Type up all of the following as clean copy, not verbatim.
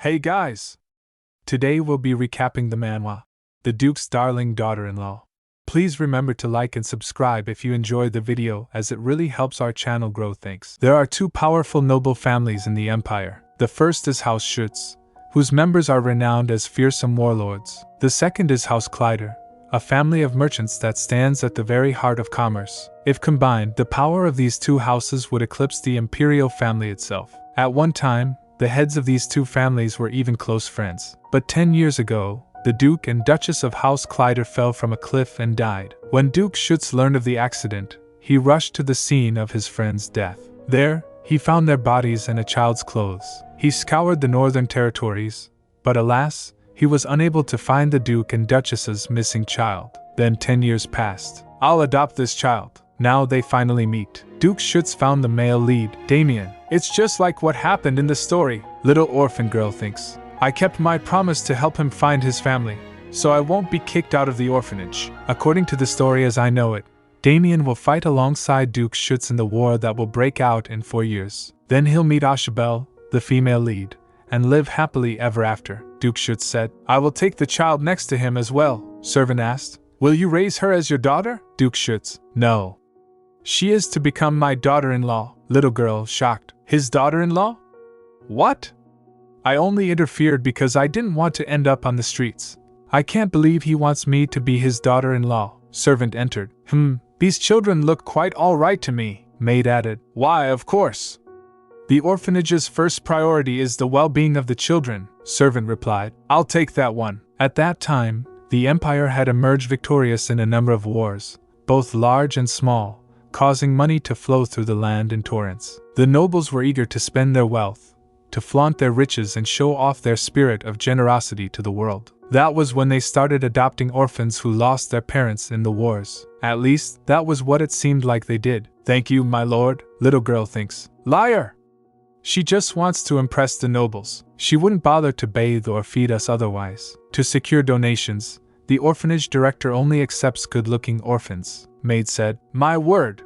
Hey guys! Today we'll be recapping the Manhwa, the Duke's darling daughter-in-law. Please remember to like and subscribe if you enjoyed the video, as it really helps our channel grow. Thanks. There are two powerful noble families in the empire. The first is House Schuetz, whose members are renowned as fearsome warlords. The second is House Kleider, a family of merchants that stands at the very heart of commerce. If combined, the power of these two houses would eclipse the imperial family itself. At one time, the heads of these two families were even close friends. But 10 years ago, the Duke and Duchess of House Kleider fell from a cliff and died. When Duke Schuetz learned of the accident, he rushed to the scene of his friend's death. There, he found their bodies and a child's clothes. He scoured the northern territories, but alas, he was unable to find the Duke and Duchess's missing child. Then 10 years passed. "I'll adopt this child." Now they finally meet. Duke Schuetz found the male lead, Damian. "It's just like what happened in the story," little orphan girl thinks. "I kept my promise to help him find his family, so I won't be kicked out of the orphanage." According to the story as I know it, Damian will fight alongside Duke Schuetz in the war that will break out in 4 years. Then he'll meet Ashabel, the female lead, and live happily ever after. Duke Schuetz said, "I will take the child next to him as well." Servant asked, "Will you raise her as your daughter?" Duke Schuetz, "No. She is to become my daughter-in-law." Little girl, shocked. "His daughter-in-law? What?" "I only interfered because I didn't want to end up on the streets. I can't believe he wants me to be his daughter-in-law." Servant entered. These children look quite all right to me," maid added. "Why, of course. The orphanage's first priority is the well-being of the children," servant replied. "I'll take that one." At that time, the empire had emerged victorious in a number of wars, both large and small, causing money to flow through the land in torrents. The nobles were eager to spend their wealth, to flaunt their riches and show off their spirit of generosity to the world. That was when they started adopting orphans who lost their parents in the wars. At least, that was what it seemed like they did. "Thank you, my lord," little girl thinks. "Liar! She just wants to impress the nobles. She wouldn't bother to bathe or feed us otherwise." To secure donations, the orphanage director only accepts good-looking orphans, maid said. "My word!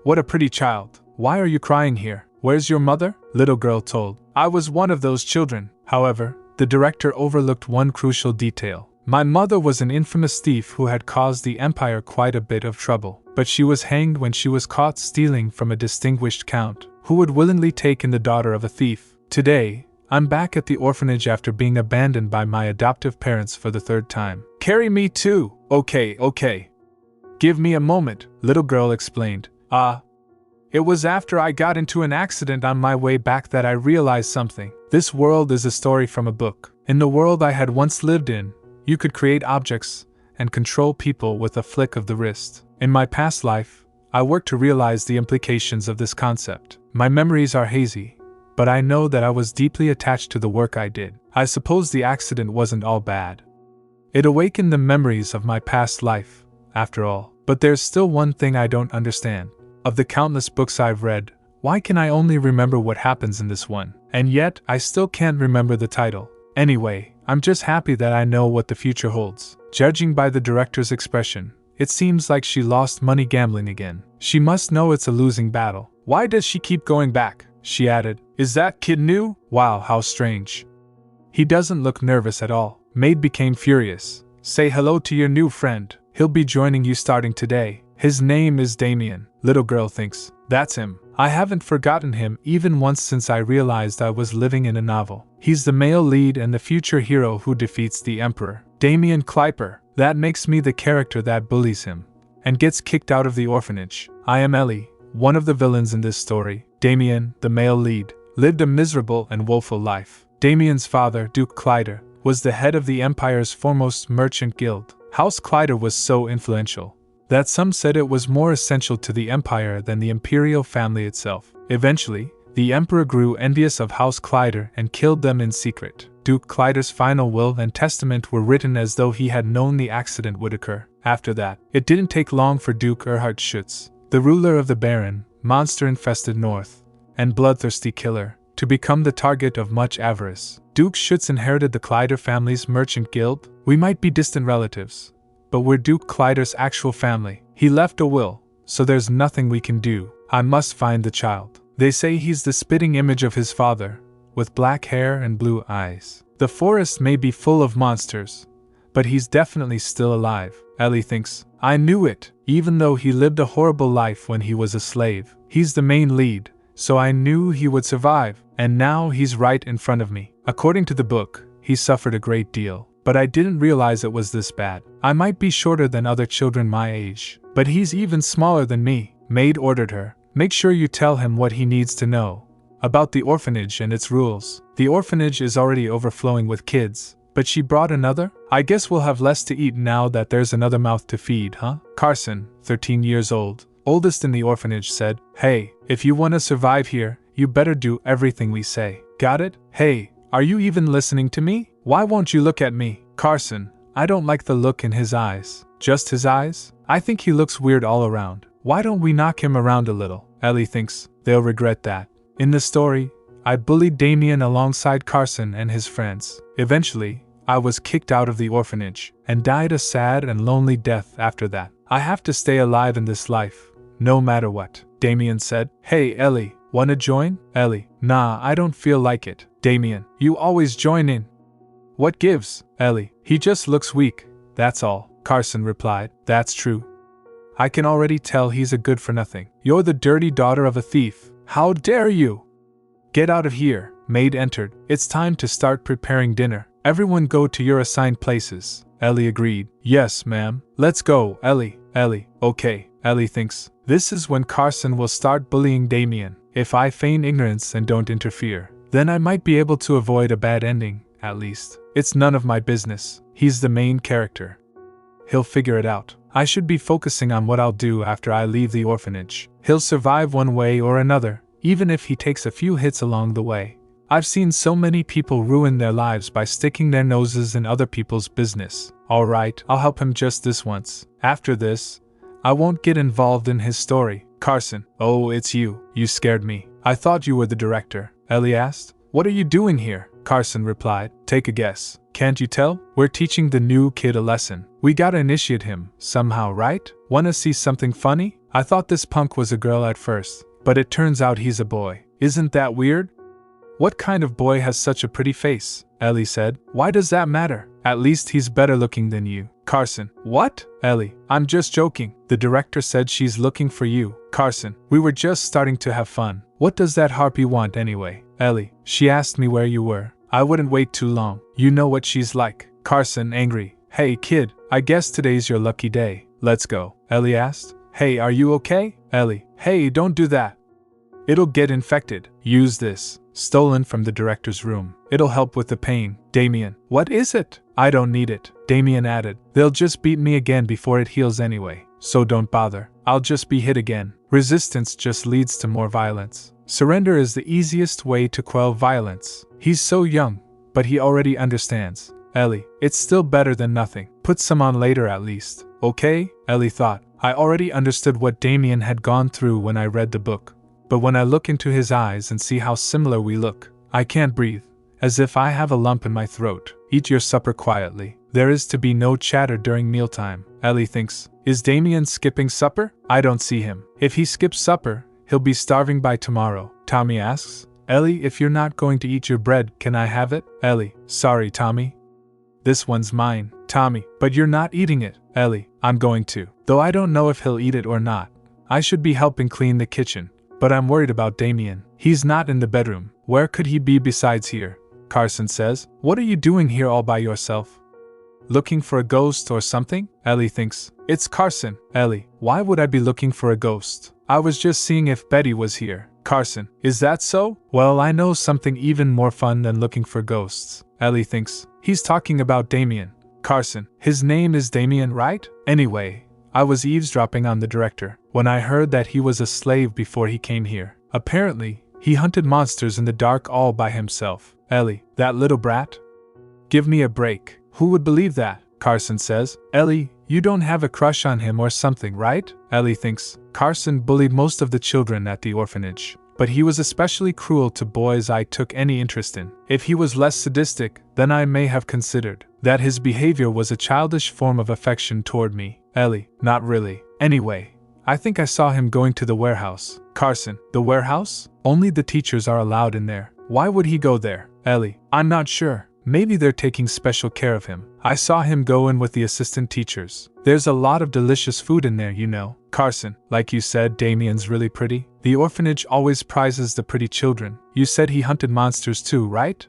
What a pretty child. Why are you crying here? Where's your mother?" Little girl told. "I was one of those children." However, the director overlooked one crucial detail. "My mother was an infamous thief who had caused the empire quite a bit of trouble. But she was hanged when she was caught stealing from a distinguished count. Who would willingly take in the daughter of a thief? Today, I'm back at the orphanage after being abandoned by my adoptive parents for the 3rd time." "Carry me too." Okay. "Give me a moment," little girl explained. It was after I got into an accident on my way back that I realized something. This world is a story from a book. In the world I had once lived in, you could create objects and control people with a flick of the wrist. In my past life, I worked to realize the implications of this concept. My memories are hazy, but I know that I was deeply attached to the work I did. I suppose the accident wasn't all bad. It awakened the memories of my past life, after all. But there's still one thing I don't understand. Of the countless books I've read, why can I only remember what happens in this one? And yet, I still can't remember the title. Anyway, I'm just happy that I know what the future holds. Judging by the director's expression, it seems like she lost money gambling again. She must know it's a losing battle. "Why does she keep going back?" she added. "Is that kid new? Wow, how strange. He doesn't look nervous at all." Maid became furious. "Say hello to your new friend. He'll be joining you starting today. His name is Damian." Little girl thinks. "That's him. I haven't forgotten him even once since I realized I was living in a novel. He's the male lead and the future hero who defeats the emperor. Damian Kleider. That makes me the character that bullies him and gets kicked out of the orphanage. I am Ellie, one of the villains in this story." Damian, the male lead, lived a miserable and woeful life. Damian's father, Duke Kleider, was the head of the empire's foremost merchant guild. House Kleider was so influential that some said it was more essential to the empire than the imperial family itself. Eventually, the emperor grew envious of House Kleider and killed them in secret. Duke Kleider's final will and testament were written as though he had known the accident would occur. After that, it didn't take long for Duke Schuetz, the ruler of the barren, monster-infested north, and bloodthirsty killer, to become the target of much avarice. Duke Schuetz inherited the Kleider family's merchant guild. We might be distant relatives, but we're Duke Kleider's actual family. He left a will, so there's nothing we can do. I must find the child. They say he's the spitting image of his father, with black hair and blue eyes. The forest may be full of monsters, but he's definitely still alive, Ellie thinks. I knew it, even though he lived a horrible life when he was a slave. He's the main lead, so I knew he would survive, and now he's right in front of me. According to the book, he suffered a great deal, but I didn't realize it was this bad. I might be shorter than other children my age, but he's even smaller than me. Maid ordered her, make sure you tell him what he needs to know about the orphanage and its rules. The orphanage is already overflowing with kids, but she brought another? I guess we'll have less to eat now that there's another mouth to feed, huh? Carson, 13 years old, oldest in the orphanage, said, Hey, if you want to survive here, you better do everything we say. Got it? Hey, are you even listening to me? Why won't you look at me? Carson, I don't like the look in his eyes. Just his eyes? I think he looks weird all around. Why don't we knock him around a little? Ellie thinks they'll regret that. In the story, I bullied Damian alongside Carson and his friends. Eventually, I was kicked out of the orphanage and died a sad and lonely death after that. I have to stay alive in this life, no matter what. Damian said, Hey Ellie, wanna join? Ellie, nah, I don't feel like it. Damian, you always join in. What gives? Ellie, he just looks weak, that's all. Carson replied, That's true. I can already tell he's a good for nothing. You're the dirty daughter of a thief. How dare you? Get out of here. Maid entered. It's time to start preparing dinner. Everyone go to your assigned places. Ellie agreed. Yes, ma'am. Let's go, Ellie. Ellie, okay. Ellie thinks, this is when Carson will start bullying Damian. If I feign ignorance and don't interfere, then I might be able to avoid a bad ending, at least. It's none of my business. He's the main character. He'll figure it out. I should be focusing on what I'll do after I leave the orphanage. He'll survive one way or another, even if he takes a few hits along the way. I've seen so many people ruin their lives by sticking their noses in other people's business. Alright, I'll help him just this once. After this, I won't get involved in his story. Carson, oh, it's you. You scared me. I thought you were the director. Ellie asked. What are you doing here? Carson replied. Take a guess. Can't you tell? We're teaching the new kid a lesson. We gotta initiate him, somehow, right? Wanna see something funny? I thought this punk was a girl at first, but it turns out he's a boy. Isn't that weird? What kind of boy has such a pretty face? Ellie said. Why does that matter? At least he's better looking than you. Carson. What? Ellie. I'm just joking. The director said she's looking for you. Carson. We were just starting to have fun. What does that harpy want anyway? Ellie. She asked me where you were. I wouldn't wait too long. You know what she's like. Carson, angry. Hey kid, I guess today's your lucky day. Let's go. Ellie asked. Hey, are you okay? Ellie. Hey, don't do that. It'll get infected. Use this. Stolen from the director's room. It'll help with the pain. Damian. What is it? I don't need it. Damian added. They'll just beat me again before it heals anyway. So don't bother. I'll just be hit again. Resistance just leads to more violence. Surrender is the easiest way to quell violence. He's so young, but he already understands. Ellie. It's still better than nothing. Put some on later at least. Okay? Ellie thought. I already understood what Damian had gone through when I read the book. But when I look into his eyes and see how similar we look, I can't breathe, as if I have a lump in my throat. Eat your supper quietly. There is to be no chatter during mealtime. Ellie thinks, is Damian skipping supper? I don't see him. If he skips supper, he'll be starving by tomorrow. Tommy asks, Ellie, if you're not going to eat your bread, can I have it? Ellie, sorry Tommy. This one's mine. Tommy, but you're not eating it. Ellie, I'm going to. Though I don't know if he'll eat it or not. I should be helping clean the kitchen. But I'm worried about Damian. He's not in the bedroom. Where could he be besides here? Carson says. What are you doing here all by yourself? Looking for a ghost or something? Ellie thinks. It's Carson. Ellie, why would I be looking for a ghost? I was just seeing if Betty was here. Carson, is that so? Well, I know something even more fun than looking for ghosts. Ellie thinks. He's talking about Damian. Carson, his name is Damian, right? Anyway, I was eavesdropping on the director when I heard that he was a slave before he came here. Apparently, he hunted monsters in the dark all by himself. Ellie, that little brat? Give me a break. Who would believe that? Carson says. Ellie, you don't have a crush on him or something, right? Ellie thinks. Carson bullied most of the children at the orphanage, but he was especially cruel to boys I took any interest in. If he was less sadistic, then I may have considered that his behavior was a childish form of affection toward me. Ellie, not really. Anyway, I think I saw him going to the warehouse. Carson, the warehouse? Only the teachers are allowed in there. Why would he go there? Ellie, I'm not sure. Maybe they're taking special care of him. I saw him go in with the assistant teachers. There's a lot of delicious food in there, you know. Carson, like you said, Damian's really pretty. The orphanage always prizes the pretty children. You said he hunted monsters too, right?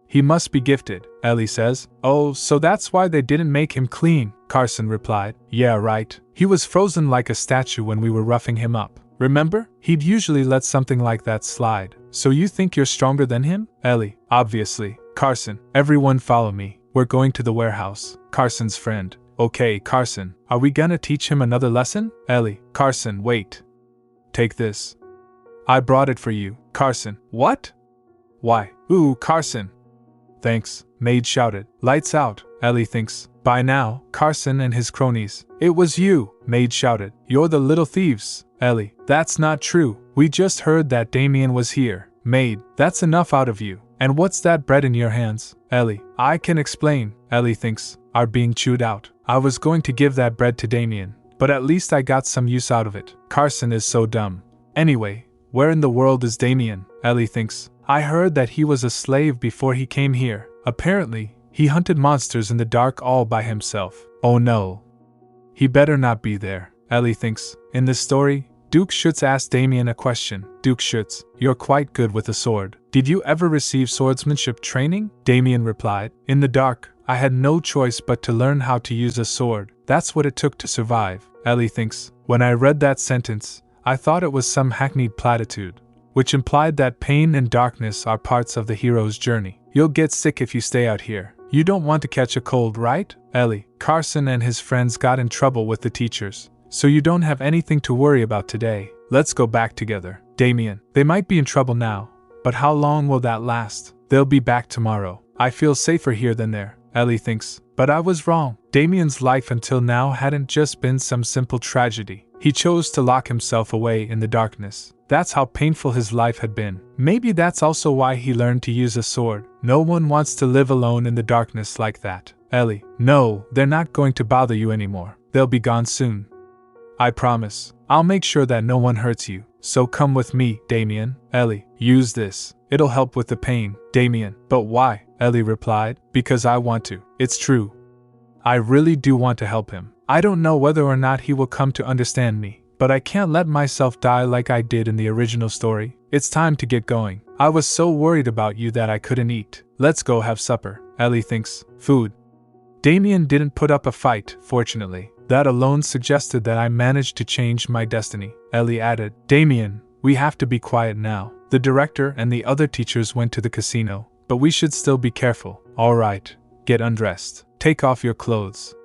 He must be gifted, Ellie says. Oh, so that's why they didn't make him clean, Carson replied. Yeah, right. He was frozen like a statue when we were roughing him up. Remember? He'd usually let something like that slide. So you think you're stronger than him? Ellie, obviously. Carson, everyone follow me. We're going to the warehouse. Carson's friend. Okay, Carson, are we gonna teach him another lesson? Ellie, Carson, wait. Take this. I brought it for you. Carson, what? Why? Ooh, Carson. Thanks, Maid shouted. Lights out, Ellie thinks. By now, Carson and his cronies. It was you, Maid shouted. You're the little thieves. Ellie, that's not true. We just heard that Damian was here. Maid, that's enough out of you. And what's that bread in your hands? Ellie, I can explain, Ellie thinks, are being chewed out. I was going to give that bread to Damian, but at least I got some use out of it. Carson is so dumb. Anyway, where in the world is Damian? Ellie thinks. I heard that he was a slave before he came here. Apparently, he hunted monsters in the dark all by himself. Oh no. He better not be there, Ellie thinks. In this story, Duke Schuetz asked Damian a question. Duke Schuetz, you're quite good with a sword. Did you ever receive swordsmanship training? Damian replied. In the dark, I had no choice but to learn how to use a sword. That's what it took to survive, Ellie thinks. When I read that sentence, I thought it was some hackneyed platitude, which implied that pain and darkness are parts of the hero's journey. You'll get sick if you stay out here. You don't want to catch a cold, right? Ellie, Carson and his friends got in trouble with the teachers, so you don't have anything to worry about today. Let's go back together. Damian, they might be in trouble now, but how long will that last? They'll be back tomorrow. I feel safer here than there, Ellie thinks. But I was wrong. Damian's life until now hadn't just been some simple tragedy. He chose to lock himself away in the darkness. That's how painful his life had been. Maybe that's also why he learned to use a sword. No one wants to live alone in the darkness like that. Ellie, no, they're not going to bother you anymore. They'll be gone soon. I promise. I'll make sure that no one hurts you. So come with me, Damian. Ellie, use this. It'll help with the pain. Damian, but why? Ellie replied. Because I want to. It's true. I really do want to help him. I don't know whether or not he will come to understand me, but I can't let myself die like I did in the original story. It's time to get going. I was so worried about you that I couldn't eat. Let's go have supper. Ellie thinks. Food. Damian didn't put up a fight, fortunately. That alone suggested that I managed to change my destiny. Ellie added, Damian, we have to be quiet now. The director and the other teachers went to the casino, but we should still be careful. All right, get undressed. Take off your clothes.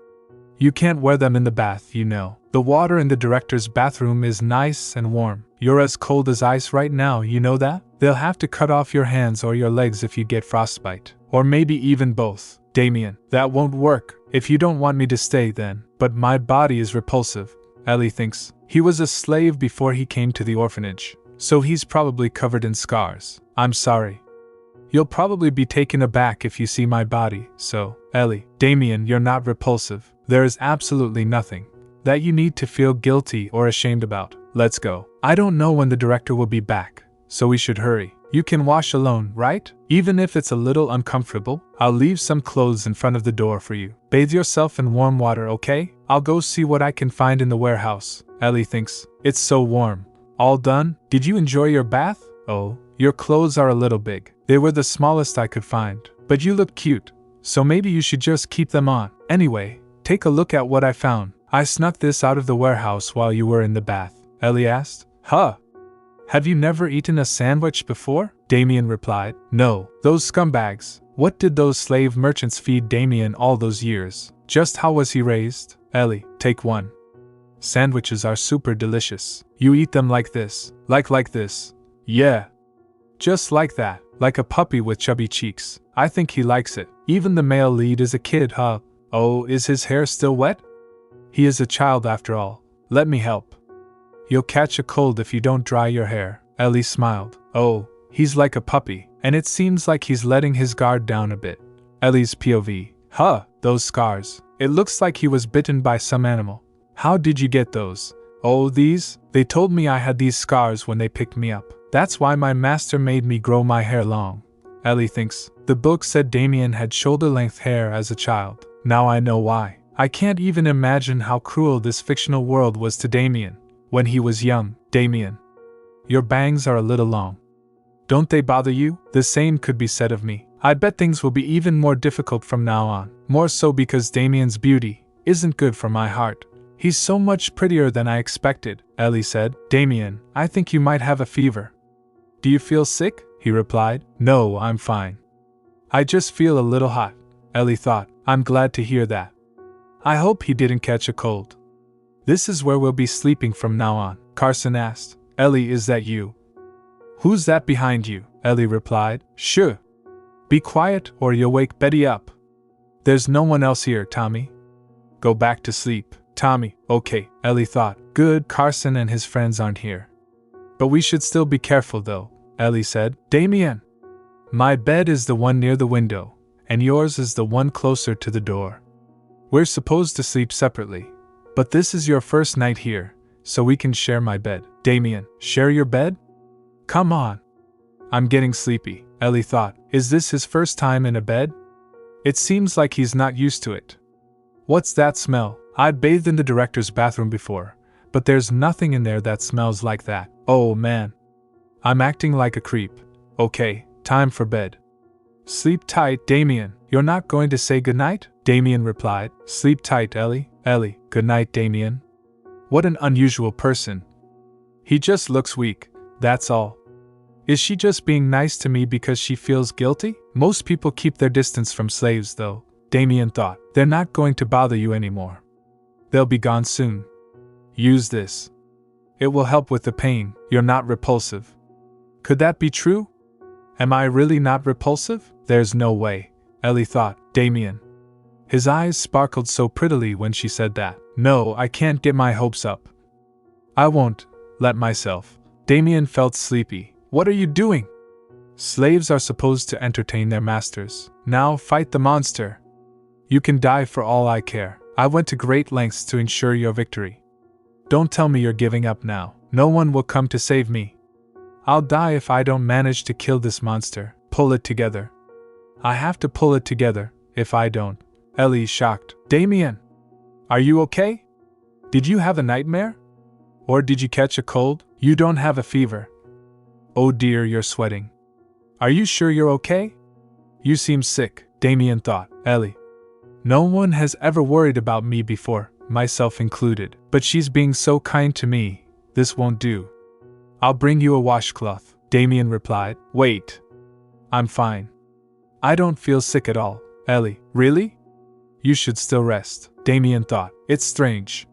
You can't wear them in the bath, you know. The water in the director's bathroom is nice and warm. You're as cold as ice right now, you know that? They'll have to cut off your hands or your legs if you get frostbite. Or maybe even both. Damian, that won't work. If you don't want me to stay, then. But my body is repulsive, Ellie thinks. He was a slave before he came to the orphanage, so he's probably covered in scars. I'm sorry. You'll probably be taken aback if you see my body, so, Ellie, Damian, you're not repulsive. There is absolutely nothing that you need to feel guilty or ashamed about. Let's go. I don't know when the director will be back, so we should hurry. You can wash alone, right? Even if it's a little uncomfortable, I'll leave some clothes in front of the door for you. Bathe yourself in warm water, okay? I'll go see what I can find in the warehouse. Ellie thinks. It's so warm. All done? Did you enjoy your bath? Oh, your clothes are a little big. They were the smallest I could find. But you look cute, so maybe you should just keep them on. Anyway, take a look at what I found. I snuck this out of the warehouse while you were in the bath. Ellie asked. Huh? Have you never eaten a sandwich before? Damian replied. No, those scumbags. What did those slave merchants feed Damian all those years? Just how was he raised? Ellie, take one. Sandwiches are super delicious. You eat them like this. Like this. Yeah. Just like that. Like a puppy with chubby cheeks. I think he likes it. Even the male lead is a kid, huh? Oh, is his hair still wet? He is a child after all. Let me help. You'll catch a cold if you don't dry your hair. Ellie smiled. Oh, he's like a puppy, and it seems like he's letting his guard down a bit. Ellie's POV. Huh, those scars. It looks like he was bitten by some animal. How did you get those? Oh, these? They told me I had these scars when they picked me up. That's why my master made me grow my hair long. Ellie thinks. The book said Damian had shoulder-length hair as a child. Now I know why. I can't even imagine how cruel this fictional world was to Damian when he was young. Damian, your bangs are a little long. Don't they bother you? The same could be said of me. I bet things will be even more difficult from now on. More so because Damian's beauty isn't good for my heart. He's so much prettier than I expected, Ellie said. Damian, I think you might have a fever. Do you feel sick? He replied. No, I'm fine. I just feel a little hot, Ellie thought. I'm glad to hear that. I hope he didn't catch a cold. This is where we'll be sleeping from now on, Carson asked. Ellie, is that you? Who's that behind you? Ellie replied. Shh. Be quiet or you'll wake Betty up. There's no one else here, Tommy. Go back to sleep. Tommy, okay, Ellie thought. Good, Carson and his friends aren't here. But we should still be careful though, Ellie said. Damian, my bed is the one near the window, and yours is the one closer to the door. We're supposed to sleep separately, but this is your first night here, so we can share my bed. Damian, share your bed? Come on. I'm getting sleepy, Ellie thought. Is this his first time in a bed? It seems like he's not used to it. What's that smell? I'd bathed in the director's bathroom before, but there's nothing in there that smells like that. Oh man. I'm acting like a creep. Okay, time for bed. Sleep tight, Damian. You're not going to say goodnight? Damian replied. Sleep tight, Ellie. Ellie, goodnight, Damian. What an unusual person. He just looks weak, that's all. Is she just being nice to me because she feels guilty? Most people keep their distance from slaves though, Damian thought. They're not going to bother you anymore. They'll be gone soon. Use this. It will help with the pain. You're not repulsive. Could that be true? Am I really not repulsive? There's no way, Ellie thought. Damian. His eyes sparkled so prettily when she said that. No, I can't get my hopes up. I won't let myself. Damian felt sleepy. What are you doing? Slaves are supposed to entertain their masters. Now fight the monster. You can die for all I care. I went to great lengths to ensure your victory. Don't tell me you're giving up now. No one will come to save me. I'll die if I don't manage to kill this monster. Pull it together. I have to pull it together, if I don't. Ellie shocked. Damian! Are you okay? Did you have a nightmare? Or did you catch a cold? You don't have a fever. Oh dear, you're sweating. Are you sure you're okay? You seem sick, Damian thought. Ellie. No one has ever worried about me before, myself included. But she's being so kind to me. This won't do. I'll bring you a washcloth, Damian replied. Wait. I'm fine. I don't feel sick at all. Ellie. Really? You should still rest, Damian thought. It's strange.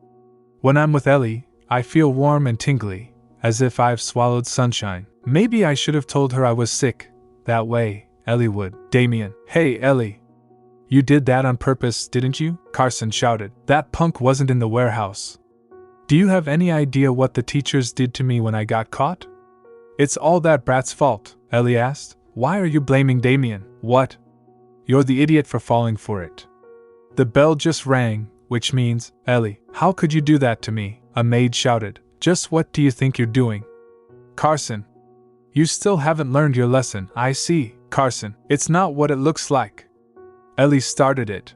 When I'm with Ellie, I feel warm and tingly, as if I've swallowed sunshine. Maybe I should have told her I was sick. That way, Ellie would. Damian. Hey, Ellie. You did that on purpose, didn't you? Carson shouted. That punk wasn't in the warehouse. Do you have any idea what the teachers did to me when I got caught? It's all that brat's fault, Ellie asked. Why are you blaming Damian? What? You're the idiot for falling for it. The bell just rang, which means, Ellie, how could you do that to me? A maid shouted. Just what do you think you're doing? Carson. You still haven't learned your lesson, I see. Carson, it's not what it looks like. Ellie started it.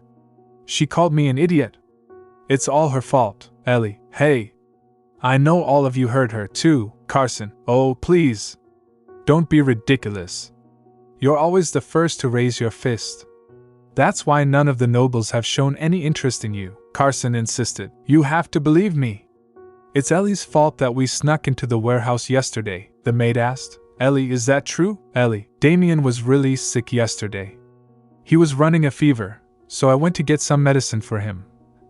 She called me an idiot. It's all her fault, Ellie. Hey. I know all of you heard her too, Carson. Oh, please. Don't be ridiculous. You're always the first to raise your fist. That's why none of the nobles have shown any interest in you, Carson insisted. You have to believe me. It's Ellie's fault that we snuck into the warehouse yesterday, the maid asked. Ellie, is that true? Ellie, Damian was really sick yesterday. He was running a fever, so I went to get some medicine for him.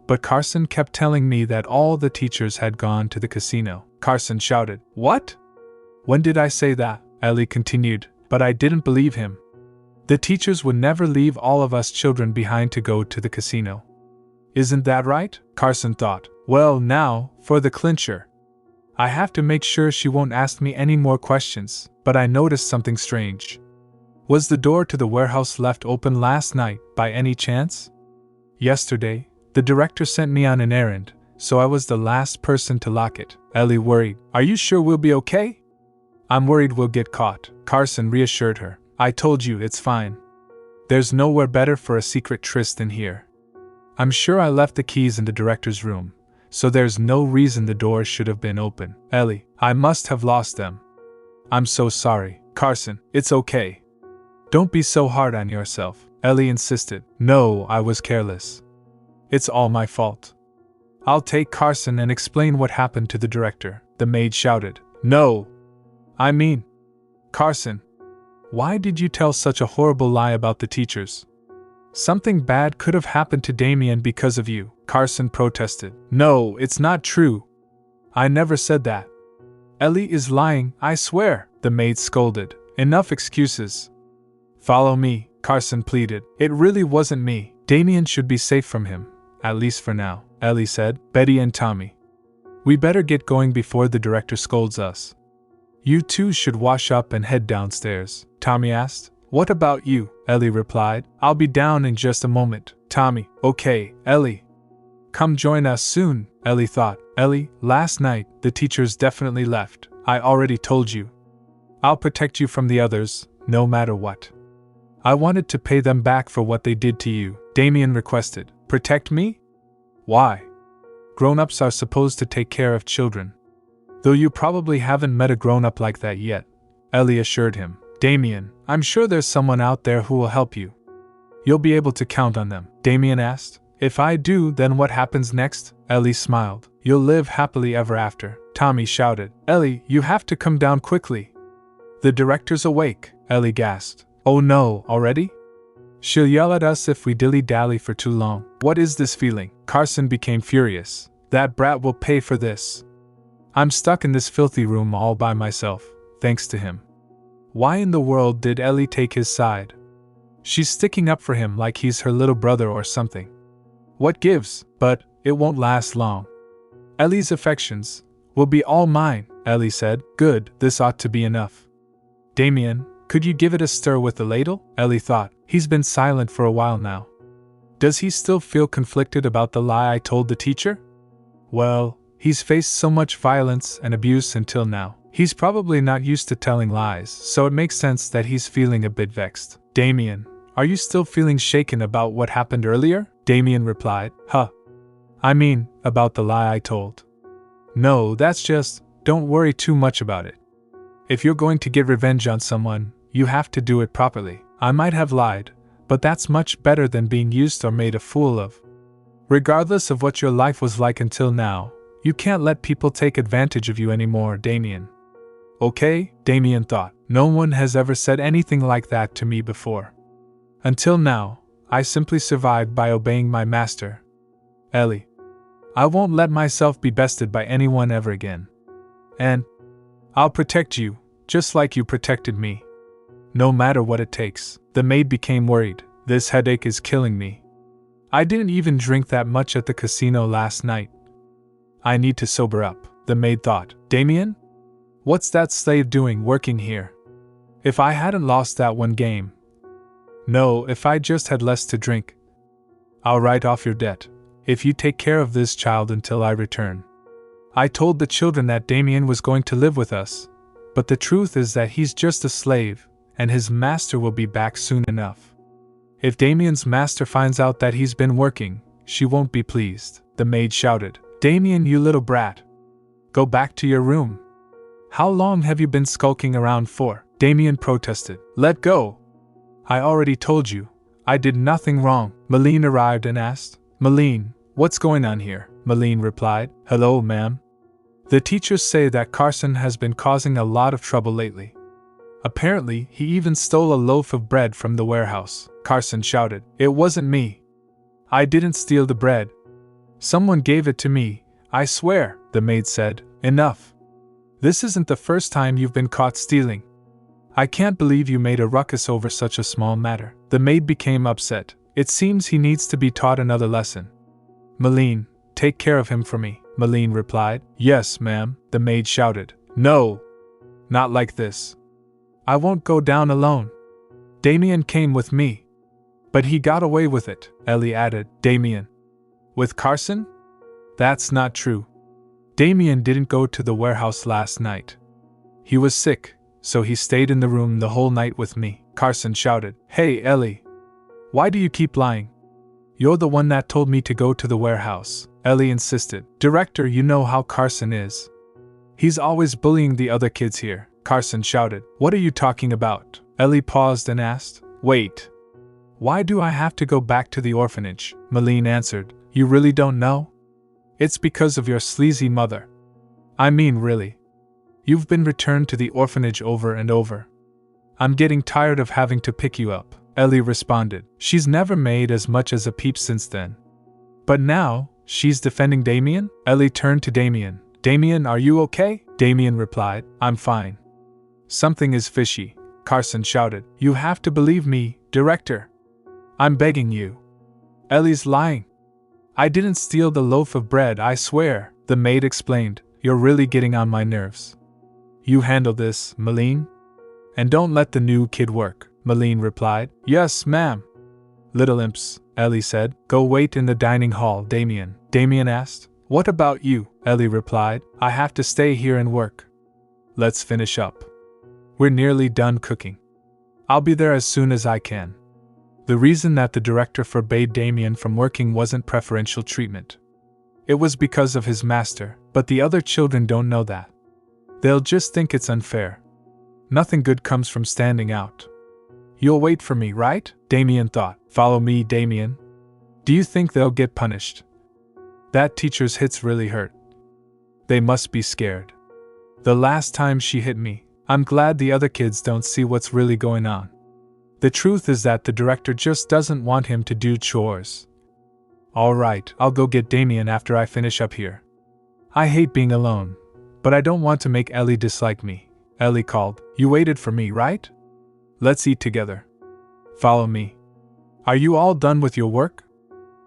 But Carson kept telling me that all the teachers had gone to the casino. Carson shouted. What? When did I say that? Ellie continued, but I didn't believe him. The teachers would never leave all of us children behind to go to the casino. Isn't that right? Carson thought. Well, now, for the clincher. I have to make sure she won't ask me any more questions, but I noticed something strange. Was the door to the warehouse left open last night, by any chance? Yesterday, the director sent me on an errand, so I was the last person to lock it. Ellie worried. Are you sure we'll be okay? I'm worried we'll get caught. Carson reassured her. I told you it's fine. There's nowhere better for a secret tryst than here. I'm sure I left the keys in the director's room, so there's no reason the doors should have been open. Ellie, I must have lost them. I'm so sorry. Carson, it's okay. Don't be so hard on yourself, Ellie insisted. No, I was careless. It's all my fault. I'll take Carson and explain what happened to the director, the maid shouted. No! I mean, Carson, why did you tell such a horrible lie about the teachers? Something bad could have happened to Damian because of you, Carson protested. No, it's not true. I never said that. Ellie is lying, I swear, the maid scolded. Enough excuses. Follow me, Carson pleaded. It really wasn't me. Damian should be safe from him, at least for now, Ellie said. Betty and Tommy. We better get going before the director scolds us. You two should wash up and head downstairs, Tommy asked. What about you? Ellie replied. I'll be down in just a moment. Tommy. Okay, Ellie. Come join us soon, Ellie thought. Ellie, last night, the teachers definitely left. I already told you. I'll protect you from the others, no matter what. I wanted to pay them back for what they did to you, Damian requested. Protect me? Why? Grown-ups are supposed to take care of children. Though you probably haven't met a grown-up like that yet, Ellie assured him. Damian, I'm sure there's someone out there who will help you. You'll be able to count on them, Damian asked. If I do, then what happens next? Ellie smiled. You'll live happily ever after, Tommy shouted. Ellie, you have to come down quickly. The director's awake, Ellie gasped. Oh no, already? She'll yell at us if we dilly-dally for too long. What is this feeling? Carson became furious. That brat will pay for this. I'm stuck in this filthy room all by myself, thanks to him. Why in the world did Ellie take his side? She's sticking up for him like he's her little brother or something. What gives? But it won't last long. Ellie's affections will be all mine, Ellie said. Good, this ought to be enough. Damian, could you give it a stir with the ladle? Ellie thought. He's been silent for a while now. Does he still feel conflicted about the lie I told the teacher? Well, he's faced so much violence and abuse until now. He's probably not used to telling lies, so it makes sense that he's feeling a bit vexed. Damian, are you still feeling shaken about what happened earlier? Damian replied. I mean, about the lie I told. No, that's just, don't worry too much about it. If you're going to get revenge on someone, you have to do it properly. I might have lied, but that's much better than being used or made a fool of. Regardless of what your life was like until now, you can't let people take advantage of you anymore, Damian. Okay, Damian thought. No one has ever said anything like that to me before. Until now, I simply survived by obeying my master. Ellie. I won't let myself be bested by anyone ever again. And I'll protect you, just like you protected me. No matter what it takes. The maid became worried. This headache is killing me. I didn't even drink that much at the casino last night. I need to sober up, the maid thought. Damian? What's that slave doing working here? If I hadn't lost that one game. No, if I just had less to drink. I'll write off your debt, if you take care of this child until I return. I told the children that Damian was going to live with us, but the truth is that he's just a slave, and his master will be back soon enough. If Damian's master finds out that he's been working, she won't be pleased, the maid shouted. Damian, you little brat. Go back to your room. How long have you been skulking around for? Damian protested. Let go. I already told you, I did nothing wrong. Malene arrived and asked. Malene, what's going on here? Malene replied. Hello, ma'am. The teachers say that Carson has been causing a lot of trouble lately. Apparently, he even stole a loaf of bread from the warehouse. Carson shouted. It wasn't me. I didn't steal the bread. Someone gave it to me, I swear, the maid said. Enough. This isn't the first time you've been caught stealing. I can't believe you made a ruckus over such a small matter. The maid became upset. It seems he needs to be taught another lesson. Malene, take care of him for me, Malene replied. Yes, ma'am, the maid shouted. No, not like this. I won't go down alone. Damian came with me. But he got away with it, Ellie added. Damian. With Carson? That's not true. Damian didn't go to the warehouse last night. He was sick, so he stayed in the room the whole night with me. Carson shouted, "Hey, Ellie! Why do you keep lying? You're the one that told me to go to the warehouse," Ellie insisted. "Director, you know how Carson is. He's always bullying the other kids here," Carson shouted. "What are you talking about?" Ellie paused and asked. "Wait. Why do I have to go back to the orphanage?" Malene answered. "You really don't know? It's because of your sleazy mother. I mean, really. You've been returned to the orphanage over and over. I'm getting tired of having to pick you up," Ellie responded. She's never made as much as a peep since then. But now, she's defending Damian? Ellie turned to Damian. "Damian, are you okay?" Damian replied, "I'm fine." "Something is fishy," Carson shouted. "You have to believe me, director. I'm begging you." "Ellie's lying. I didn't steal the loaf of bread, I swear," the maid explained. "You're really getting on my nerves." "You handle this, Malene? And don't let the new kid work," Malene replied. "Yes, ma'am." "Little imps," Ellie said. "Go wait in the dining hall, Damian." Damian asked. "What about you?" Ellie replied. "I have to stay here and work." "Let's finish up. We're nearly done cooking. I'll be there as soon as I can." The reason that the director forbade Damian from working wasn't preferential treatment. It was because of his master, but the other children don't know that. They'll just think it's unfair. Nothing good comes from standing out. "You'll wait for me, right?" Damian thought. "Follow me, Damian." "Do you think they'll get punished? That teacher's hits really hurt. They must be scared. The last time she hit me, I'm glad the other kids don't see what's really going on. The truth is that the director just doesn't want him to do chores." "All right, I'll go get Damian after I finish up here. I hate being alone, but I don't want to make Ellie dislike me," Ellie called. "You waited for me, right? Let's eat together. Follow me." "Are you all done with your work?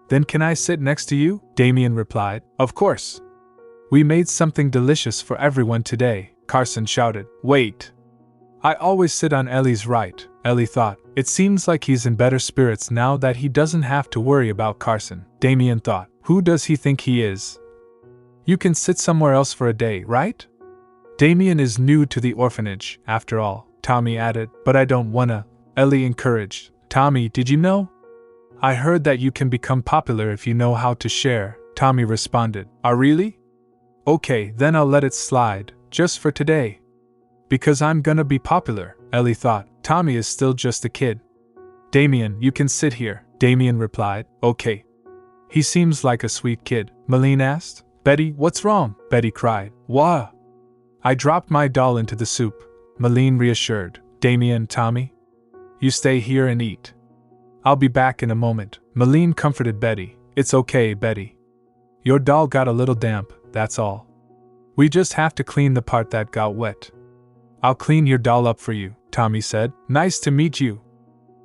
Then can I sit next to you?" Damian replied. "Of course. We made something delicious for everyone today," Carson shouted. "Wait. I always sit on Ellie's right," Ellie thought. "It seems like he's in better spirits now that he doesn't have to worry about Carson." Damian thought. "Who does he think he is? You can sit somewhere else for a day, right? Damian is new to the orphanage, after all," Tommy added. "But I don't wanna," Ellie encouraged. "Tommy, did you know? I heard that you can become popular if you know how to share," Tommy responded. "Oh, really? Okay, then I'll let it slide, just for today. Because I'm gonna be popular," Ellie thought. "Tommy is still just a kid." "Damian, you can sit here," Damian replied. "Okay." "He seems like a sweet kid," Malene asked. "Betty, what's wrong?" Betty cried. "Wah! I dropped my doll into the soup," Malene reassured. "Damian, Tommy, you stay here and eat. I'll be back in a moment." Malene comforted Betty. "It's okay, Betty. Your doll got a little damp, that's all. We just have to clean the part that got wet." "I'll clean your doll up for you," Tommy said. "Nice to meet you.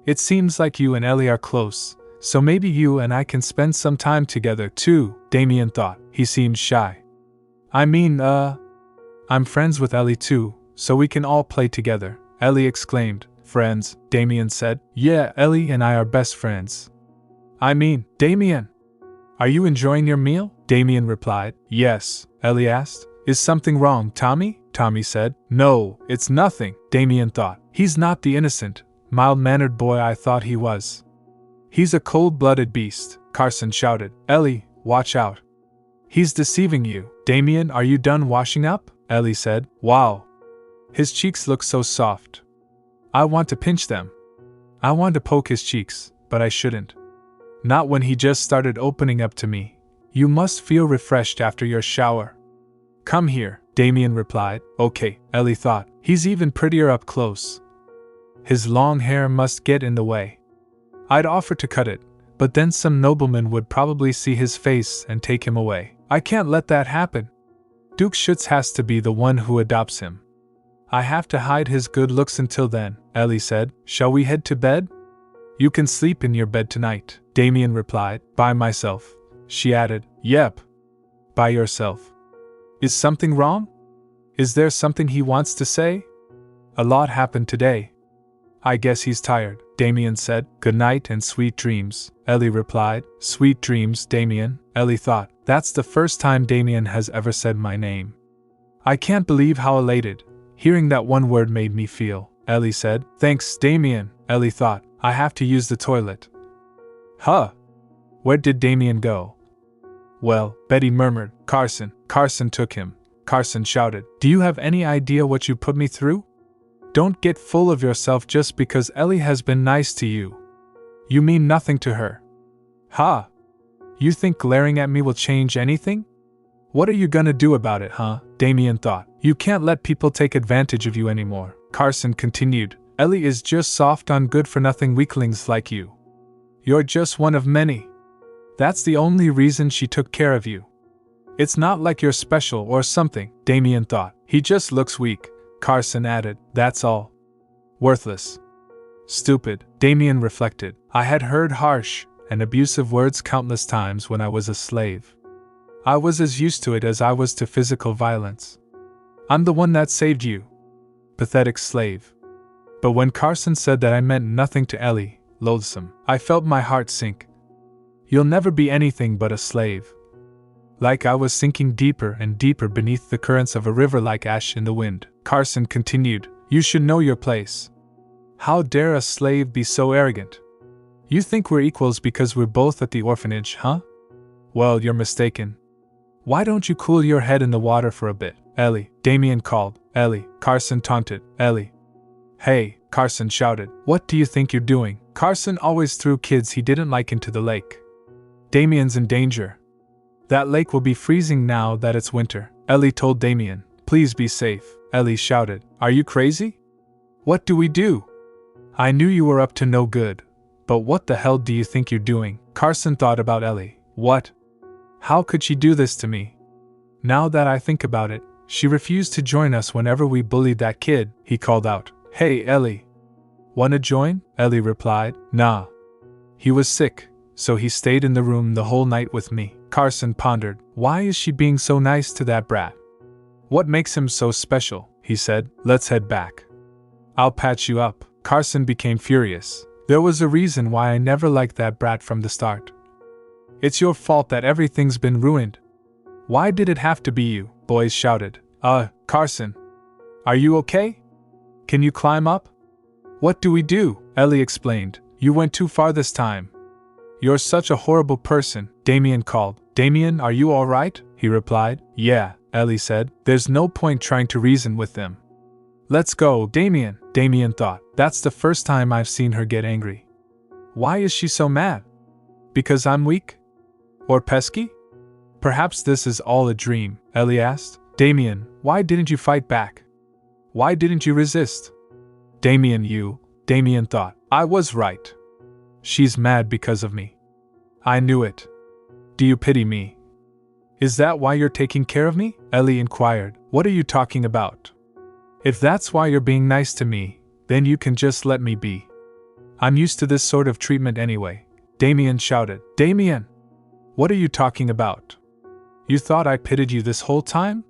It seems like you and Ellie are close, so maybe you and I can spend some time together too," Damian thought. He seemed shy. "I mean, I'm friends with Ellie too, so we can all play together," Ellie exclaimed. "Friends," Damian said. "Yeah, Ellie and I are best friends." "I mean, Damian, are you enjoying your meal?" Damian replied. "Yes," Ellie asked. "Is something wrong, Tommy?" Tommy said. "No, it's nothing," Damian thought. "He's not the innocent, mild-mannered boy I thought he was. He's a cold-blooded beast," Carson shouted. "Ellie, watch out. He's deceiving you." "Damian, are you done washing up?" Ellie said. "Wow. His cheeks look so soft. I want to pinch them. I want to poke his cheeks, but I shouldn't. Not when he just started opening up to me. You must feel refreshed after your shower." "Come here," Damian replied. "Okay," Ellie thought. "He's even prettier up close. His long hair must get in the way. I'd offer to cut it, but then some nobleman would probably see his face and take him away. I can't let that happen. Duke Schuetz has to be the one who adopts him. I have to hide his good looks until then," Ellie said. "Shall we head to bed?" "You can sleep in your bed tonight," Damian replied. "By myself," she added. "Yep. By yourself. Is something wrong? Is there something he wants to say?" "A lot happened today. I guess he's tired," Damian said. "Good night and sweet dreams," Ellie replied. "Sweet dreams, Damian," Ellie thought. That's the first time Damian has ever said my name. I can't believe how elated Hearing that one word made me feel, Ellie said. Thanks, Damian, Ellie thought. I have to use the toilet. Huh? Where did Damian go? Well, Betty murmured. Carson. Carson took him. Carson shouted. Do you have any idea what you put me through? Don't get full of yourself just because Ellie has been nice to you. You mean nothing to her. Ha! You think glaring at me will change anything? What are you gonna do about it, huh? Damian thought. You can't let people take advantage of you anymore. Carson continued. Ellie is just soft on good-for-nothing weaklings like you. You're just one of many. That's the only reason she took care of you. It's not like you're special or something, Damian thought. He just looks weak, Carson added. That's all. Worthless. Stupid, Damian reflected. I had heard harsh and abusive words countless times when I was a slave. I was as used to it as I was to physical violence. I'm the one that saved you. Pathetic slave. But when Carson said that I meant nothing to Ellie, loathsome, I felt my heart sink. You'll never be anything but a slave. Like I was sinking deeper and deeper beneath the currents of a river like ash in the wind. Carson continued, you should know your place. How dare a slave be so arrogant? You think we're equals because we're both at the orphanage, huh? Well, you're mistaken. Why don't you cool your head in the water for a bit? Ellie, Damian called. Ellie, Carson taunted. Ellie. Hey, Carson shouted. What do you think you're doing? Carson always threw kids he didn't like into the lake. Damian's in danger. That lake will be freezing now that it's winter. Ellie told Damian. Please be safe. Ellie shouted. Are you crazy? What do we do? I knew you were up to no good. But what the hell do you think you're doing? Carson thought about Ellie. What? How could she do this to me? Now that I think about it, she refused to join us whenever we bullied that kid, he called out. Hey, Ellie. Wanna join? Ellie replied. Nah. He was sick, so he stayed in the room the whole night with me. Carson pondered. Why is she being so nice to that brat? What makes him so special? He said. Let's head back. I'll patch you up. Carson became furious. There was a reason why I never liked that brat from the start. It's your fault that everything's been ruined. Why did it have to be you? Boys shouted. Carson. Are you okay? Can you climb up? What do we do? Ellie explained. You went too far this time. You're such a horrible person, Damian called. Damian, are you alright? He replied. Yeah, Ellie said. There's no point trying to reason with them. Let's go, Damian, Damian thought. That's the first time I've seen her get angry. Why is she so mad? Because I'm weak? Or pesky? Perhaps this is all a dream, Ellie asked. Damian, why didn't you fight back? Why didn't you resist? Damian thought. I was right. She's mad because of me. I knew it. Do you pity me? Is that why you're taking care of me? Ellie inquired. What are you talking about? If that's why you're being nice to me, then you can just let me be. I'm used to this sort of treatment anyway. Damian shouted. Damian! What are you talking about? You thought I pitied you this whole time?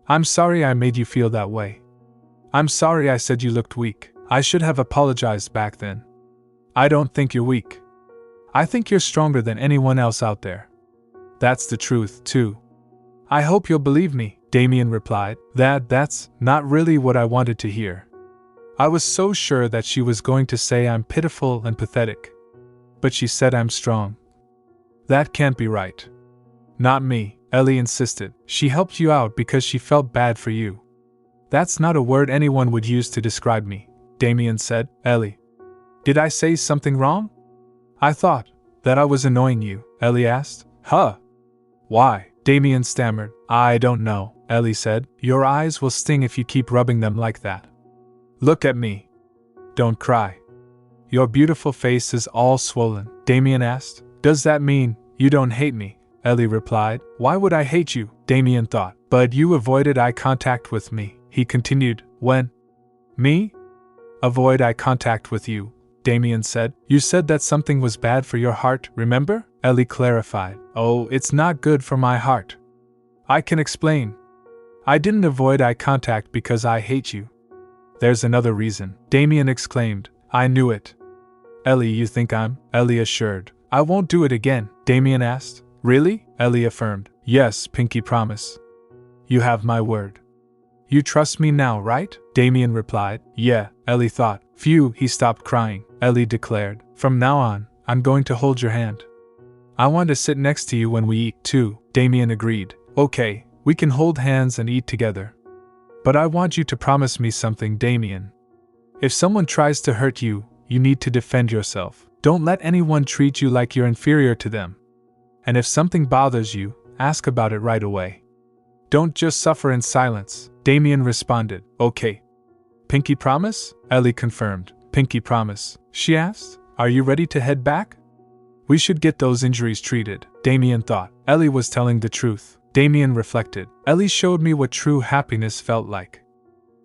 I'm sorry I made you feel that way. I'm sorry I said you looked weak. I should have apologized back then. I don't think you're weak. I think you're stronger than anyone else out there. That's the truth, too. I hope you'll believe me, Damian replied. That's not really what I wanted to hear. I was so sure that she was going to say I'm pitiful and pathetic. But she said I'm strong. That can't be right. Not me, Ellie insisted. She helped you out because she felt bad for you. That's not a word anyone would use to describe me, Damian said. Ellie. Did I say something wrong? I thought that I was annoying you, Ellie asked. Huh? Why? Damian stammered. I don't know, Ellie said. Your eyes will sting if you keep rubbing them like that. Look at me. Don't cry. Your beautiful face is all swollen, Damian asked. Does that mean you don't hate me? Ellie replied. Why would I hate you? Damian thought. But you avoided eye contact with me, he continued. When? Me? Avoid eye contact with you, Damian said. You said that something was bad for your heart, remember? Ellie clarified. Oh, it's not good for my heart. I can explain. I didn't avoid eye contact because I hate you. There's another reason, Damian exclaimed. I knew it. Ellie, you think I'm? Ellie assured. I won't do it again, Damian asked. Really? Ellie affirmed. Yes, Pinky promise. You have my word. You trust me now, right? Damian replied. Yeah, Ellie thought. Phew, he stopped crying. Ellie declared. From now on, I'm going to hold your hand. I want to sit next to you when we eat, too. Damian agreed. Okay, we can hold hands and eat together. But I want you to promise me something, Damian. If someone tries to hurt you, you need to defend yourself. Don't let anyone treat you like you're inferior to them. And if something bothers you, ask about it right away. Don't just suffer in silence. Damian responded. Okay. Pinky promise? Ellie confirmed. Pinky promise. She asked, are you ready to head back? We should get those injuries treated. Damian thought. Ellie was telling the truth. Damian reflected. Ellie showed me what true happiness felt like.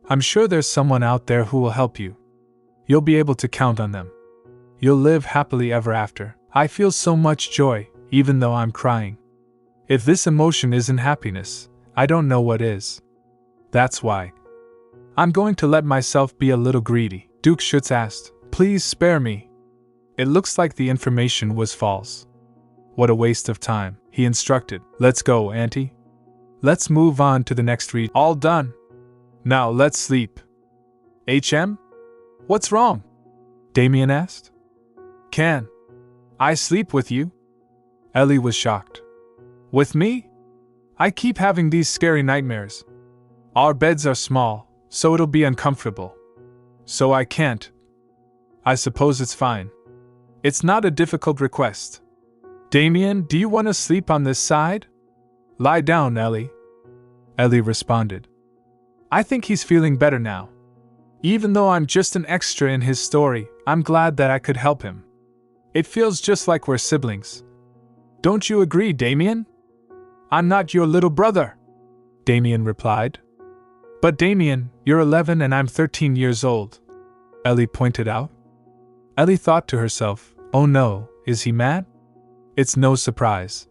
I'm sure there's someone out there who will help you. You'll be able to count on them. You'll live happily ever after. I feel so much joy, even though I'm crying. If this emotion isn't happiness, I don't know what is. That's why. I'm going to let myself be a little greedy. Duke Schuetz asked, please spare me. It looks like the information was false. What a waste of time, he instructed. Let's go, Auntie. Let's move on to the next read. All done. Now let's sleep. HM? What's wrong? Damian asked. Can I sleep with you? Ellie was shocked. With me? I keep having these scary nightmares. Our beds are small, so it'll be uncomfortable. So I can't. I suppose it's fine. It's not a difficult request. Damian, do you want to sleep on this side? Lie down, Ellie. Ellie responded. I think he's feeling better now. Even though I'm just an extra in his story, I'm glad that I could help him. It feels just like we're siblings. Don't you agree, Damian? I'm not your little brother, Damian replied. But Damian, you're 11 and I'm 13 years old, Ellie pointed out. Ellie thought to herself, oh no, is he mad? It's no surprise.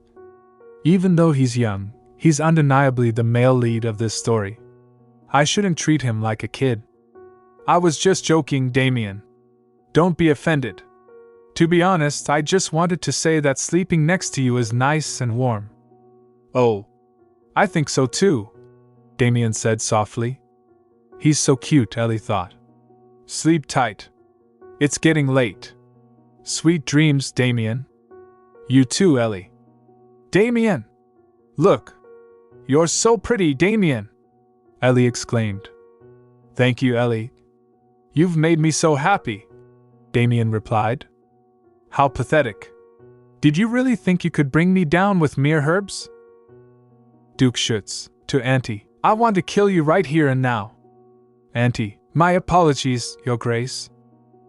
Even though he's young, he's undeniably the male lead of this story. I shouldn't treat him like a kid. I was just joking, Damian. Don't be offended. To be honest, I just wanted to say that sleeping next to you is nice and warm. Oh, I think so too, Damian said softly. He's so cute, Ellie thought. Sleep tight. It's getting late. Sweet dreams, Damian. You too, Ellie. Damian! Look! You're so pretty, Damian! Ellie exclaimed. Thank you, Ellie. You've made me so happy, Damian replied. How pathetic. Did you really think you could bring me down with mere herbs? Duke Schuetz, to Auntie, I want to kill you right here and now. Auntie, my apologies, Your Grace.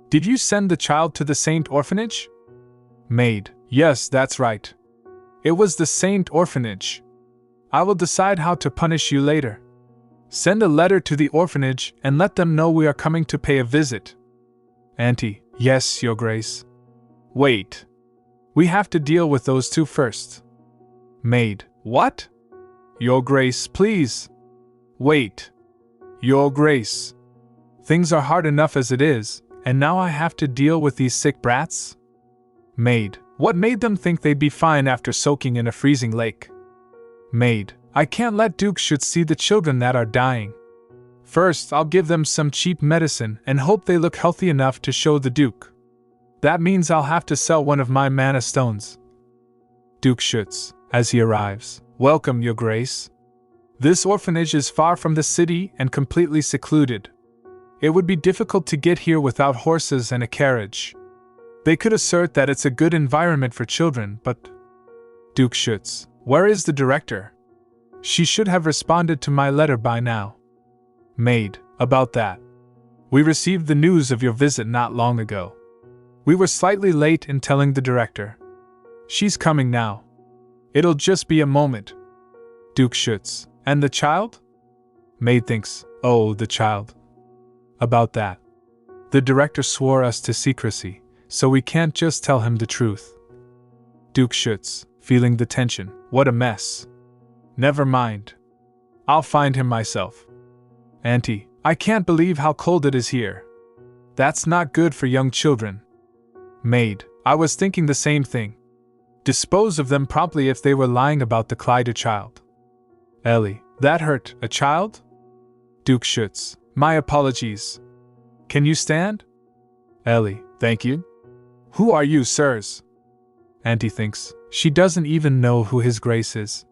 Did you send the child to the Saint Orphanage? Maid, yes, that's right. It was the Saint Orphanage. I will decide how to punish you later. Send a letter to the orphanage and let them know we are coming to pay a visit. Auntie, yes, Your Grace. Wait. We have to deal with those two first. Maid, what? Your Grace, please. Wait. Your Grace. Things are hard enough as it is, and now I have to deal with these sick brats? Maid, what made them think they'd be fine after soaking in a freezing lake? Maid, I can't let Duke Schuetz see the children that are dying. First, I'll give them some cheap medicine and hope they look healthy enough to show the Duke. That means I'll have to sell one of my mana stones. Duke Schuetz, as he arrives. Welcome, Your Grace. This orphanage is far from the city and completely secluded. It would be difficult to get here without horses and a carriage. They could assert that it's a good environment for children, but... Duke Schuetz, where is the director? She should have responded to my letter by now. Maid, about that. We received the news of your visit not long ago. We were slightly late in telling the director. She's coming now. It'll just be a moment. Duke Schuetz, and the child? Maid thinks, oh, the child. About that. The director swore us to secrecy, so we can't just tell him the truth. Duke Schuetz, feeling the tension. What a mess. Never mind. I'll find him myself. Auntie, I can't believe how cold it is here. That's not good for young children. Maid, I was thinking the same thing. Dispose of them promptly if they were lying about the Clyde child. Ellie, that hurt, a child? Duke Schuetz, my apologies. Can you stand? Ellie, thank you. Who are you, sirs? Auntie thinks, she doesn't even know who his grace is.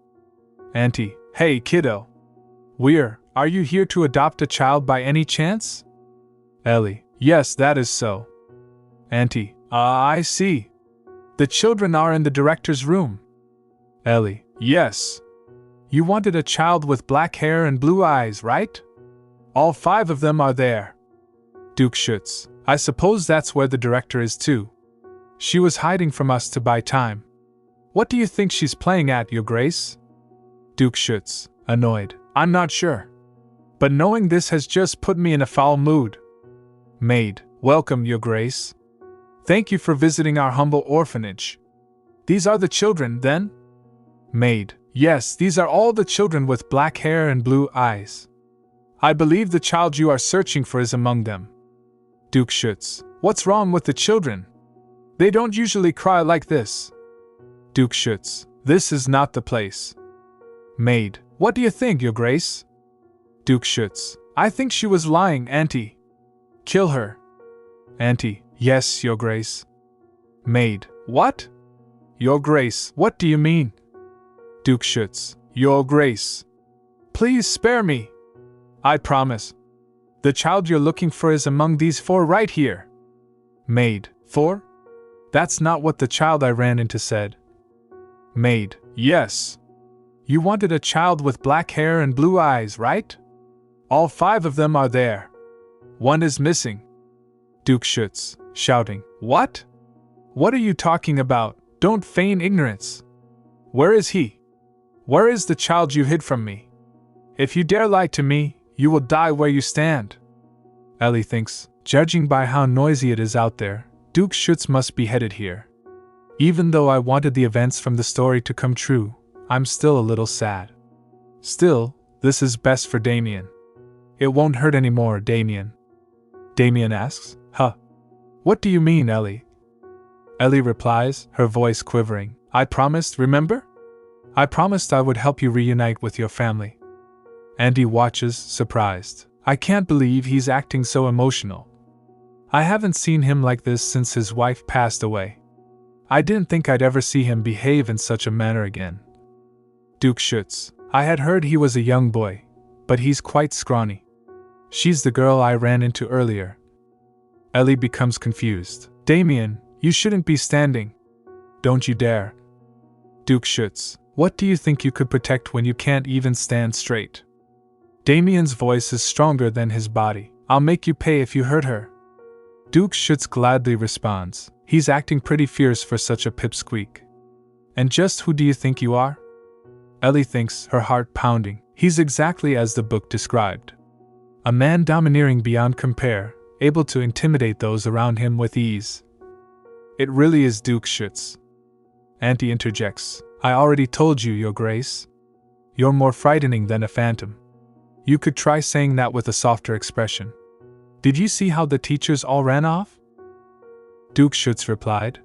Auntie, hey kiddo. Are you here to adopt a child by any chance? Ellie, yes, that is so. Auntie, I see. The children are in the director's room. Ellie, yes. You wanted a child with black hair and blue eyes, right? All 5 of them are there. Duke Schuetz, I suppose that's where the director is too. She was hiding from us to buy time. What do you think she's playing at, Your Grace? Duke Schuetz, annoyed, I'm not sure. But knowing this has just put me in a foul mood. Maid, welcome, Your Grace. Thank you for visiting our humble orphanage. These are the children, then? Maid, yes, these are all the children with black hair and blue eyes. I believe the child you are searching for is among them. Duke Schuetz, what's wrong with the children? They don't usually cry like this. Duke Schuetz, this is not the place. Maid, what do you think, Your Grace? Duke Schuetz, I think she was lying, Auntie. Kill her. Auntie, yes, Your Grace. Maid, what? Your Grace, what do you mean? Duke Schuetz, Your Grace. Please spare me. I promise. The child you're looking for is among these 4 right here. Maid, 4? That's not what the child I ran into said. Maid, yes. You wanted a child with black hair and blue eyes, right? All 5 of them are there. 1 is missing. Duke Schuetz, shouting, What? What are you talking about? Don't feign ignorance. Where is he? Where is the child you hid from me? If you dare lie to me, you will die where you stand. Ellie thinks, judging by how noisy it is out there, Duke Schuetz must be headed here. Even though I wanted the events from the story to come true, I'm still a little sad. Still, this is best for Damian. It won't hurt anymore, Damian. Damian asks, Huh? What do you mean, Ellie? Ellie replies, her voice quivering, I promised, remember? I promised I would help you reunite with your family. Andy watches, surprised. I can't believe he's acting so emotional. I haven't seen him like this since his wife passed away. I didn't think I'd ever see him behave in such a manner again. Duke Schuetz, I had heard he was a young boy, but he's quite scrawny. She's the girl I ran into earlier. Ellie becomes confused. Damian, you shouldn't be standing. Don't you dare. Duke Schuetz, what do you think you could protect when you can't even stand straight? Damian's voice is stronger than his body. I'll make you pay if you hurt her. Duke Schuetz gladly responds. He's acting pretty fierce for such a pipsqueak. And just who do you think you are? Ellie thinks, her heart pounding. He's exactly as the book described. A man domineering beyond compare, able to intimidate those around him with ease. It really is Duke Schuetz. Auntie interjects. I already told you, Your Grace. You're more frightening than a phantom. You could try saying that with a softer expression. Did you see how the teachers all ran off? Duke Schuetz replied.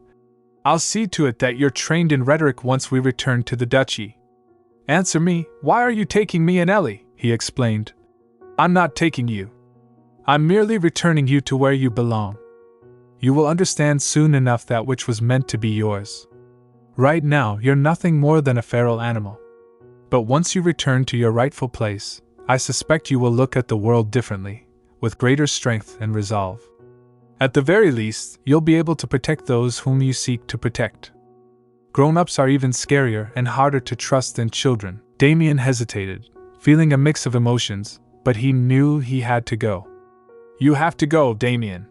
I'll see to it that you're trained in rhetoric once we return to the duchy. Answer me, why are you taking me and Ellie? He explained. I'm not taking you. I'm merely returning you to where you belong. You will understand soon enough that which was meant to be yours. Right now, you're nothing more than a feral animal. But once you return to your rightful place, I suspect you will look at the world differently, with greater strength and resolve. At the very least, you'll be able to protect those whom you seek to protect. Grown-ups are even scarier and harder to trust than children. Damian hesitated, feeling a mix of emotions, but he knew he had to go. You have to go, Damian.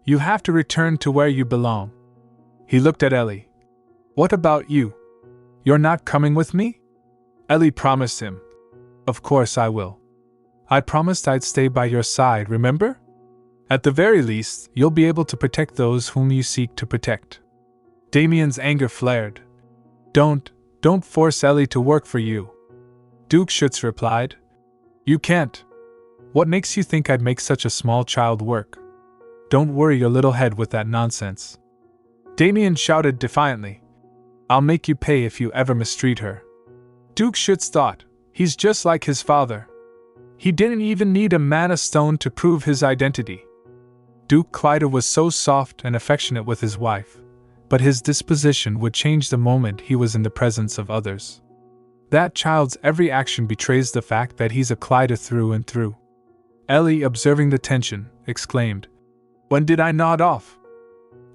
You have to return to where you belong. He looked at Ellie. What about you? You're not coming with me? Ellie promised him. Of course I will. I promised I'd stay by your side, remember? At the very least, you'll be able to protect those whom you seek to protect. Damian's anger flared. Don't force Ellie to work for you. Duke Schuetz replied. You can't. What makes you think I'd make such a small child work? Don't worry your little head with that nonsense. Damian shouted defiantly. I'll make you pay if you ever mistreat her. Duke Schuetz thought, he's just like his father. He didn't even need a mana stone to prove his identity. Duke Schuetz was so soft and affectionate with his wife, but his disposition would change the moment he was in the presence of others. That child's every action betrays the fact that he's a Schuetz through and through. Ellie, observing the tension, exclaimed, "When did I nod off?"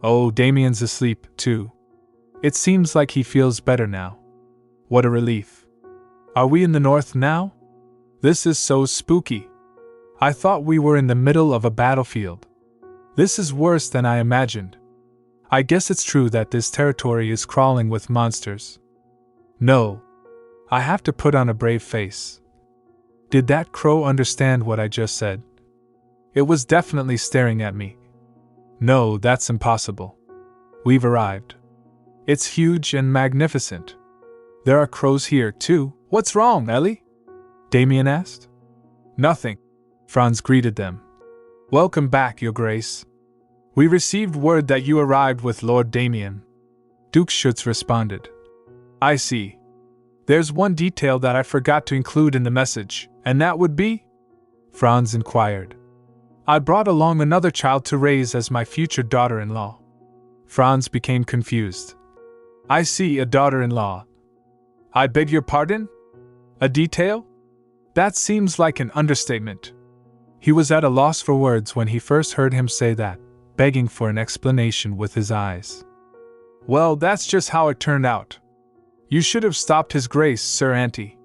"Oh, Damian's asleep, too. It seems like he feels better now." "What a relief. Are we in the north now? This is so spooky. I thought we were in the middle of a battlefield. This is worse than I imagined. I guess it's true that this territory is crawling with monsters." "No. I have to put on a brave face. Did that crow understand what I just said? It was definitely staring at me." "No, that's impossible. We've arrived. It's huge and magnificent. There are crows here, too." "What's wrong, Ellie?" Damian asked. "Nothing," Franz greeted them. "Welcome back, Your Grace. We received word that you arrived with Lord Damian." Duke Schuetz responded. "I see. There's one detail that I forgot to include in the message, and that would be?" Franz inquired. "I brought along another child to raise as my future daughter-in-law." Franz became confused. "I see, a daughter-in-law. I beg your pardon? A detail? That seems like an understatement." He was at a loss for words when he first heard him say that, begging for an explanation with his eyes. "Well, that's just how it turned out. You should have stopped His Grace, Sir Auntie.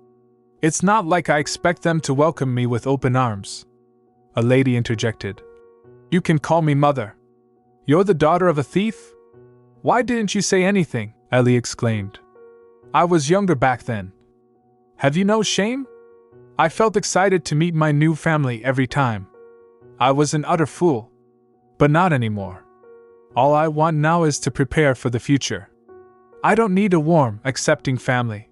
It's not like I expect them to welcome me with open arms." A lady interjected. "You can call me Mother. You're the daughter of a thief? Why didn't you say anything?" Ellie exclaimed. "I was younger back then. Have you no shame? I felt excited to meet my new family every time. I was an utter fool. But not anymore. All I want now is to prepare for the future. I don't need a warm, accepting family.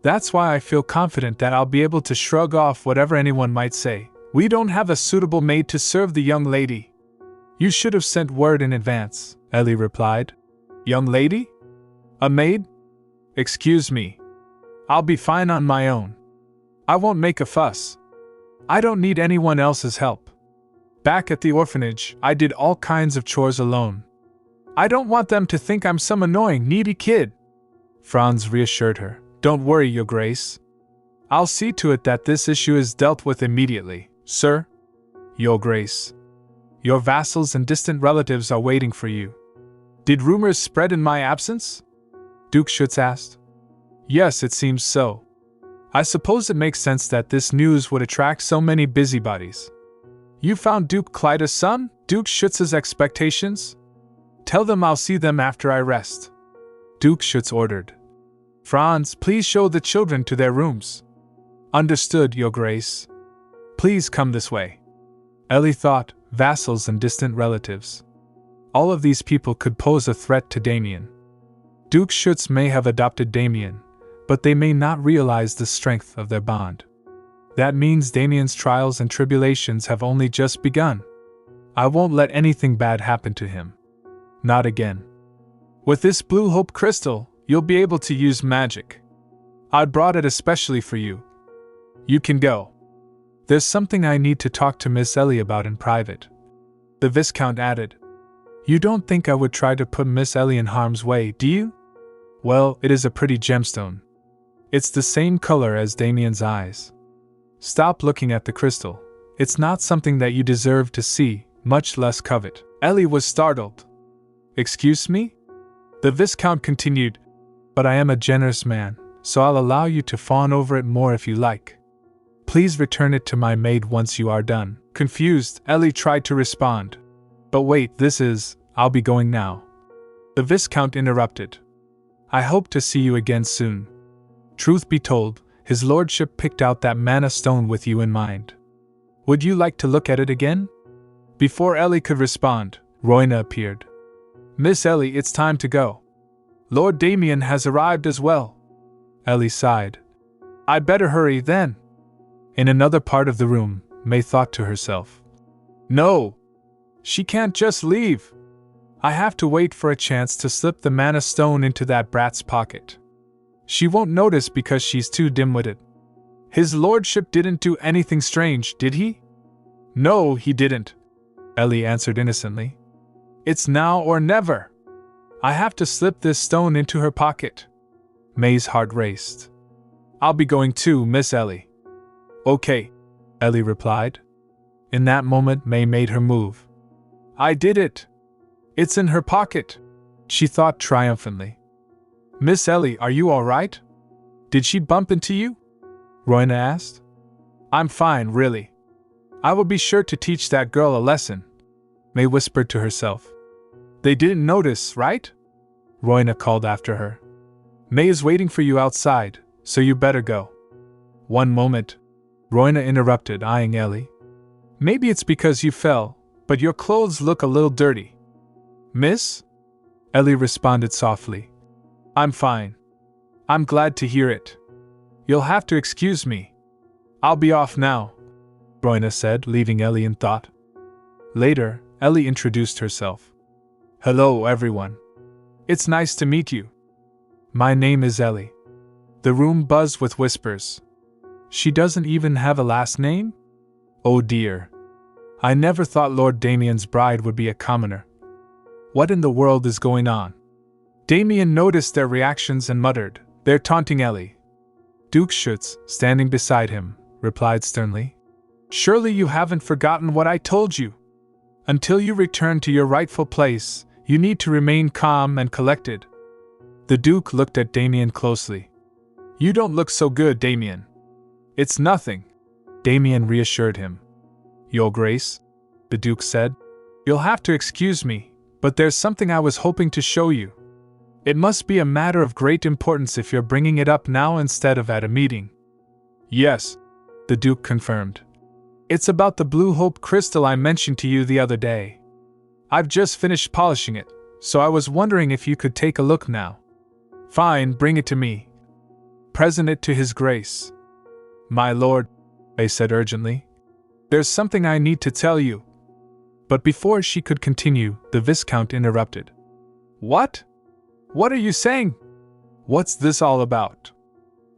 That's why I feel confident that I'll be able to shrug off whatever anyone might say. We don't have a suitable maid to serve the young lady." "You should have sent word in advance," Ellie replied. "Young lady? A maid? Excuse me. I'll be fine on my own. I won't make a fuss. I don't need anyone else's help. Back at the orphanage, I did all kinds of chores alone. I don't want them to think I'm some annoying, needy kid." Franz reassured her. "Don't worry, Your Grace. I'll see to it that this issue is dealt with immediately, sir." "Your Grace. Your vassals and distant relatives are waiting for you." "Did rumors spread in my absence?" Duke Schuetz asked. "Yes, it seems so. I suppose it makes sense that this news would attract so many busybodies." "You found Duke Schuetz's son? Duke Schuetz's expectations? Tell them I'll see them after I rest," Duke Schuetz ordered. "Franz, please show the children to their rooms." "Understood, Your Grace. Please come this way." Ellie thought, vassals and distant relatives. All of these people could pose a threat to Damian. Duke Schuetz may have adopted Damian, but they may not realize the strength of their bond. That means Damian's trials and tribulations have only just begun. I won't let anything bad happen to him. Not again. With this blue hope crystal, you'll be able to use magic. I brought it especially for you. You can go. There's something I need to talk to Miss Ellie about in private." The Viscount added. "You don't think I would try to put Miss Ellie in harm's way, do you? Well, it is a pretty gemstone. It's the same color as Damian's eyes. Stop looking at the crystal. It's not something that you deserve to see, much less covet." Ellie was startled. "Excuse me?" The Viscount continued, "But I am a generous man, so I'll allow you to fawn over it more if you like. Please return it to my maid once you are done." Confused, Ellie tried to respond. "But wait, I'll be going now." The Viscount interrupted. "I hope to see you again soon. Truth be told, his lordship picked out that mana stone with you in mind. Would you like to look at it again?" Before Ellie could respond, Roina appeared. "Miss Ellie, it's time to go. Lord Damian has arrived as well." Ellie sighed. "I'd better hurry then." In another part of the room, May thought to herself. "No! She can't just leave. I have to wait for a chance to slip the mana stone into that brat's pocket. She won't notice because she's too dim-witted. His lordship didn't do anything strange, did he? No, he didn't, Ellie answered innocently. It's now or never. I have to slip this stone into her pocket. May's heart raced. I'll be going too, Miss Ellie. Okay, Ellie replied. In that moment, May made her move. I did it. It's in her pocket, she thought triumphantly. Miss Ellie, are you all right? Did she bump into you? Roina asked. I'm fine, really. I will be sure to teach that girl a lesson, May whispered to herself. They didn't notice, right? Roina called after her. May is waiting for you outside, so you better go. One moment, Roina interrupted, eyeing Ellie. Maybe it's because you fell, but your clothes look a little dirty. Miss? Ellie responded softly. I'm fine. I'm glad to hear it. You'll have to excuse me. I'll be off now, Roina said, leaving Ellie in thought. Later, Ellie introduced herself. Hello, everyone. It's nice to meet you. My name is Ellie. The room buzzed with whispers. She doesn't even have a last name? Oh dear. I never thought Lord Damian's bride would be a commoner. What in the world is going on? Damian noticed their reactions and muttered, They're taunting Ellie. Duke Schuetz, standing beside him, replied sternly. Surely you haven't forgotten what I told you. Until you return to your rightful place, you need to remain calm and collected. The Duke looked at Damian closely. You don't look so good, Damian. It's nothing, Damian reassured him. Your Grace, the Duke said. You'll have to excuse me, but there's something I was hoping to show you. It must be a matter of great importance if you're bringing it up now instead of at a meeting. Yes, the Duke confirmed. It's about the blue hope crystal I mentioned to you the other day. I've just finished polishing it, so I was wondering if you could take a look now. Fine, bring it to me. Present it to His Grace. My lord, May said urgently. There's something I need to tell you. But before she could continue, the Viscount interrupted. What? What are you saying? What's this all about?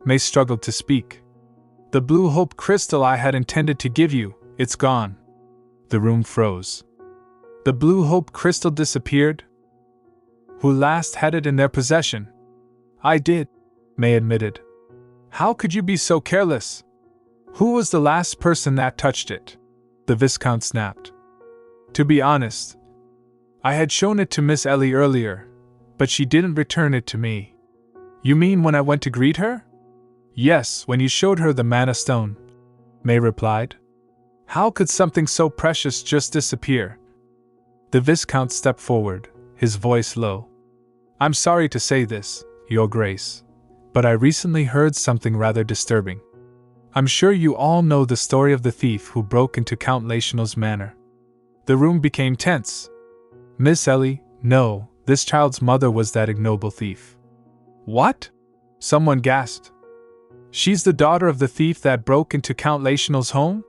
May struggled to speak. The blue hope crystal I had intended to give you, it's gone. The room froze. The blue hope crystal disappeared? Who last had it in their possession? I did, May admitted. How could you be so careless? Who was the last person that touched it? The Viscount snapped. To be honest, I had shown it to Miss Ellie earlier, but she didn't return it to me. You mean when I went to greet her? Yes, when you showed her the mana stone, May replied. How could something so precious just disappear? The Viscount stepped forward, his voice low. I'm sorry to say this, Your Grace, but I recently heard something rather disturbing. I'm sure you all know the story of the thief who broke into Count Lachenal's manor. The room became tense. Miss Ellie, no, this child's mother was that ignoble thief. What? Someone gasped. She's the daughter of the thief that broke into Count Lachenal's home?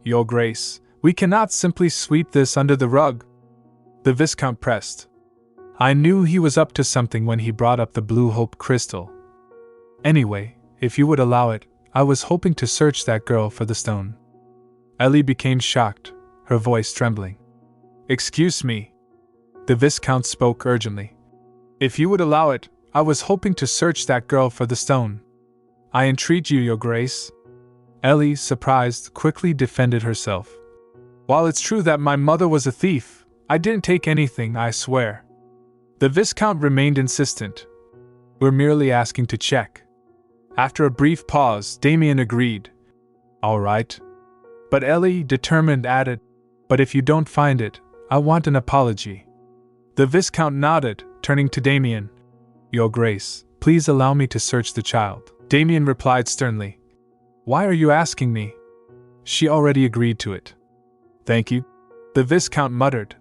Your Grace, we cannot simply sweep this under the rug. The Viscount pressed. I knew he was up to something when he brought up the blue hope crystal. Anyway, if you would allow it, I was hoping to search that girl for the stone. Ellie became shocked, her voice trembling. Excuse me. The Viscount spoke urgently. If you would allow it, I was hoping to search that girl for the stone. I entreat you, Your Grace. Ellie, surprised, quickly defended herself. While it's true that my mother was a thief, I didn't take anything, I swear. The Viscount remained insistent. We're merely asking to check. After a brief pause, Damian agreed. All right. But Ellie, determined, added, But if you don't find it, I want an apology. The Viscount nodded, turning to Damian. Your Grace, please allow me to search the child. Damian replied sternly. Why are you asking me? She already agreed to it. Thank you, the Viscount muttered.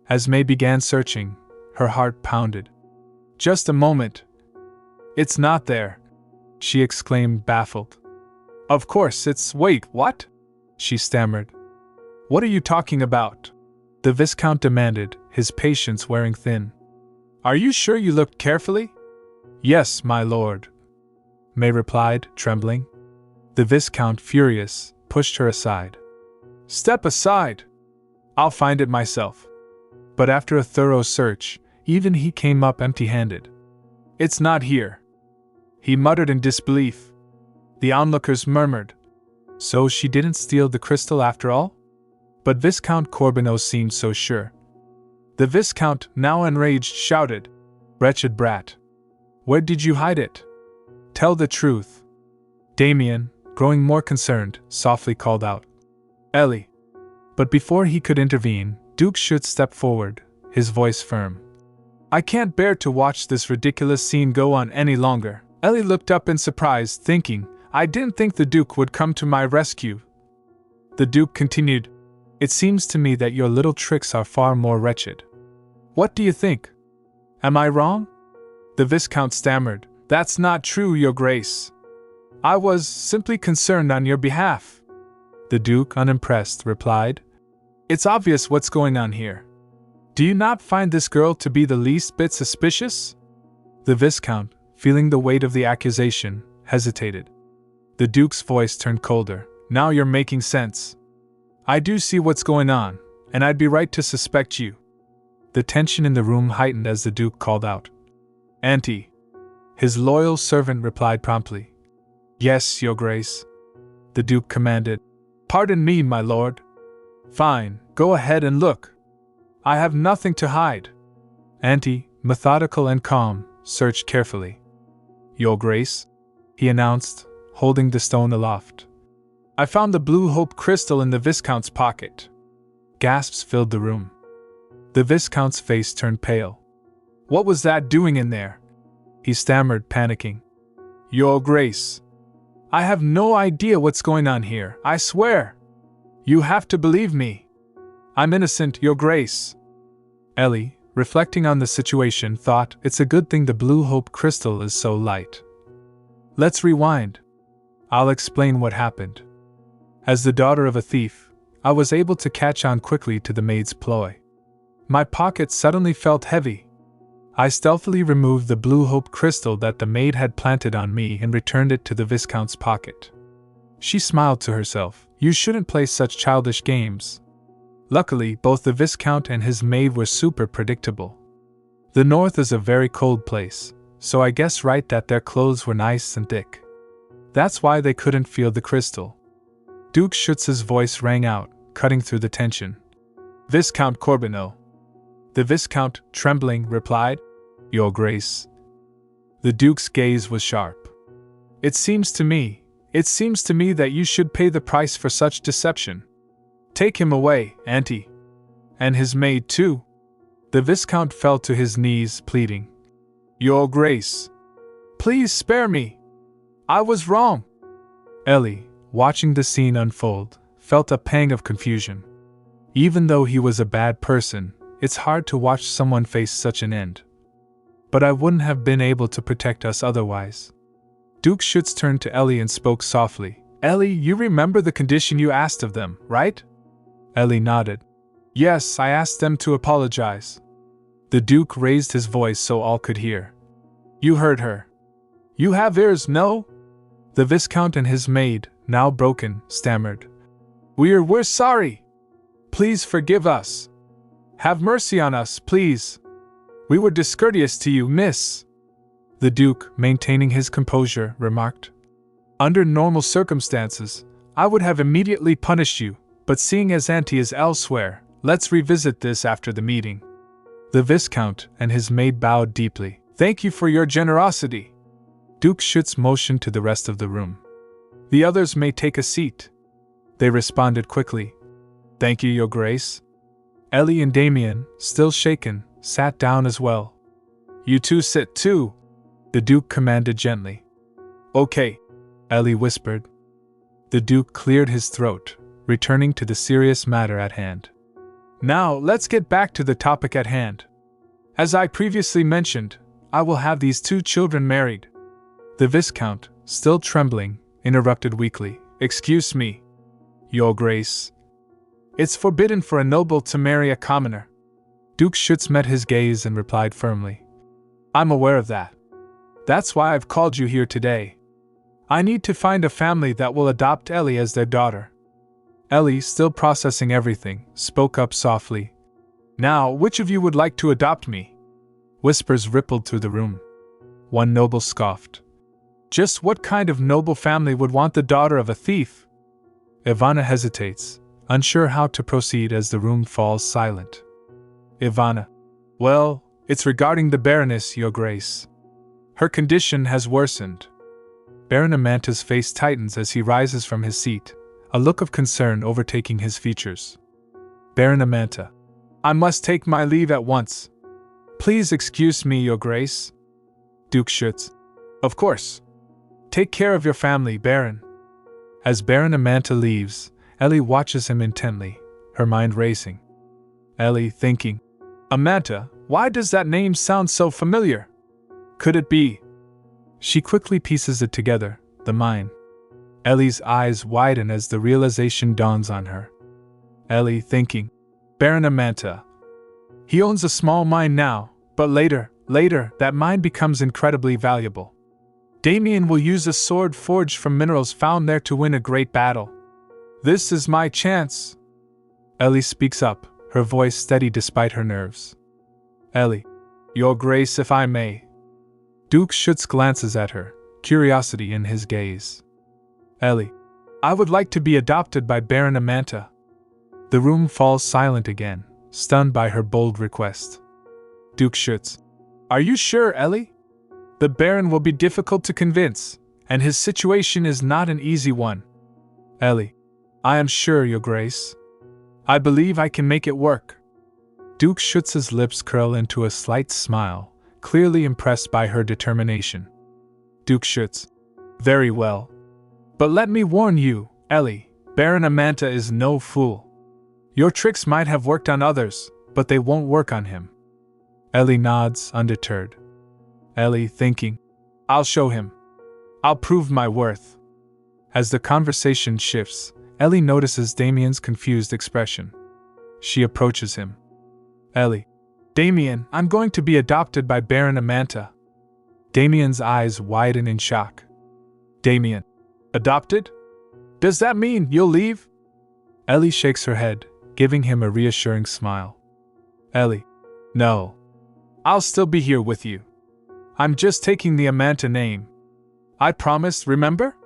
As May began searching, her heart pounded. Just a moment. It's not there, she exclaimed, baffled. Of course it's… Wait, what? She stammered. What are you talking about? The Viscount demanded, his patience wearing thin. Are you sure you looked carefully? Yes, my lord, May replied, trembling. The Viscount, furious, pushed her aside. Step aside! I'll find it myself. But after a thorough search, even he came up empty-handed. It's not here, he muttered in disbelief. The onlookers murmured. So she didn't steal the crystal after all? But Viscount Corbeau seemed so sure. The Viscount, now enraged, shouted, Wretched brat! Where did you hide it? Tell the truth. Damian, growing more concerned, softly called out, Ellie. But before he could intervene, Duke Schuetz stepped forward, his voice firm. I can't bear to watch this ridiculous scene go on any longer. Ellie looked up in surprise, thinking, I didn't think the Duke would come to my rescue. The Duke continued, It seems to me that your little tricks are far more wretched. What do you think? Am I wrong? The Viscount stammered, That's not true, Your Grace. I was simply concerned on your behalf. The Duke, unimpressed, replied, It's obvious what's going on here. Do you not find this girl to be the least bit suspicious? The Viscount, feeling the weight of the accusation, hesitated. The Duke's voice turned colder. Now you're making sense. I do see what's going on, and I'd be right to suspect you. The tension in the room heightened as the Duke called out. Auntie. His loyal servant replied promptly. Yes, Your Grace. The Duke commanded. Pardon me, my lord. Fine, go ahead and look. I have nothing to hide. Auntie, methodical and calm, searched carefully. Your Grace, he announced, holding the stone aloft. I found the blue hope crystal in the Viscount's pocket. Gasps filled the room. The Viscount's face turned pale. What was that doing in there? He stammered, panicking. Your Grace, I have no idea what's going on here, I swear. You have to believe me. I'm innocent, Your Grace. Ellie, reflecting on the situation, thought it's a good thing the blue hope crystal is so light. Let's rewind. I'll explain what happened. As the daughter of a thief, I was able to catch on quickly to the maid's ploy. My pocket suddenly felt heavy. I stealthily removed the blue hope crystal that the maid had planted on me and returned it to the Viscount's pocket. She smiled to herself. You shouldn't play such childish games. Luckily, both the Viscount and his maid were super predictable. The north is a very cold place, so I guess right that their clothes were nice and thick. That's why they couldn't feel the crystal. Duke Schuetz's voice rang out, cutting through the tension. Viscount Corbeau. The Viscount, trembling, replied, Your Grace. The Duke's gaze was sharp. It seems to me that you should pay the price for such deception. Take him away, Auntie. And his maid, too. The Viscount fell to his knees, pleading. Your Grace. Please spare me. I was wrong. Ellie, watching the scene unfold, felt a pang of confusion. Even though he was a bad person, it's hard to watch someone face such an end. But I wouldn't have been able to protect us otherwise. Duke Schuetz turned to Ellie and spoke softly. Ellie, you remember the condition you asked of them, right? Ellie nodded. Yes, I asked them to apologize. The Duke raised his voice so all could hear. You heard her. You have ears, no? The Viscount and his maid, now broken, stammered. We're sorry. Please forgive us. Have mercy on us, please. We were discourteous to you, miss. The Duke, maintaining his composure, remarked. Under normal circumstances, I would have immediately punished you, but seeing as Auntie is elsewhere, let's revisit this after the meeting. The Viscount and his maid bowed deeply. Thank you for your generosity. Duke Schuetz motioned to the rest of the room. The others may take a seat. They responded quickly. Thank you, Your Grace. Ellie and Damian, still shaken, sat down as well. You two sit too, the Duke commanded gently. Okay, Ellie whispered. The Duke cleared his throat, returning to the serious matter at hand. Now, let's get back to the topic at hand. As I previously mentioned, I will have these two children married. The Viscount, still trembling, interrupted weakly. Excuse me, Your Grace. It's forbidden for a noble to marry a commoner. Duke Schuetz met his gaze and replied firmly. I'm aware of that. That's why I've called you here today. I need to find a family that will adopt Ellie as their daughter. Ellie, still processing everything, spoke up softly. Now, which of you would like to adopt me? Whispers rippled through the room. One noble scoffed. Just what kind of noble family would want the daughter of a thief? Ivana hesitates, unsure how to proceed as the room falls silent. Ivana. Well, it's regarding the Baroness, Your Grace. Her condition has worsened. Baron Amanta's face tightens as he rises from his seat, a look of concern overtaking his features. Baron Amanta. I must take my leave at once. Please excuse me, Your Grace. Duke Schuetz. Of course. Take care of your family, Baron. As Baron Amanta leaves, Ellie watches him intently, her mind racing. Ellie thinking, Amanta, why does that name sound so familiar? Could it be? She quickly pieces it together, the mine. Ellie's eyes widen as the realization dawns on her. Ellie thinking, Baron Amanta. He owns a small mine now, but later, that mine becomes incredibly valuable. Damian will use a sword forged from minerals found there to win a great battle. This is my chance. Ellie speaks up, her voice steady despite her nerves. Ellie. Your Grace, if I may. Duke Schuetz glances at her, curiosity in his gaze. Ellie. I would like to be adopted by Baron Amanta. The room falls silent again, stunned by her bold request. Duke Schuetz. Are you sure, Ellie? The Baron will be difficult to convince, and his situation is not an easy one. Ellie. I am sure, Your Grace. I believe I can make it work. Duke Schuetz's lips curl into a slight smile, clearly impressed by her determination. Duke Schuetz. Very well. But let me warn you, Ellie, Baron Amanta is no fool. Your tricks might have worked on others, but they won't work on him. Ellie nods, undeterred. Ellie thinking, I'll show him. I'll prove my worth. As the conversation shifts, Ellie notices Damian's confused expression. She approaches him. Ellie. Damian, I'm going to be adopted by Baron Amanta. Damian's eyes widen in shock. Damian. Adopted? Does that mean you'll leave? Ellie shakes her head, giving him a reassuring smile. Ellie. No. I'll still be here with you. I'm just taking the Amanta name. I promised, remember?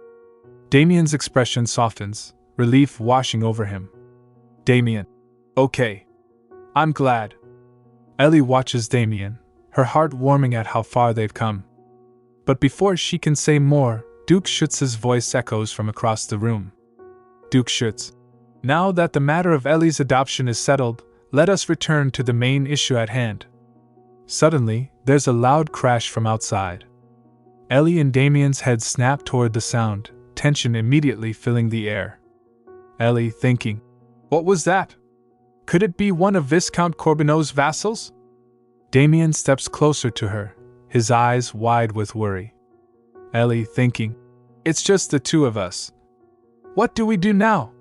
Damian's expression softens, relief washing over him. Damian. Okay. I'm glad. Ellie watches Damian, her heart warming at how far they've come. But before she can say more, Duke Schuetz's voice echoes from across the room. Duke Schuetz. Now that the matter of Ellie's adoption is settled, let us return to the main issue at hand. Suddenly, there's a loud crash from outside. Ellie and Damian's heads snap toward the sound, tension immediately filling the air. Ellie thinking, what was that? Could it be one of Viscount Corbeau's vassals? Damian steps closer to her, his eyes wide with worry. Ellie thinking, it's just the two of us. What do we do now?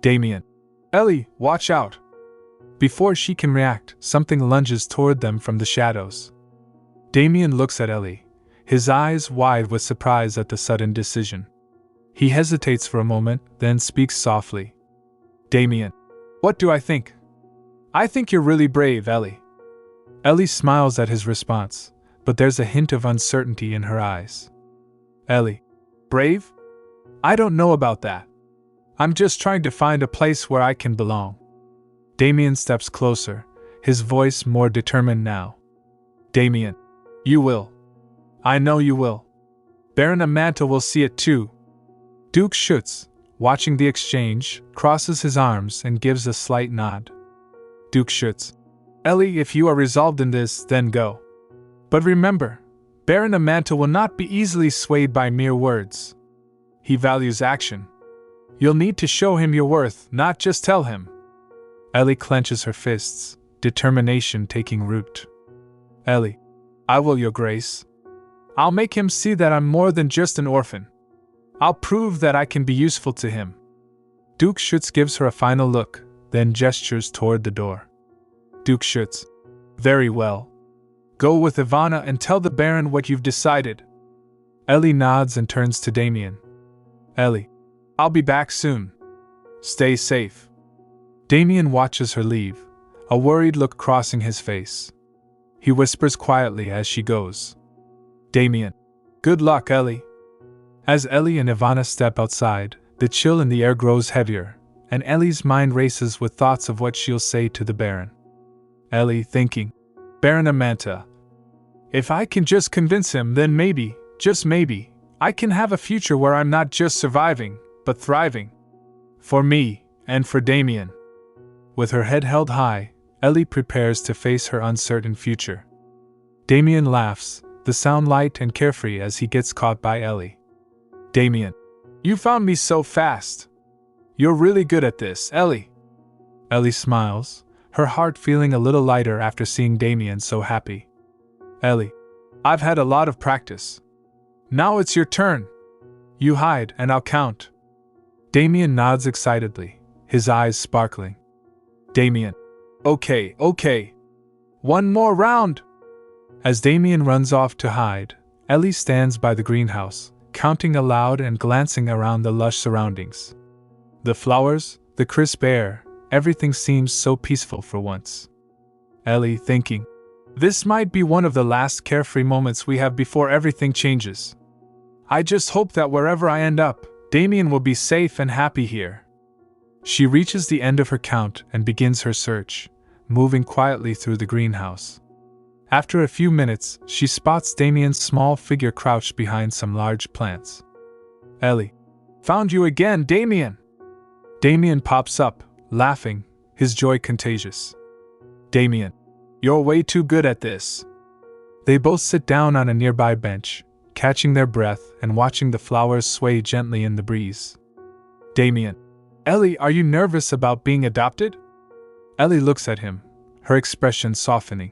Damian. Ellie, watch out. Before she can react, something lunges toward them from the shadows. Damian looks at Ellie, his eyes wide with surprise at the sudden decision. He hesitates for a moment, then speaks softly. Damian. What do I think? I think you're really brave, Ellie. Ellie smiles at his response, but there's a hint of uncertainty in her eyes. Ellie. Brave? I don't know about that. I'm just trying to find a place where I can belong. Damian steps closer, his voice more determined now. Damian. You will. I know you will. Baron Amanta will see it too. Duke Schuetz, watching the exchange, crosses his arms and gives a slight nod. Duke Schuetz. Ellie, if you are resolved in this, then go. But remember, Baron Amanta will not be easily swayed by mere words. He values action. You'll need to show him your worth, not just tell him. Ellie clenches her fists, determination taking root. Ellie. I will, Your Grace. I'll make him see that I'm more than just an orphan. I'll prove that I can be useful to him. Duke Schuetz gives her a final look, then gestures toward the door. Duke Schuetz. Very well. Go with Ivana and tell the Baron what you've decided. Ellie nods and turns to Damian. Ellie, I'll be back soon. Stay safe. Damian watches her leave, a worried look crossing his face. He whispers quietly as she goes. Damian, good luck, Ellie. As Ellie and Ivana step outside, the chill in the air grows heavier, and Ellie's mind races with thoughts of what she'll say to the Baron. Ellie thinking, Baron Amanta. If I can just convince him, then maybe, just maybe, I can have a future where I'm not just surviving, but thriving. For me, and for Damian. With her head held high, Ellie prepares to face her uncertain future. Damian laughs, the sound light and carefree as he gets caught by Ellie. Damian, you found me so fast. You're really good at this, Ellie. Ellie smiles, her heart feeling a little lighter after seeing Damian so happy. Ellie, I've had a lot of practice. Now it's your turn. You hide and I'll count. Damian nods excitedly, his eyes sparkling. Damian, okay. One more round. As Damian runs off to hide, Ellie stands by the greenhouse, counting aloud and glancing around the lush surroundings. The flowers, the crisp air, everything seems so peaceful for once. Ellie thinking, this might be one of the last carefree moments we have before everything changes. I just hope that wherever I end up, Damian will be safe and happy here. She reaches the end of her count and begins her search, moving quietly through the greenhouse. After a few minutes, she spots Damian's small figure crouched behind some large plants. Ellie, found you again, Damian! Damian pops up, laughing, his joy contagious. Damian, you're way too good at this. They both sit down on a nearby bench, catching their breath and watching the flowers sway gently in the breeze. Damian, Ellie, are you nervous about being adopted? Ellie looks at him, her expression softening.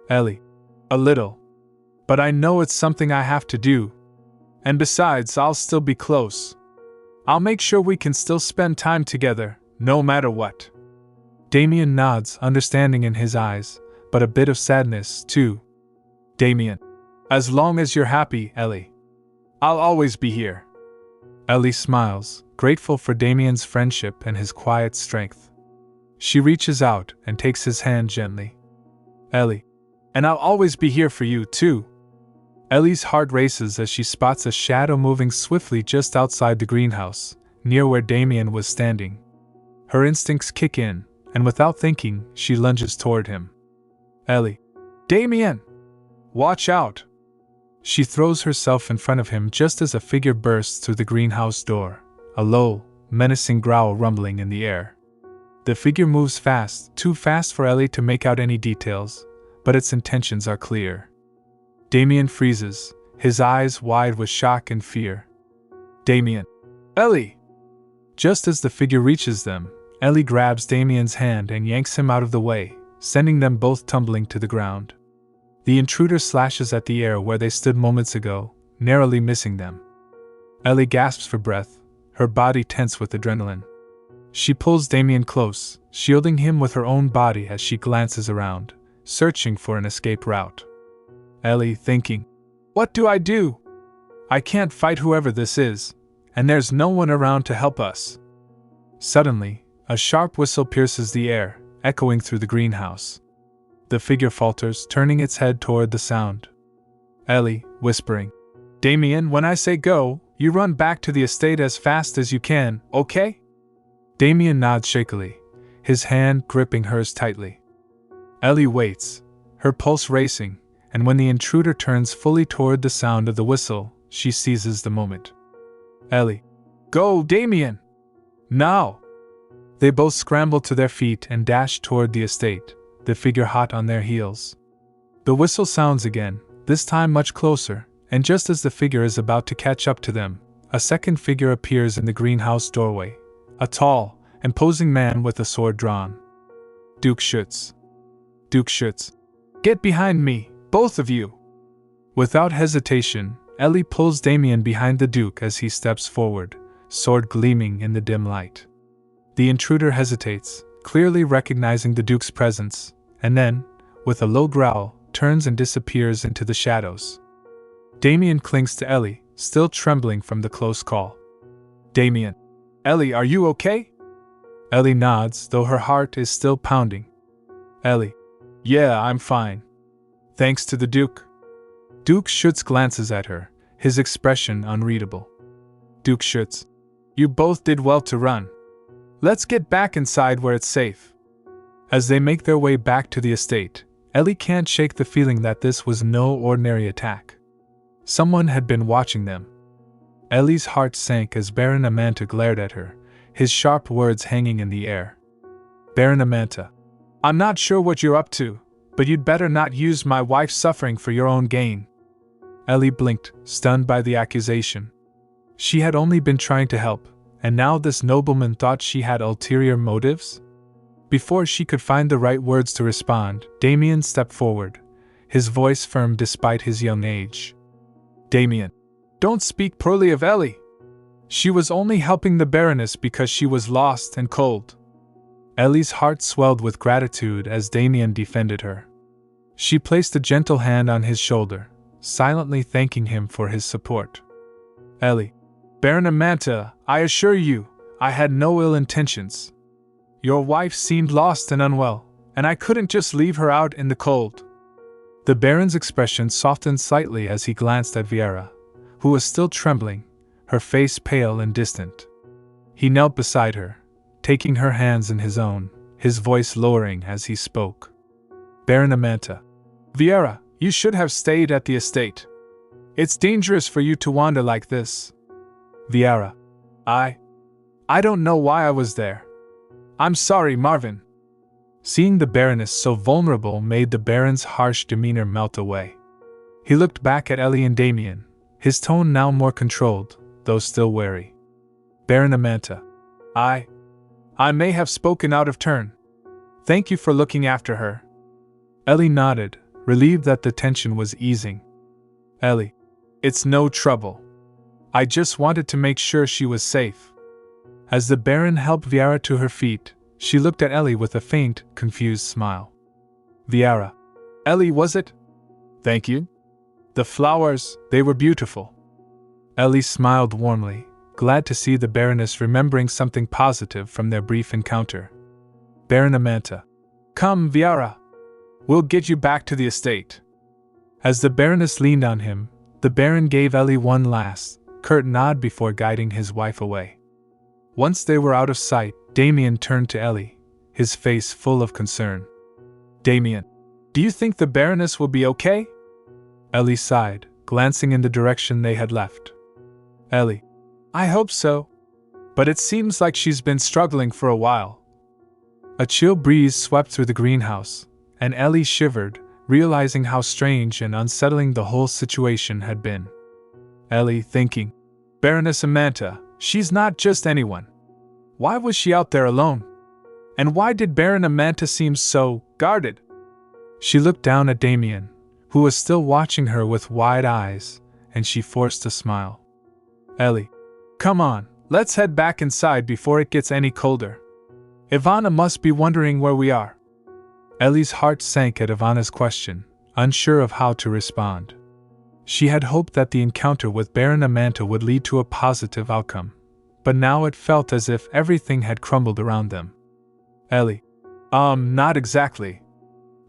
Ellie, a little. But I know it's something I have to do. And besides, I'll still be close. I'll make sure we can still spend time together, no matter what. Damian nods, understanding in his eyes, but a bit of sadness, too. Damian, as long as you're happy, Ellie. I'll always be here. Ellie smiles, grateful for Damian's friendship and his quiet strength. She reaches out and takes his hand gently. Ellie, and I'll always be here for you, too. Ellie's heart races as she spots a shadow moving swiftly just outside the greenhouse, near where Damian was standing. Her instincts kick in, and without thinking, she lunges toward him. Ellie, Damian! Watch out! She throws herself in front of him just as a figure bursts through the greenhouse door, a low, menacing growl rumbling in the air. The figure moves fast, too fast for Ellie to make out any details, but its intentions are clear. Damian freezes, his eyes wide with shock and fear. Damian! Ellie! Just as the figure reaches them, Ellie grabs Damian's hand and yanks him out of the way, sending them both tumbling to the ground. The intruder slashes at the air where they stood moments ago, narrowly missing them. Ellie gasps for breath, her body tense with adrenaline. She pulls Damian close, shielding him with her own body as she glances around, searching for an escape route. Ellie thinking, what do I do? I can't fight whoever this is, and there's no one around to help us. Suddenly, a sharp whistle pierces the air, echoing through the greenhouse. The figure falters, turning its head toward the sound. Ellie, whispering, Damian, when I say go, you run back to the estate as fast as you can, okay? Damian nods shakily, his hand gripping hers tightly. Ellie waits, her pulse racing, and when the intruder turns fully toward the sound of the whistle, she seizes the moment. Ellie, go, Damian! Now! They both scramble to their feet and dash toward the estate, the figure hot on their heels. The whistle sounds again, this time much closer, and just as the figure is about to catch up to them, a second figure appears in the greenhouse doorway, a tall, imposing man with a sword drawn. Duke Schuetz. Duke Schuetz. Get behind me, both of you! Without hesitation, Ellie pulls Damian behind the Duke as he steps forward, sword gleaming in the dim light. The intruder hesitates, clearly recognizing the Duke's presence, and then, with a low growl, turns and disappears into the shadows. Damian clings to Ellie, still trembling from the close call. Damian. Ellie, are you okay? Ellie nods, though her heart is still pounding. Ellie. Yeah, I'm fine. Thanks to the Duke. Duke Schuetz glances at her, his expression unreadable. Duke Schuetz. You both did well to run. Let's get back inside where it's safe. As they make their way back to the estate, Ellie can't shake the feeling that this was no ordinary attack. Someone had been watching them. Ellie's heart sank as Baron Amanta glared at her, his sharp words hanging in the air. Baron Amanta. I'm not sure what you're up to, but you'd better not use my wife's suffering for your own gain. Ellie blinked, stunned by the accusation. She had only been trying to help, and now this nobleman thought she had ulterior motives? Before she could find the right words to respond, Damian stepped forward, his voice firm despite his young age. Damian. Don't speak poorly of Ellie. She was only helping the Baroness because she was lost and cold. Ellie's heart swelled with gratitude as Damian defended her. She placed a gentle hand on his shoulder, silently thanking him for his support. Ellie. Baron Amanta, I assure you, I had no ill intentions. Your wife seemed lost and unwell, and I couldn't just leave her out in the cold. The Baron's expression softened slightly as he glanced at Vieira, who was still trembling, her face pale and distant. He knelt beside her, taking her hands in his own, his voice lowering as he spoke. Baron Amanta. Vieira, you should have stayed at the estate. It's dangerous for you to wander like this. Vieira. I don't know why I was there. I'm sorry, Marvin. Seeing the Baroness so vulnerable made the Baron's harsh demeanor melt away. He looked back at Ellie and Damian, his tone now more controlled, though still wary. Baron Amanta. I may have spoken out of turn. Thank you for looking after her. Ellie nodded, relieved that the tension was easing. Ellie. It's no trouble. I just wanted to make sure she was safe. As the Baron helped Vieira to her feet, she looked at Ellie with a faint, confused smile. Vieira. Ellie, was it? Thank you. The flowers, they were beautiful. Ellie smiled warmly, glad to see the Baroness remembering something positive from their brief encounter. Baron Amanta. Come, Vieira. We'll get you back to the estate. As the Baroness leaned on him, the Baron gave Ellie one last, curt nod before guiding his wife away. Once they were out of sight, Damian turned to Ellie, his face full of concern. Damian. Do you think the Baroness will be okay? Ellie sighed, glancing in the direction they had left. Ellie. I hope so. But it seems like she's been struggling for a while. A chill breeze swept through the greenhouse, and Ellie shivered, realizing how strange and unsettling the whole situation had been. Ellie thinking, Baroness Amanta, she's not just anyone. Why was she out there alone? And why did Baron Amanta seem so guarded? She looked down at Damian, who was still watching her with wide eyes, and she forced a smile. Ellie. Come on, let's head back inside before it gets any colder. Ivana must be wondering where we are. Ellie's heart sank at Ivana's question, unsure of how to respond. She had hoped that the encounter with Baron Amanta would lead to a positive outcome, but now it felt as if everything had crumbled around them. Ellie. Not exactly.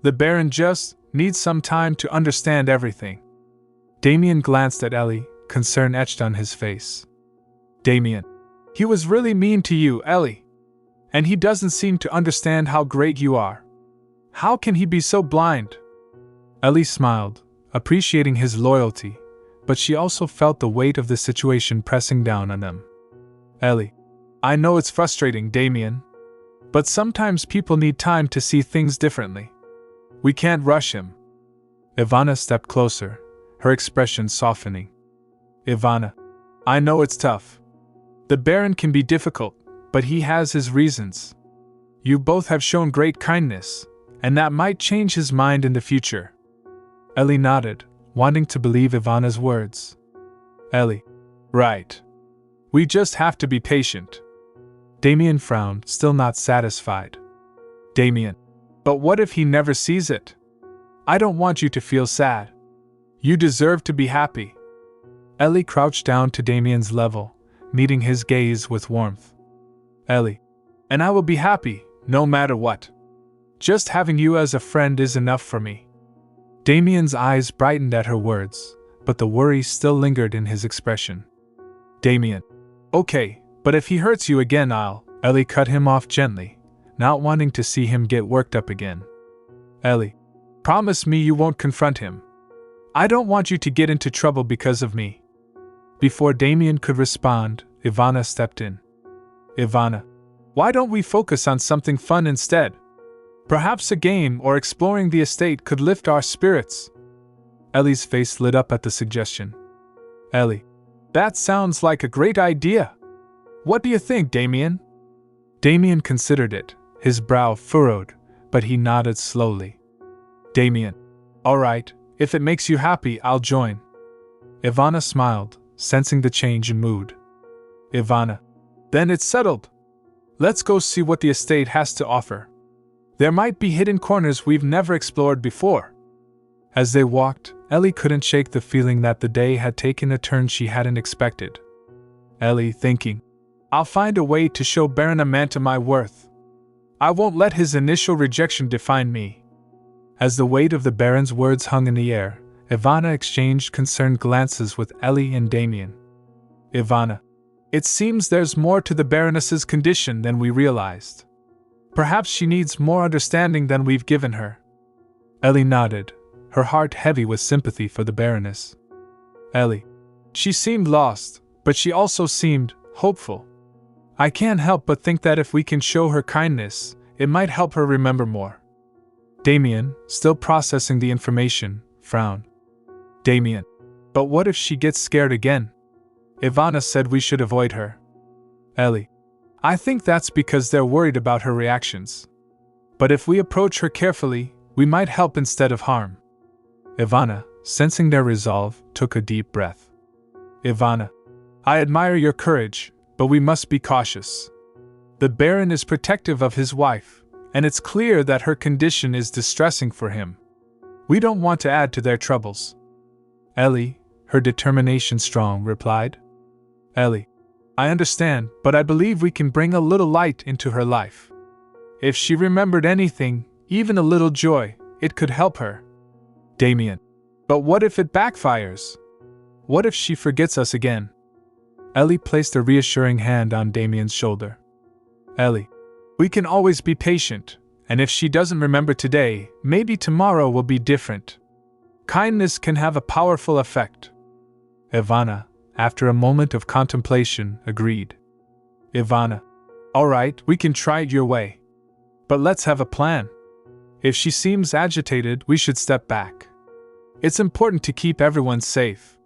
The Baron just needs some time to understand everything. Damian glanced at Ellie, concern etched on his face. Damian. He was really mean to you, Ellie. And he doesn't seem to understand how great you are. How can he be so blind? Ellie smiled, appreciating his loyalty, but she also felt the weight of the situation pressing down on them. Ellie. I know it's frustrating, Damian. But sometimes people need time to see things differently. We can't rush him. Ivana stepped closer, her expression softening. Ivana. I know it's tough. The Baron can be difficult, but he has his reasons. You both have shown great kindness, and that might change his mind in the future. Ellie nodded, wanting to believe Ivana's words. Ellie. Right. We just have to be patient. Damian frowned, still not satisfied. Damian. But what if he never sees it? I don't want you to feel sad. You deserve to be happy. Ellie crouched down to Damian's level, meeting his gaze with warmth. Ellie. And I will be happy, no matter what. Just having you as a friend is enough for me. Damian's eyes brightened at her words, but the worry still lingered in his expression. Damian. Okay, but if he hurts you again Ellie cut him off gently, not wanting to see him get worked up again. Ellie. Promise me you won't confront him. I don't want you to get into trouble because of me. Before Damian could respond, Ivana stepped in. Ivana. Why don't we focus on something fun instead? Perhaps a game or exploring the estate could lift our spirits. Ellie's face lit up at the suggestion. Ellie. That sounds like a great idea. What do you think, Damian? Damian considered it, his brow furrowed, but he nodded slowly. Damian. All right, if it makes you happy, I'll join. Ivana smiled, sensing the change in mood. Ivana. Then it's settled. Let's go see what the estate has to offer. There might be hidden corners we've never explored before. As they walked, Ellie couldn't shake the feeling that the day had taken a turn she hadn't expected. Ellie thinking, I'll find a way to show Baron Amanta my worth. I won't let his initial rejection define me. As the weight of the Baron's words hung in the air, Ivana exchanged concerned glances with Ellie and Damian. Ivana. It seems there's more to the Baroness's condition than we realized. Perhaps she needs more understanding than we've given her. Ellie nodded, her heart heavy with sympathy for the Baroness. Ellie. She seemed lost, but she also seemed hopeful. I can't help but think that if we can show her kindness, it might help her remember more. Damian, still processing the information, frowned. Damian. But what if she gets scared again? Ivana said we should avoid her. Ellie. I think that's because they're worried about her reactions. But if we approach her carefully, we might help instead of harm. Ivana, sensing their resolve, took a deep breath. Ivana. I admire your courage, but we must be cautious. The Baron is protective of his wife, and it's clear that her condition is distressing for him. We don't want to add to their troubles. Ellie, her determination strong, replied. Ellie. I understand, but I believe we can bring a little light into her life. If she remembered anything, even a little joy, it could help her. Damian. But what if it backfires? What if she forgets us again? Ellie placed a reassuring hand on Damian's shoulder. Ellie. We can always be patient, and if she doesn't remember today, maybe tomorrow will be different. Kindness can have a powerful effect. Ivana, after a moment of contemplation, agreed. Ivana. All right, we can try it your way. But let's have a plan. If she seems agitated, we should step back. It's important to keep everyone safe.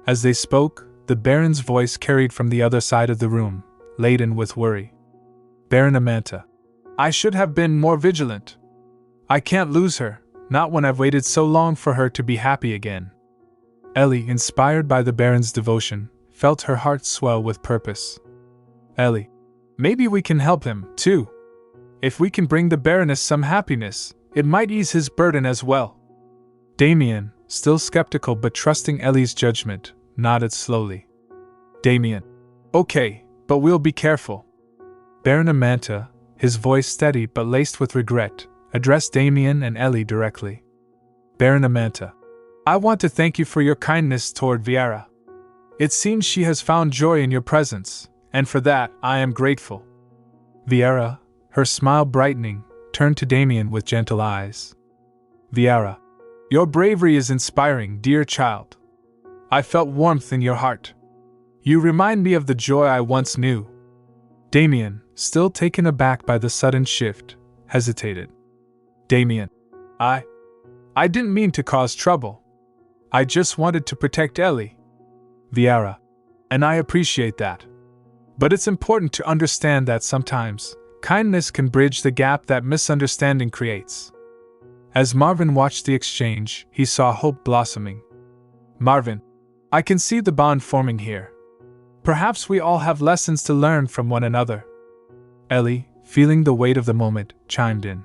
As they spoke, the Baron's voice carried from the other side of the room, laden with worry. Baron Amanta. I should have been more vigilant. I can't lose her, not when I've waited so long for her to be happy again. Ellie, inspired by the Baron's devotion, felt her heart swell with purpose. Ellie. Maybe we can help him, too. If we can bring the Baroness some happiness, it might ease his burden as well. Damian, still skeptical but trusting Ellie's judgment, nodded slowly. Damian. Okay, but we'll be careful. Baron Amanta, his voice steady but laced with regret, addressed Damian and Ellie directly. Baron Amanta. I want to thank you for your kindness toward Viera. It seems she has found joy in your presence, and for that I am grateful. Viera, her smile brightening, turned to Damian with gentle eyes. Viera. Your bravery is inspiring, dear child. I felt warmth in your heart. You remind me of the joy I once knew. Damian, still taken aback by the sudden shift, hesitated. Damian. I didn't mean to cause trouble. I just wanted to protect Ellie. Viera. And I appreciate that. But it's important to understand that sometimes, kindness can bridge the gap that misunderstanding creates. As Marvin watched the exchange, he saw hope blossoming. Marvin. I can see the bond forming here. Perhaps we all have lessons to learn from one another. Ellie, feeling the weight of the moment, chimed in.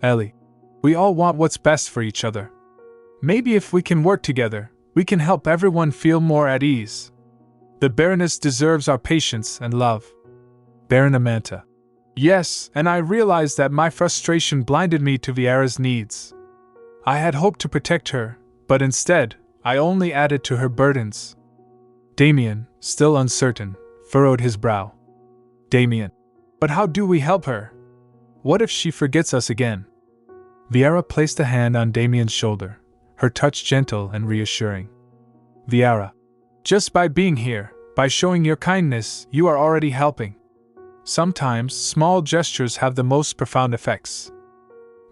Ellie. We all want what's best for each other. Maybe if we can work together, we can help everyone feel more at ease. The Baroness deserves our patience and love. Baron Amanta. Yes, and I realized that my frustration blinded me to Vieira's needs. I had hoped to protect her, but instead, I only added to her burdens. Damian, still uncertain, furrowed his brow. Damian. But how do we help her? What if she forgets us again? Vieira placed a hand on Damian's shoulder, her touch gentle and reassuring. Vieira. Just by being here, by showing your kindness, you are already helping. Sometimes, small gestures have the most profound effects.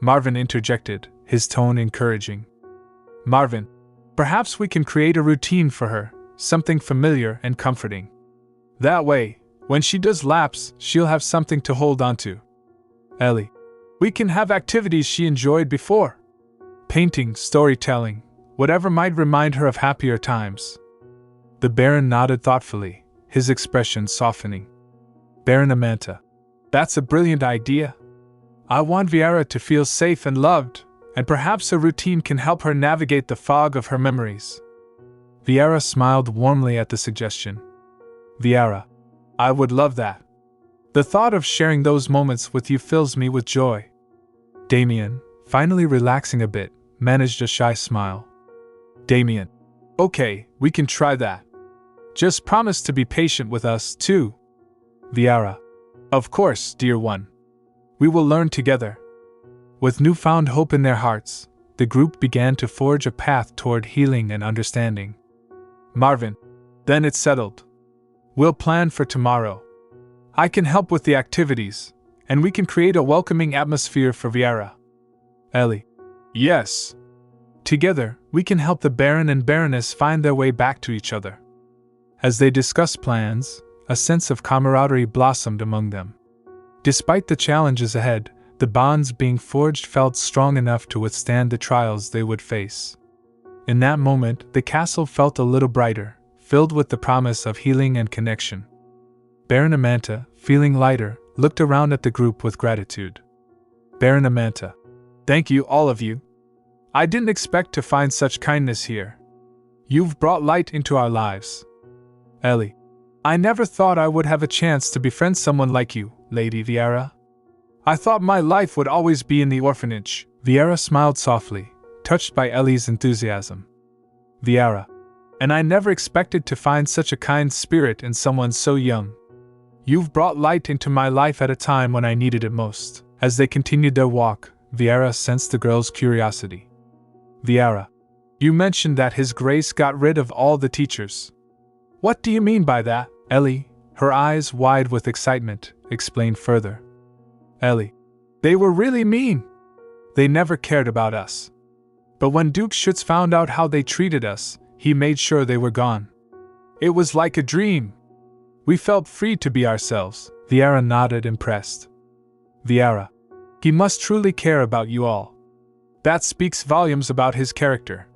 Marvin interjected, his tone encouraging. Marvin. Perhaps we can create a routine for her, something familiar and comforting. That way, when she does lapse, she'll have something to hold on to. Ellie. We can have activities she enjoyed before. Painting, storytelling, whatever might remind her of happier times. The Baron nodded thoughtfully, his expression softening. Baron Amanta. That's a brilliant idea. I want Vieira to feel safe and loved, and perhaps a routine can help her navigate the fog of her memories. Vieira smiled warmly at the suggestion. Vieira. I would love that. The thought of sharing those moments with you fills me with joy. Damian, finally relaxing a bit, managed a shy smile. Damian. Okay, we can try that. Just promise to be patient with us, too. Vieira. Of course, dear one. We will learn together. With newfound hope in their hearts, the group began to forge a path toward healing and understanding. Marvin. Then it's settled. We'll plan for tomorrow. I can help with the activities, and we can create a welcoming atmosphere for Vieira. Ellie. Yes. Together, we can help the Baron and Baroness find their way back to each other. As they discussed plans, a sense of camaraderie blossomed among them. Despite the challenges ahead, the bonds being forged felt strong enough to withstand the trials they would face. In that moment, the castle felt a little brighter, filled with the promise of healing and connection. Baron Amanta, feeling lighter, looked around at the group with gratitude. Baron Amanta. Thank you, all of you. I didn't expect to find such kindness here. You've brought light into our lives. Ellie. I never thought I would have a chance to befriend someone like you, Lady Vieira. I thought my life would always be in the orphanage. Vieira smiled softly, touched by Ellie's enthusiasm. Vieira. And I never expected to find such a kind spirit in someone so young. You've brought light into my life at a time when I needed it most. As they continued their walk, Vieira sensed the girl's curiosity. Vieira. You mentioned that His Grace got rid of all the teachers. What do you mean by that? Ellie, her eyes wide with excitement, explained further. Ellie. They were really mean. They never cared about us. But when Duke Schuetz found out how they treated us, he made sure they were gone. It was like a dream. We felt free to be ourselves. Vieira nodded, impressed. Vieira. He must truly care about you all. That speaks volumes about his character.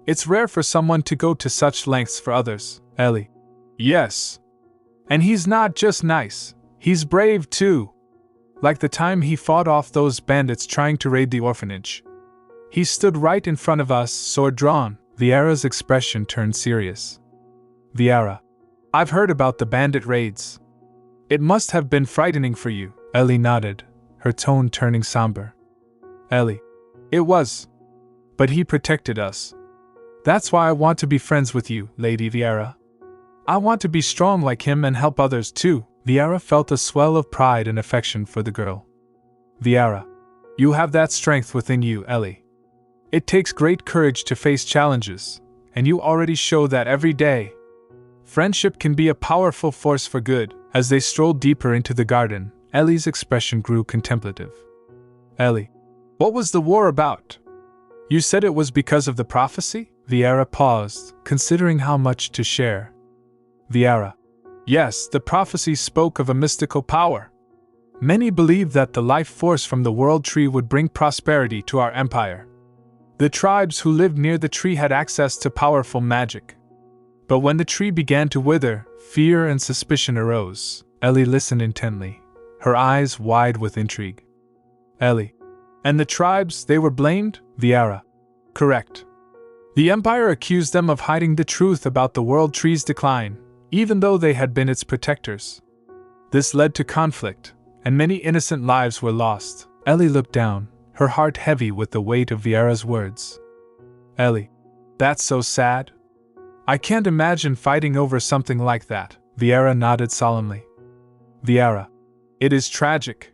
It's rare for someone to go to such lengths for others. Ellie. Yes. And he's not just nice, he's brave too. Like the time he fought off those bandits trying to raid the orphanage. He stood right in front of us, sword drawn. Vieira's expression turned serious. Vieira. I've heard about the bandit raids. It must have been frightening for you. Ellie nodded, her tone turning somber. Ellie. It was. But he protected us. That's why I want to be friends with you, Lady Vieira. I want to be strong like him and help others too. Vieira felt a swell of pride and affection for the girl. Vieira. You have that strength within you, Ellie. It takes great courage to face challenges, and you already show that every day. Friendship can be a powerful force for good. As they strolled deeper into the garden, Ellie's expression grew contemplative. Ellie. What was the war about? You said it was because of the prophecy? Vieira paused, considering how much to share. Vieira. Yes, the prophecy spoke of a mystical power. Many believed that the life force from the world tree would bring prosperity to our empire. The tribes who lived near the tree had access to powerful magic. But when the tree began to wither, fear and suspicion arose. Ellie listened intently, her eyes wide with intrigue. Ellie. And the tribes, they were blamed? Vieira. Correct. The Empire accused them of hiding the truth about the world tree's decline, even though they had been its protectors. This led to conflict, and many innocent lives were lost. Ellie looked down, her heart heavy with the weight of Viera's words. Ellie, that's so sad. I can't imagine fighting over something like that. Viera nodded solemnly. Viera, it is tragic.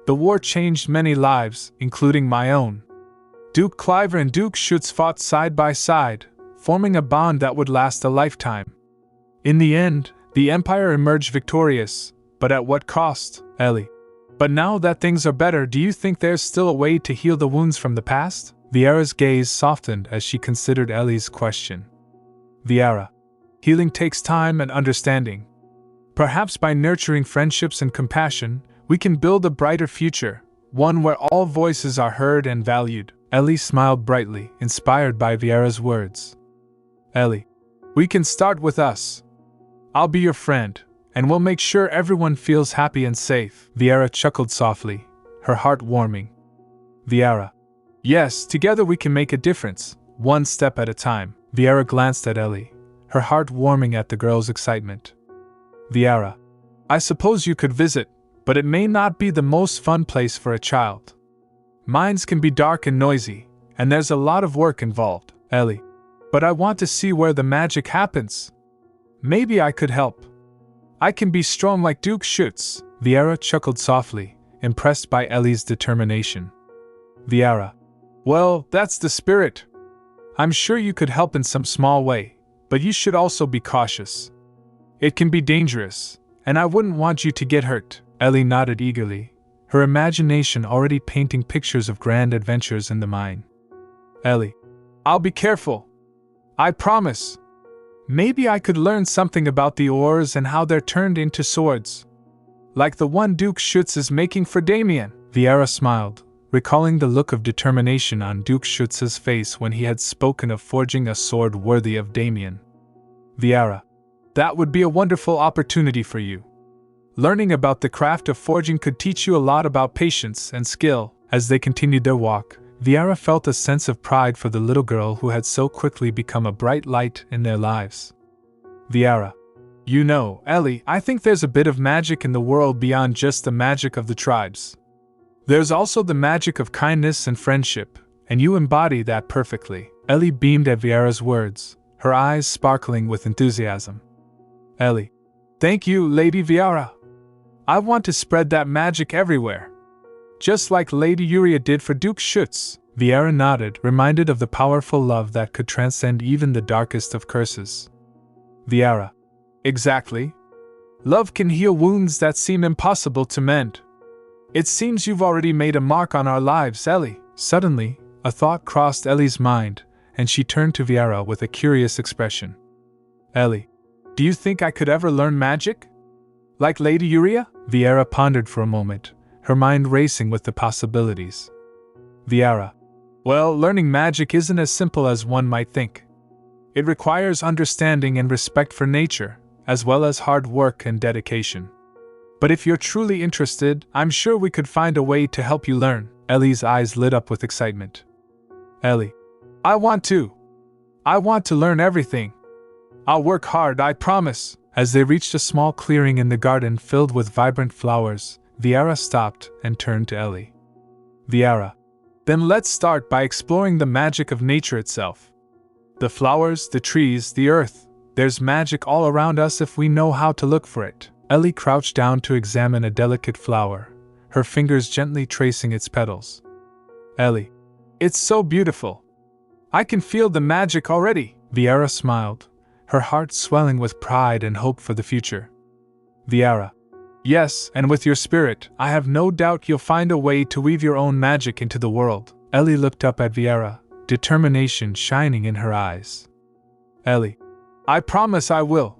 The war changed many lives, including my own. Duke Cliver and Duke Schuetz fought side by side, forming a bond that would last a lifetime. In the end, the Empire emerged victorious, but at what cost, Ellie? But now that things are better, do you think there's still a way to heal the wounds from the past? Viera's gaze softened as she considered Ellie's question. Viera, healing takes time and understanding. Perhaps by nurturing friendships and compassion, we can build a brighter future, one where all voices are heard and valued. Ellie smiled brightly, inspired by Viera's words. Ellie, we can start with us. I'll be your friend, and we'll make sure everyone feels happy and safe. Viera chuckled softly, her heart warming. Viera, yes, together we can make a difference, one step at a time. Viera glanced at Ellie, her heart warming at the girl's excitement. Viera, I suppose you could visit, but it may not be the most fun place for a child. Minds can be dark and noisy, and there's a lot of work involved. Ellie, but I want to see where the magic happens. Maybe I could help. I can be strong like Duke Schuetz. Viera chuckled softly, impressed by Ellie's determination. Viera, well, that's the spirit. I'm sure you could help in some small way, but you should also be cautious. It can be dangerous, and I wouldn't want you to get hurt. Ellie nodded eagerly, her imagination already painting pictures of grand adventures in the mind. Ellie, I'll be careful. I promise. Maybe I could learn something about the oars and how they're turned into swords. Like the one Duke Schuetz is making for Damian. Viera smiled, recalling the look of determination on Duke Schuetz's face when he had spoken of forging a sword worthy of Damian. Viera, that would be a wonderful opportunity for you. Learning about the craft of forging could teach you a lot about patience and skill. As they continued their walk, Viera felt a sense of pride for the little girl who had so quickly become a bright light in their lives. Viera, you know, Ellie, I think there's a bit of magic in the world beyond just the magic of the tribes. There's also the magic of kindness and friendship, and you embody that perfectly. Ellie beamed at Viera's words, her eyes sparkling with enthusiasm. Ellie, thank you, Lady Viera. I want to spread that magic everywhere. Just like Lady Yuria did for Duke Schuetz. Viera nodded, reminded of the powerful love that could transcend even the darkest of curses. Viera, exactly. Love can heal wounds that seem impossible to mend. It seems you've already made a mark on our lives, Ellie. Suddenly, a thought crossed Ellie's mind, and she turned to Viera with a curious expression. Ellie, do you think I could ever learn magic? Like Lady Yuria? Viera pondered for a moment, her mind racing with the possibilities. Viera, well, learning magic isn't as simple as one might think. It requires understanding and respect for nature, as well as hard work and dedication. But if you're truly interested, I'm sure we could find a way to help you learn. Ellie's eyes lit up with excitement. Ellie, I want to learn everything. I'll work hard, I promise. As they reached a small clearing in the garden filled with vibrant flowers, Viera stopped and turned to Ellie. Viera, then let's start by exploring the magic of nature itself. The flowers, the trees, the earth, there's magic all around us if we know how to look for it. Ellie crouched down to examine a delicate flower, her fingers gently tracing its petals. Ellie, it's so beautiful. I can feel the magic already. Viera smiled, her heart swelling with pride and hope for the future. Viera, yes, and with your spirit, I have no doubt you'll find a way to weave your own magic into the world. Ellie looked up at Viera, determination shining in her eyes. Ellie, I promise I will.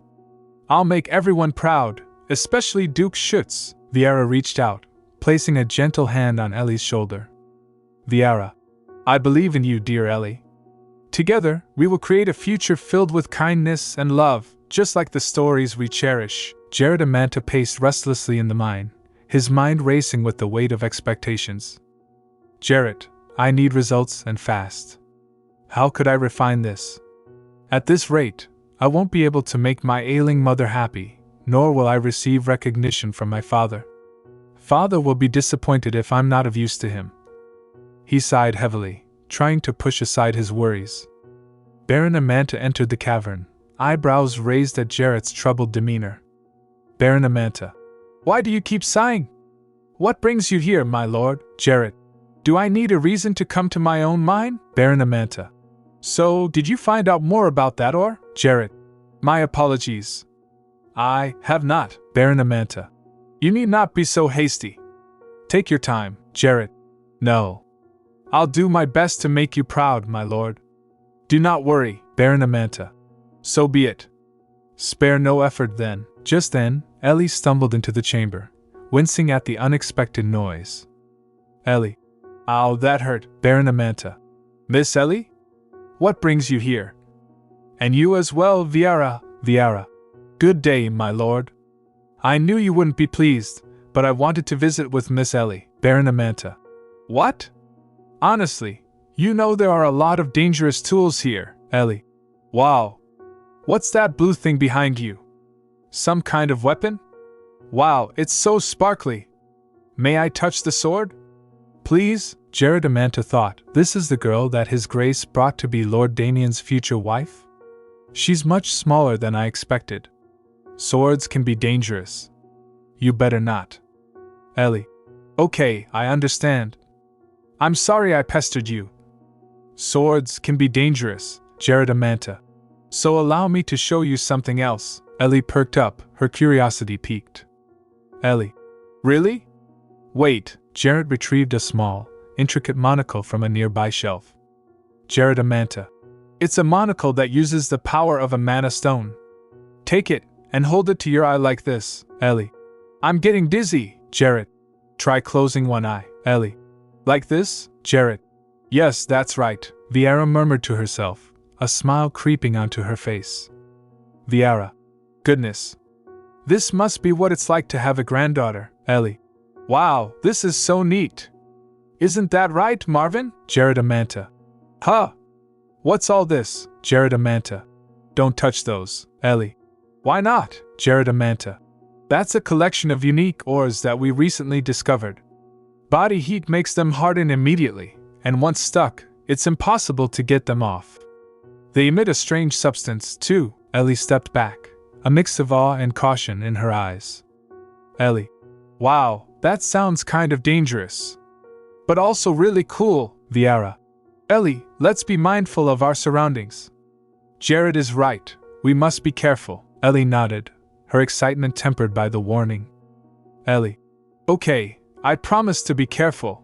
I'll make everyone proud, especially Duke Schuetz. Viera reached out, placing a gentle hand on Ellie's shoulder. Viera, I believe in you, dear Ellie. Together, we will create a future filled with kindness and love, just like the stories we cherish. Jared Amanta paced restlessly in the mine, his mind racing with the weight of expectations. Jared, I need results and fast. How could I refine this? At this rate, I won't be able to make my ailing mother happy, nor will I receive recognition from my father. Father will be disappointed if I'm not of use to him. He sighed heavily, trying to push aside his worries. Baron Amanta entered the cavern, eyebrows raised at Jarrett's troubled demeanor. Baron Amanta. Why do you keep sighing? What brings you here, my lord? Jarrett. Do I need a reason to come to my own mine? Baron Amanta. So, did you find out more about that or? Jarrett. My apologies. I have not, Baron Amanta. You need not be so hasty. Take your time, Jarrett. No. I'll do my best to make you proud, my lord. Do not worry, Baron Amanta. So be it. Spare no effort then. Just then, Ellie stumbled into the chamber, wincing at the unexpected noise. Ellie. Ow, that hurt, Baron Amanta. Miss Ellie? What brings you here? And you as well, Viara. Good day, my lord. I knew you wouldn't be pleased, but I wanted to visit with Miss Ellie, Baron Amanta. What? Honestly, you know there are a lot of dangerous tools here, Ellie. Wow. What's that blue thing behind you? Some kind of weapon? Wow, it's so sparkly. May I touch the sword? Please, Jared Amanta thought, this is the girl that His Grace brought to be Lord Damian's future wife? She's much smaller than I expected. Swords can be dangerous. You better not. Ellie. Okay, I understand. I'm sorry I pestered you. Swords can be dangerous, Jared Amanta. So allow me to show you something else. Ellie perked up, her curiosity piqued. Ellie. Really? Wait, Jared retrieved a small, intricate monocle from a nearby shelf. Jared Amanta. It's a monocle that uses the power of a mana stone. Take it, and hold it to your eye like this, Ellie. I'm getting dizzy, Jared. Try closing one eye, Ellie. Like this, Jared? Yes, that's right, Viara murmured to herself, a smile creeping onto her face. Viara. Goodness. This must be what it's like to have a granddaughter, Ellie. Wow, this is so neat. Isn't that right, Marvin? Jared Amanta. Huh? What's all this, Jared Amanta? Don't touch those, Ellie. Why not, Jared Amanta? That's a collection of unique ores that we recently discovered. Body heat makes them harden immediately, and once stuck, it's impossible to get them off. They emit a strange substance, too. Ellie stepped back, a mix of awe and caution in her eyes. Ellie. Wow, that sounds kind of dangerous. But also really cool, Viara. Ellie, let's be mindful of our surroundings. Jared is right, we must be careful. Ellie nodded, her excitement tempered by the warning. Ellie. Okay, I promise to be careful.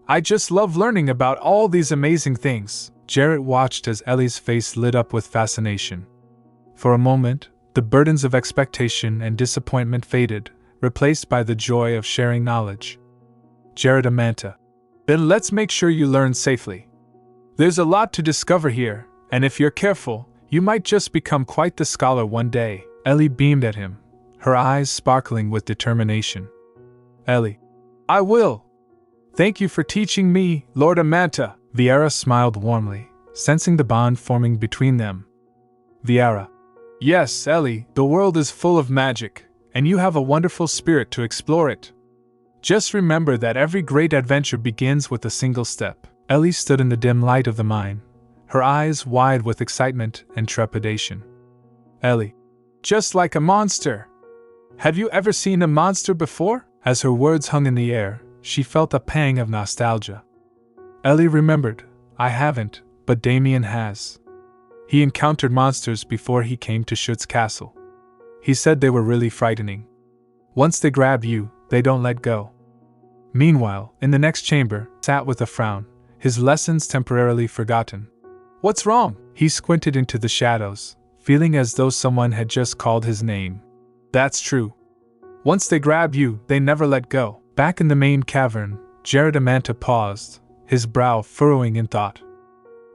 I just love learning about all these amazing things. Jared watched as Ellie's face lit up with fascination. For a moment, the burdens of expectation and disappointment faded, replaced by the joy of sharing knowledge. Jared Amanta. Then let's make sure you learn safely. There's a lot to discover here, and if you're careful, you might just become quite the scholar one day. Ellie beamed at him, her eyes sparkling with determination. Ellie. I will. Thank you for teaching me, Lord Amanta. Viara smiled warmly, sensing the bond forming between them. Viara. Yes, Ellie, the world is full of magic, and you have a wonderful spirit to explore it. Just remember that every great adventure begins with a single step. Ellie stood in the dim light of the mine, her eyes wide with excitement and trepidation. Ellie. Just like a monster. Have you ever seen a monster before? As her words hung in the air, she felt a pang of nostalgia. Ellie remembered. I haven't, but Damian has. He encountered monsters before he came to Schuetz Castle. He said they were really frightening. Once they grab you, they don't let go. Meanwhile, in the next chamber, sat with a frown, his lessons temporarily forgotten. What's wrong? He squinted into the shadows, feeling as though someone had just called his name. That's true. Once they grab you, they never let go. Back in the main cavern, Jared Amanta paused, his brow furrowing in thought.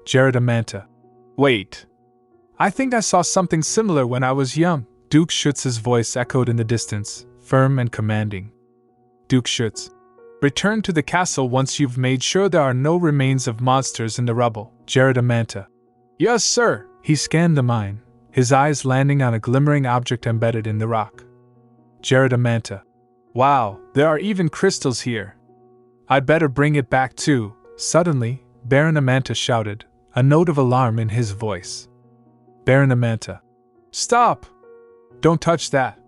Jared Amanta. Wait. I think I saw something similar when I was young. Duke Schuetz's voice echoed in the distance, firm and commanding. Duke Schuetz. Return to the castle once you've made sure there are no remains of monsters in the rubble. Jared Amanta. Yes, sir. He scanned the mine, his eyes landing on a glimmering object embedded in the rock. Jared Amanta. Wow, there are even crystals here. I'd better bring it back too. Suddenly, Baron Amanta shouted, a note of alarm in his voice. Baron Amanta. Stop! Don't touch that.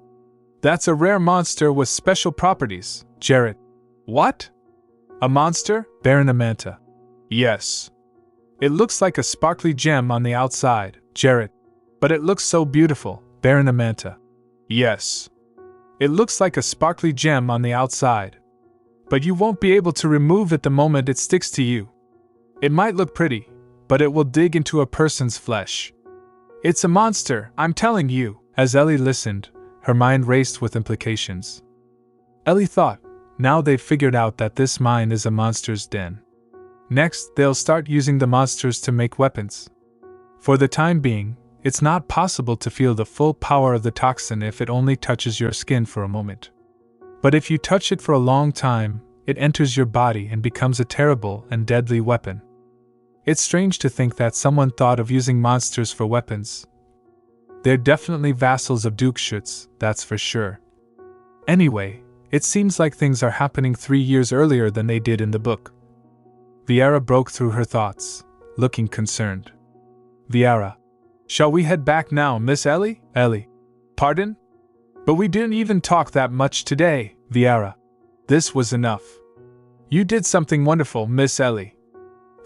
That's a rare monster with special properties. Jared. What? A monster? Baron Amanta. Yes. It looks like a sparkly gem on the outside. Jared. But it looks so beautiful. Baron Amanta. Yes. It looks like a sparkly gem on the outside. But you won't be able to remove it the moment it sticks to you. It might look pretty, but it will dig into a person's flesh. It's a monster, I'm telling you. As Ellie listened, her mind raced with implications. Ellie thought, now they've figured out that this mine is a monster's den. Next, they'll start using the monsters to make weapons. For the time being, it's not possible to feel the full power of the toxin if it only touches your skin for a moment. But if you touch it for a long time, it enters your body and becomes a terrible and deadly weapon. It's strange to think that someone thought of using monsters for weapons. They're definitely vassals of Duke Schuetz, that's for sure. Anyway, it seems like things are happening 3 years earlier than they did in the book. Viera broke through her thoughts, looking concerned. Viera. Shall we head back now, Miss Ellie? Ellie. Pardon? But we didn't even talk that much today, Viera. This was enough. You did something wonderful, Miss Ellie.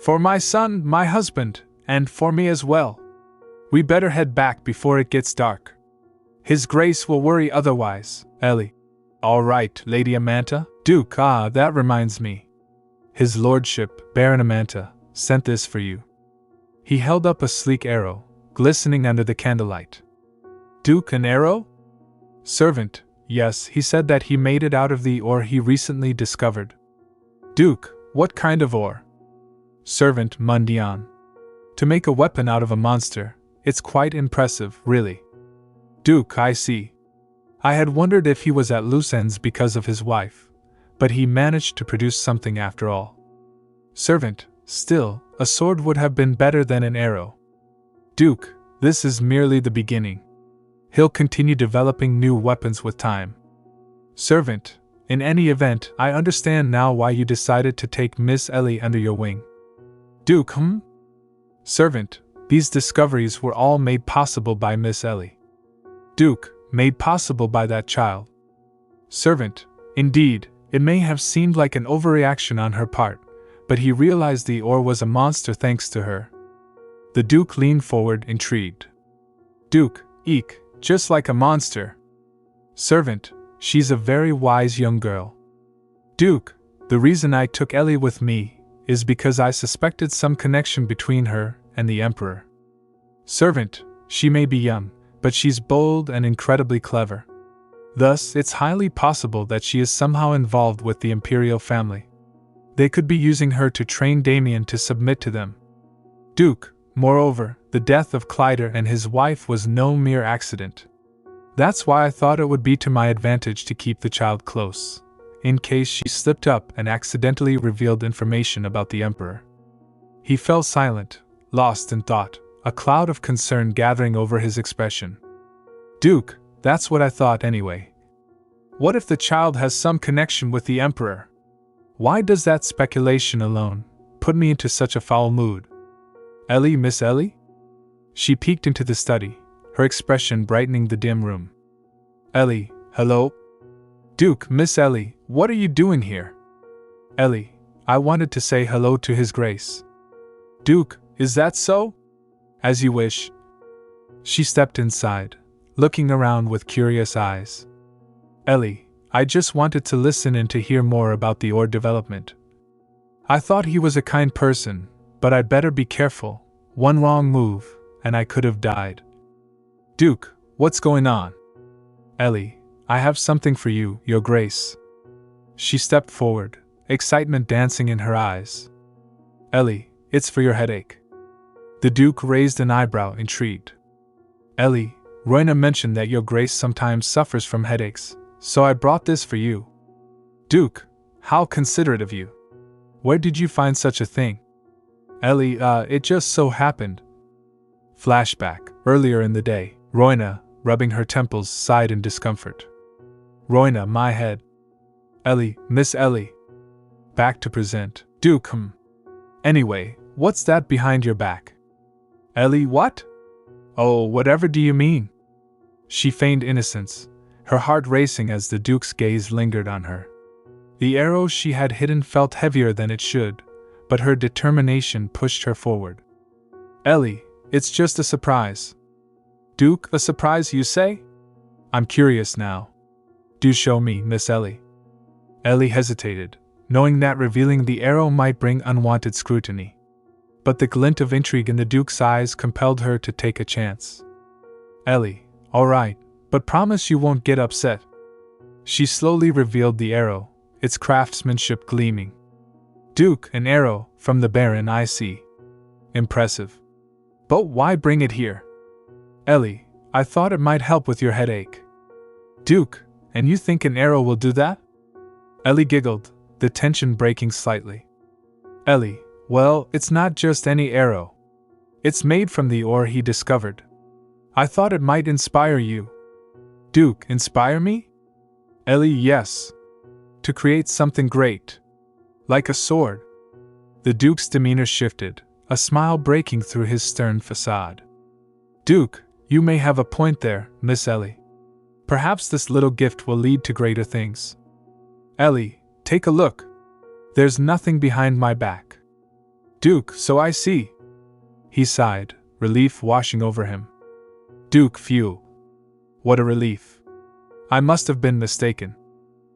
For my son, my husband, and for me as well. We better head back before it gets dark. His Grace will worry otherwise, Ellie. All right, Lady Amanta. Duke, that reminds me. His Lordship, Baron Amanta, sent this for you. He held up a sleek arrow, glistening under the candlelight. Duke, an arrow? Servant, yes, he said that he made it out of the ore he recently discovered. Duke, what kind of ore? Servant, Mundian. To make a weapon out of a monster, it's quite impressive, really. Duke, I see. I had wondered if he was at loose ends because of his wife, but he managed to produce something after all. Servant, still, a sword would have been better than an arrow. Duke, this is merely the beginning. He'll continue developing new weapons with time. Servant, in any event, I understand now why you decided to take Miss Ellie under your wing. Duke, Servant, these discoveries were all made possible by Miss Ellie. Duke, made possible by that child. Servant, indeed, it may have seemed like an overreaction on her part, but he realized the ore was a monster thanks to her. The Duke leaned forward, intrigued. Duke, eek, just like a monster. Servant, she's a very wise young girl. Duke, the reason I took Ellie with me is because I suspected some connection between her and the Emperor. Servant, she may be young, but she's bold and incredibly clever. Thus, it's highly possible that she is somehow involved with the imperial family. They could be using her to train Damian to submit to them. Duke, moreover, the death of Clyder and his wife was no mere accident. That's why I thought it would be to my advantage to keep the child close, in case she slipped up and accidentally revealed information about the Emperor. He fell silent, lost in thought, a cloud of concern gathering over his expression. Duke, that's what I thought anyway. What if the child has some connection with the Emperor? Why does that speculation alone put me into such a foul mood? Ellie, Miss Ellie? She peeked into the study, her expression brightening the dim room. Ellie, hello? Duke, Miss Ellie, what are you doing here? Ellie, I wanted to say hello to His Grace. Duke, is that so? As you wish. She stepped inside, looking around with curious eyes. Ellie, I just wanted to listen and to hear more about the ore development. I thought he was a kind person, but I'd better be careful. One wrong move, and I could have died. Duke, what's going on? Ellie, I have something for you, Your Grace. She stepped forward, excitement dancing in her eyes. Ellie, it's for your headache. The Duke raised an eyebrow, intrigued. Ellie, Roina mentioned that Your Grace sometimes suffers from headaches, so I brought this for you. Duke, How considerate of you. Where did you find such a thing? Ellie, it just so happened. Flashback. Earlier in the day, Roina, rubbing her temples, sighed in discomfort. Roina, my head. Ellie, Miss Ellie. Back to present. Duke, Anyway, what's that behind your back? Ellie, what? Oh, whatever do you mean? She feigned innocence, her heart racing as the Duke's gaze lingered on her. The arrow she had hidden felt heavier than it should, but her determination pushed her forward. Ellie, it's just a surprise. Duke, a surprise, you say? I'm curious now. Do show me, Miss Ellie. Ellie hesitated, knowing that revealing the arrow might bring unwanted scrutiny. But the glint of intrigue in the Duke's eyes compelled her to take a chance. Ellie, all right, but promise you won't get upset. She slowly revealed the arrow, its craftsmanship gleaming. Duke, an arrow, from the Baron, I see. Impressive. But why bring it here? Ellie, I thought it might help with your headache. Duke, and you think an arrow will do that? Ellie giggled, the tension breaking slightly. Ellie, well, it's not just any arrow. It's made from the ore he discovered. I thought it might inspire you. Duke, inspire me? Ellie, yes. To create something great. Like a sword. The Duke's demeanor shifted, a smile breaking through his stern facade. Duke, you may have a point there, Miss Ellie. Perhaps this little gift will lead to greater things. Ellie, take a look. There's nothing behind my back. Duke, so I see. He sighed, relief washing over him. Duke, phew. What a relief. I must have been mistaken.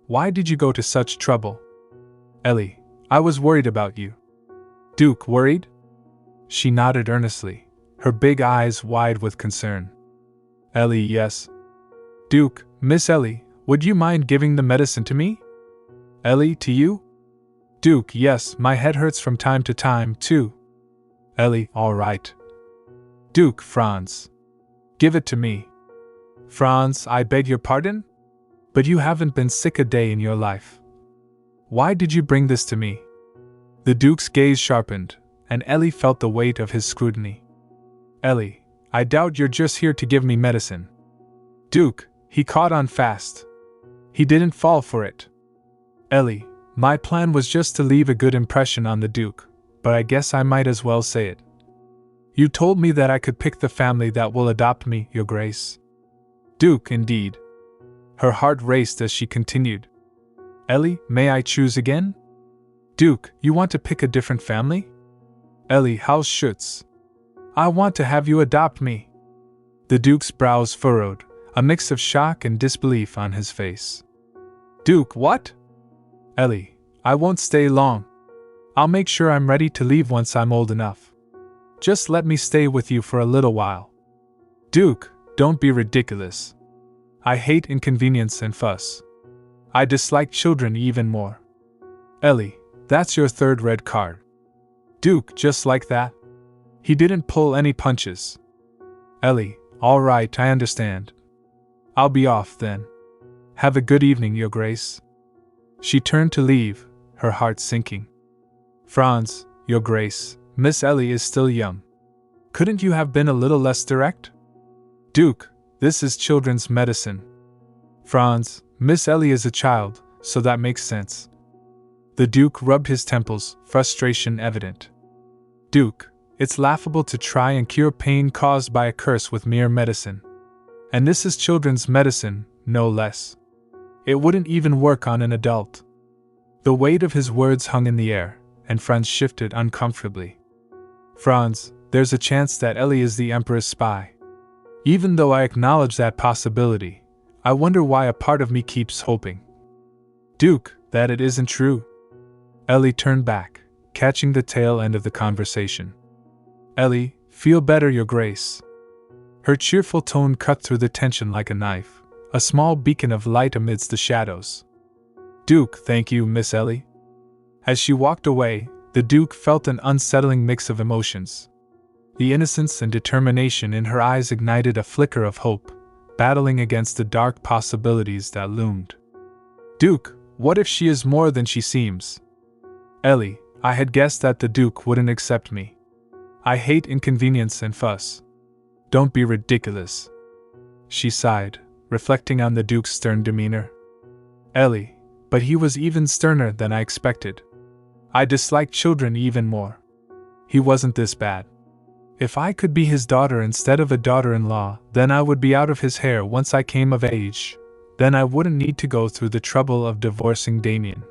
Why did you go to such trouble? Ellie, I was worried about you. Duke, worried? She nodded earnestly, her big eyes wide with concern. Ellie, yes. Duke, Miss Ellie, would you mind giving the medicine to me? Ellie, to you? Duke, yes, my head hurts from time to time, too. Ellie, all right. Duke, Franz. Give it to me. Franz, I beg your pardon? But you haven't been sick a day in your life. Why did you bring this to me? The Duke's gaze sharpened, and Ellie felt the weight of his scrutiny. Ellie, I doubt you're just here to give me medicine. Duke, he caught on fast. He didn't fall for it. Ellie, my plan was just to leave a good impression on the Duke, but I guess I might as well say it. You told me that I could pick the family that will adopt me, Your Grace. Duke, indeed. Her heart raced as she continued. Ellie, may I choose again? Duke, you want to pick a different family? Ellie, House Schuetz. I want to have you adopt me. The Duke's brows furrowed, a mix of shock and disbelief on his face. Duke, what? Ellie, I won't stay long. I'll make sure I'm ready to leave once I'm old enough. Just let me stay with you for a little while. Duke, don't be ridiculous. I hate inconvenience and fuss. I dislike children even more. Ellie, that's your third red card. Duke, just like that? He didn't pull any punches. Ellie, all right, I understand. I'll be off then. Have a good evening, Your Grace. She turned to leave, her heart sinking. Franz, Your Grace, Miss Ellie is still young. Couldn't you have been a little less direct? Duke, this is children's medicine. Franz, Miss Ellie is a child, so that makes sense. The Duke rubbed his temples, frustration evident. Duke, it's laughable to try and cure pain caused by a curse with mere medicine. And this is children's medicine, no less. It wouldn't even work on an adult. The weight of his words hung in the air, and Franz shifted uncomfortably. Franz, there's a chance that Ellie is the Empress spy. Even though I acknowledge that possibility, I wonder why a part of me keeps hoping. Duke, that it isn't true. Ellie turned back, catching the tail end of the conversation. Ellie, feel better, Your Grace. Her cheerful tone cut through the tension like a knife, a small beacon of light amidst the shadows. Duke, thank you, Miss Ellie. As she walked away, the Duke felt an unsettling mix of emotions. The innocence and determination in her eyes ignited a flicker of hope, battling against the dark possibilities that loomed. Duke, What if she is more than she seems? Ellie, I had guessed that the Duke wouldn't accept me. I hate inconvenience and fuss. Don't be ridiculous. She sighed, reflecting on the Duke's stern demeanor. Ellie, but he was even sterner than I expected. I dislike children even more. He wasn't this bad. If I could be his daughter instead of a daughter-in-law, then I would be out of his hair once I came of age. Then I wouldn't need to go through the trouble of divorcing Damian.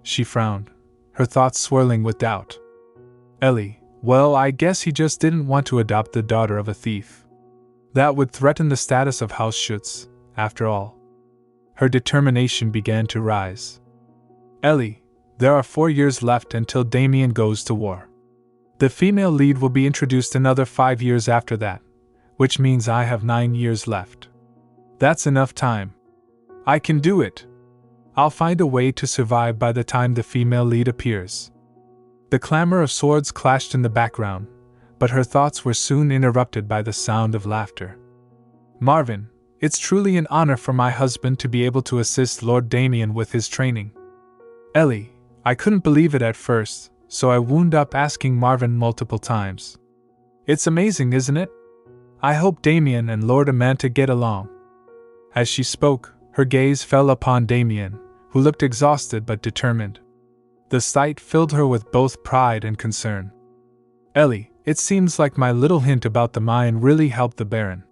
She frowned, her thoughts swirling with doubt. Ellie, well, I guess he just didn't want to adopt the daughter of a thief. That would threaten the status of House Schuetz, after all. Her determination began to rise. Ellie, there are 4 years left until Damian goes to war. The female lead will be introduced another 5 years after that, which means I have 9 years left. That's enough time. I can do it. I'll find a way to survive by the time the female lead appears. The clamor of swords clashed in the background, but her thoughts were soon interrupted by the sound of laughter. Marvin, it's truly an honor for my husband to be able to assist Lord Damian with his training. Ellie, I couldn't believe it at first, so I wound up asking Marvin multiple times. It's amazing, isn't it? I hope Damian and Lord Amanta get along. As she spoke, her gaze fell upon Damian, who looked exhausted but determined. The sight filled her with both pride and concern. Ellie, it seems like my little hint about the mine really helped the Baron.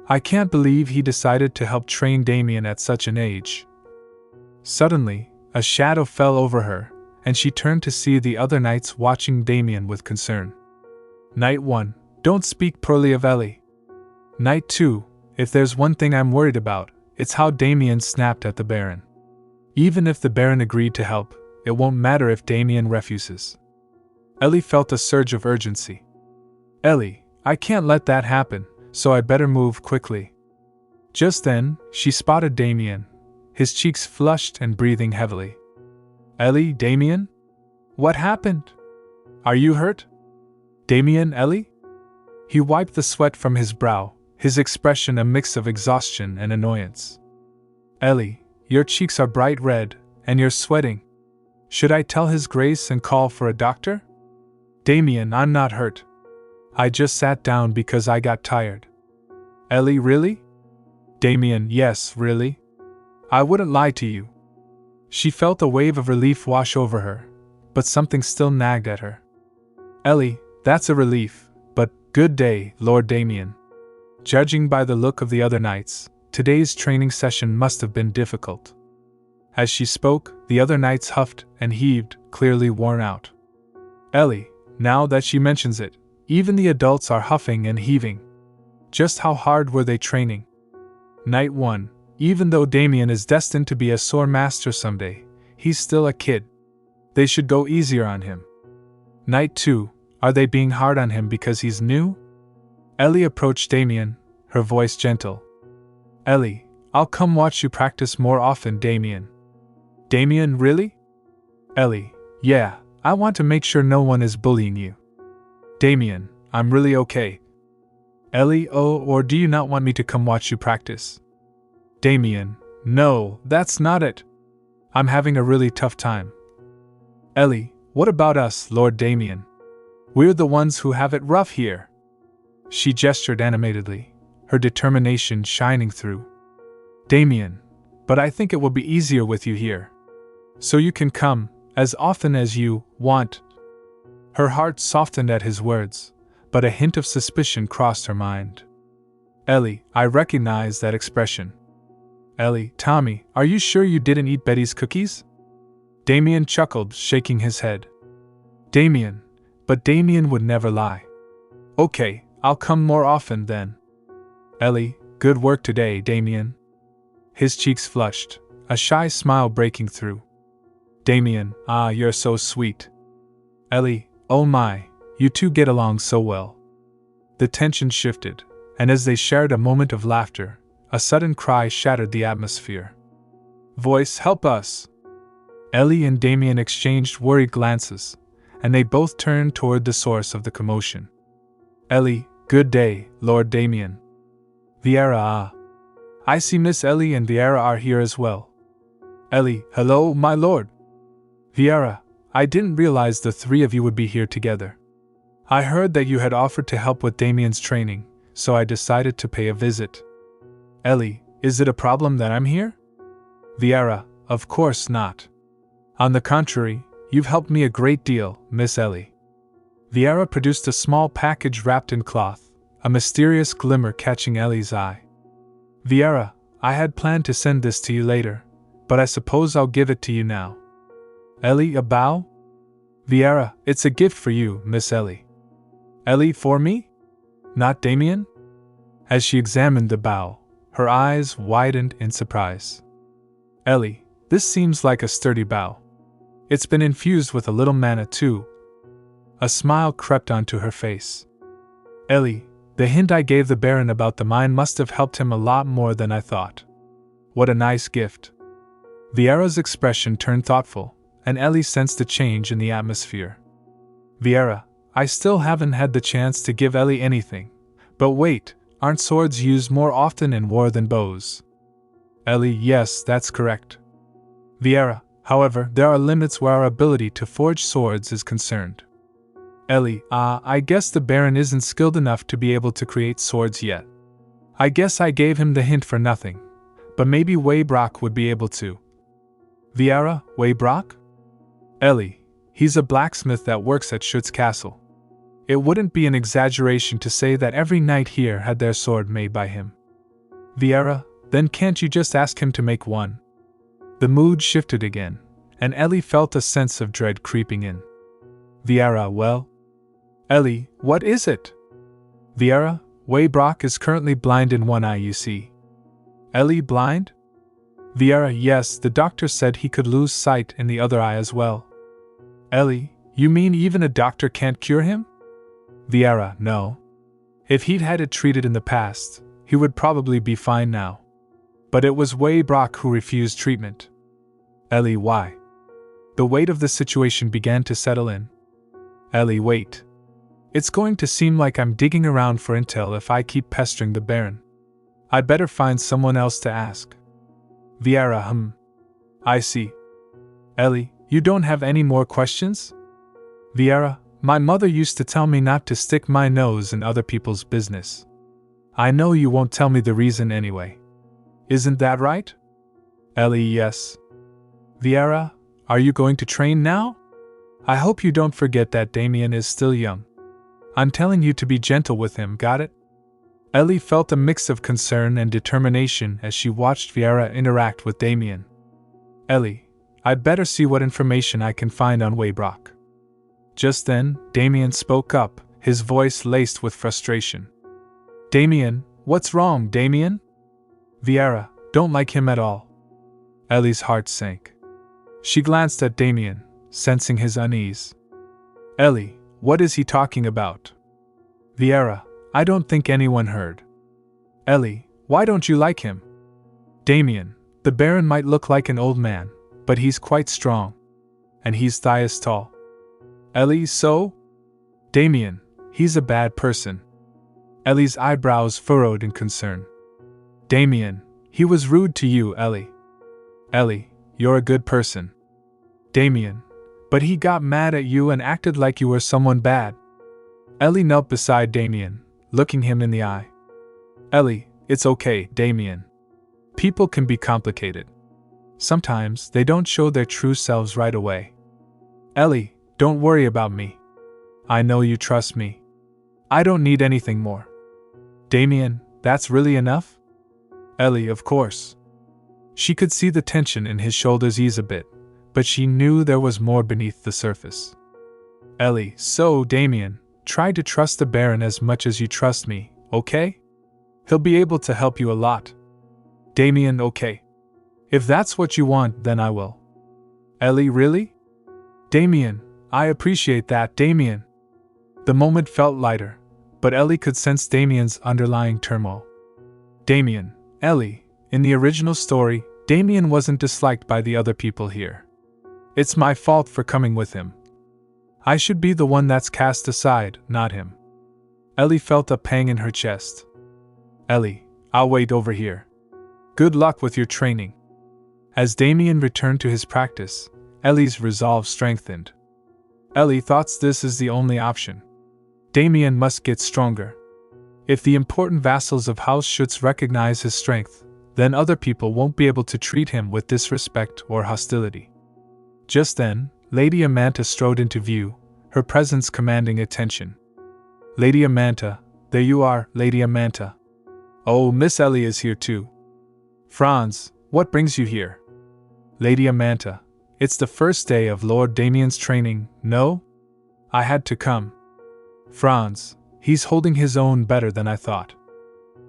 I can't believe he decided to help train Damian at such an age. Suddenly, a shadow fell over her, and she turned to see the other knights watching Damian with concern. Knight 1, don't speak poorly of Ellie. Knight 2, if there's one thing I'm worried about, it's how Damian snapped at the Baron. Even if the Baron agreed to help, it won't matter if Damian refuses. Ellie felt a surge of urgency. Ellie, I can't let that happen, so I better move quickly. Just then, she spotted Damian, his cheeks flushed and breathing heavily. Ellie, Damian? What happened? Are you hurt? Damian, Ellie? He wiped the sweat from his brow, his expression a mix of exhaustion and annoyance. Ellie, your cheeks are bright red, and you're sweating. Should I tell His Grace and call for a doctor? Damian, I'm not hurt. I just sat down because I got tired. Ellie, really? Damian, yes, really. I wouldn't lie to you. She felt a wave of relief wash over her, but something still nagged at her. Ellie, that's a relief, but good day, Lord Damian. Judging by the look of the other knights, today's training session must have been difficult. As she spoke, the other knights huffed and heaved, clearly worn out. Ellie, now that she mentions it, even the adults are huffing and heaving. Just how hard were they training? Knight 1, even though Damian is destined to be a sword master someday, he's still a kid. They should go easier on him. Knight 2, are they being hard on him because he's new? Ellie approached Damian, her voice gentle. Ellie, I'll come watch you practice more often, Damian. Damian, really? Ellie, yeah, I want to make sure no one is bullying you. Damian, I'm really okay. Ellie, oh, or do you not want me to come watch you practice? Damian, no, that's not it. I'm having a really tough time. Ellie, what about us, Lord Damian? We're the ones who have it rough here. She gestured animatedly, her determination shining through. Damian, but I think it will be easier with you here. So you can come, as often as you want. Her heart softened at his words, but a hint of suspicion crossed her mind. Ellie, I recognize that expression. Ellie, Tommy, are you sure you didn't eat Betty's cookies? Damian chuckled, shaking his head. Damian, but Damian would never lie. Okay, I'll come more often then. Ellie, good work today, Damian. His cheeks flushed, a shy smile breaking through. Damian, ah, you're so sweet. Ellie, oh my, you two get along so well. The tension shifted, and as they shared a moment of laughter, a sudden cry shattered the atmosphere. Voice, help us! Ellie and Damian exchanged worried glances, and they both turned toward the source of the commotion. Ellie, good day, Lord Damian. Viera, ah. I see Miss Ellie and Viera are here as well. Ellie, hello, my lord. Viera, I didn't realize the three of you would be here together. I heard that you had offered to help with Damian's training, so I decided to pay a visit. Ellie, is it a problem that I'm here? Viera, of course not. On the contrary, you've helped me a great deal, Miss Ellie. Viera produced a small package wrapped in cloth, a mysterious glimmer catching Ellie's eye. Viera, I had planned to send this to you later, but I suppose I'll give it to you now. Ellie, a bow? Viera, it's a gift for you, Miss Ellie. Ellie, for me? Not Damian? As she examined the bow, her eyes widened in surprise. Ellie, this seems like a sturdy bow. It's been infused with a little mana too. A smile crept onto her face. Ellie, the hint I gave the Baron about the mine must have helped him a lot more than I thought. What a nice gift. Viera's expression turned thoughtful, and Ellie sensed a change in the atmosphere. Viera, I still haven't had the chance to give Ellie anything. But wait, aren't swords used more often in war than bows? Ellie, yes, that's correct. Viera, however, there are limits where our ability to forge swords is concerned. Ellie, I guess the Baron isn't skilled enough to be able to create swords yet. I guess I gave him the hint for nothing, but maybe Waybrock would be able to. Viera, Waybrock? Ellie, he's a blacksmith that works at Schuetz Castle. It wouldn't be an exaggeration to say that every knight here had their sword made by him. Viera, then can't you just ask him to make one? The mood shifted again, and Ellie felt a sense of dread creeping in. Viera, well? Ellie, what is it? Viera, Waybrock is currently blind in one eye, you see. Ellie, blind? Viera, yes, the doctor said he could lose sight in the other eye as well. Ellie, you mean even a doctor can't cure him? Viera, no. If he'd had it treated in the past, he would probably be fine now. But it was Waybrock who refused treatment. Ellie, why? The weight of the situation began to settle in. Ellie, wait. It's going to seem like I'm digging around for intel if I keep pestering the Baron. I'd better find someone else to ask. Viera, I see. Ellie, you don't have any more questions? Viera, my mother used to tell me not to stick my nose in other people's business. I know you won't tell me the reason anyway. Isn't that right? Ellie, yes. Viera, are you going to train now? I hope you don't forget that Damian is still young. I'm telling you to be gentle with him, got it? Ellie felt a mix of concern and determination as she watched Viera interact with Damian. Ellie, I'd better see what information I can find on Waybrock. Just then, Damian spoke up, his voice laced with frustration. Damian, what's wrong, Damian? Viera, don't like him at all. Ellie's heart sank. She glanced at Damian, sensing his unease. Ellie, what is he talking about? Viera, I don't think anyone heard. Ellie, why don't you like him? Damian, the Baron might look like an old man, but he's quite strong. And he's thighs tall. Ellie, so? Damian, he's a bad person. Ellie's eyebrows furrowed in concern. Damian, he was rude to you, Ellie. Ellie, you're a good person. Damian, but he got mad at you and acted like you were someone bad. Ellie knelt beside Damian, looking him in the eye. Ellie, it's okay, Damian. People can be complicated. Sometimes they don't show their true selves right away. Ellie, don't worry about me. I know you trust me. I don't need anything more. Damian, that's really enough? Ellie, of course. She could see the tension in his shoulders ease a bit, but she knew there was more beneath the surface. Ellie, so Damian, try to trust the Baron as much as you trust me, okay? He'll be able to help you a lot. Damian, okay. If that's what you want, then I will. Ellie, really? Damian, I appreciate that, Damian. The moment felt lighter, but Ellie could sense Damian's underlying turmoil. Damian, Ellie, in the original story, Damian wasn't disliked by the other people here. It's my fault for coming with him. I should be the one that's cast aside, not him. Ellie felt a pang in her chest. Ellie, I'll wait over here. Good luck with your training. As Damian returned to his practice, Ellie's resolve strengthened. Ellie thought this is the only option. Damian must get stronger. If the important vassals of House Schuetz recognize his strength, then other people won't be able to treat him with disrespect or hostility. Just then, Lady Amanta strode into view, her presence commanding attention. Lady Amanta, there you are, Lady Amanta. Oh, Miss Ellie is here too. Franz, what brings you here? Lady Amanta, it's the first day of Lord Damian's training, no? I had to come. Franz, he's holding his own better than I thought.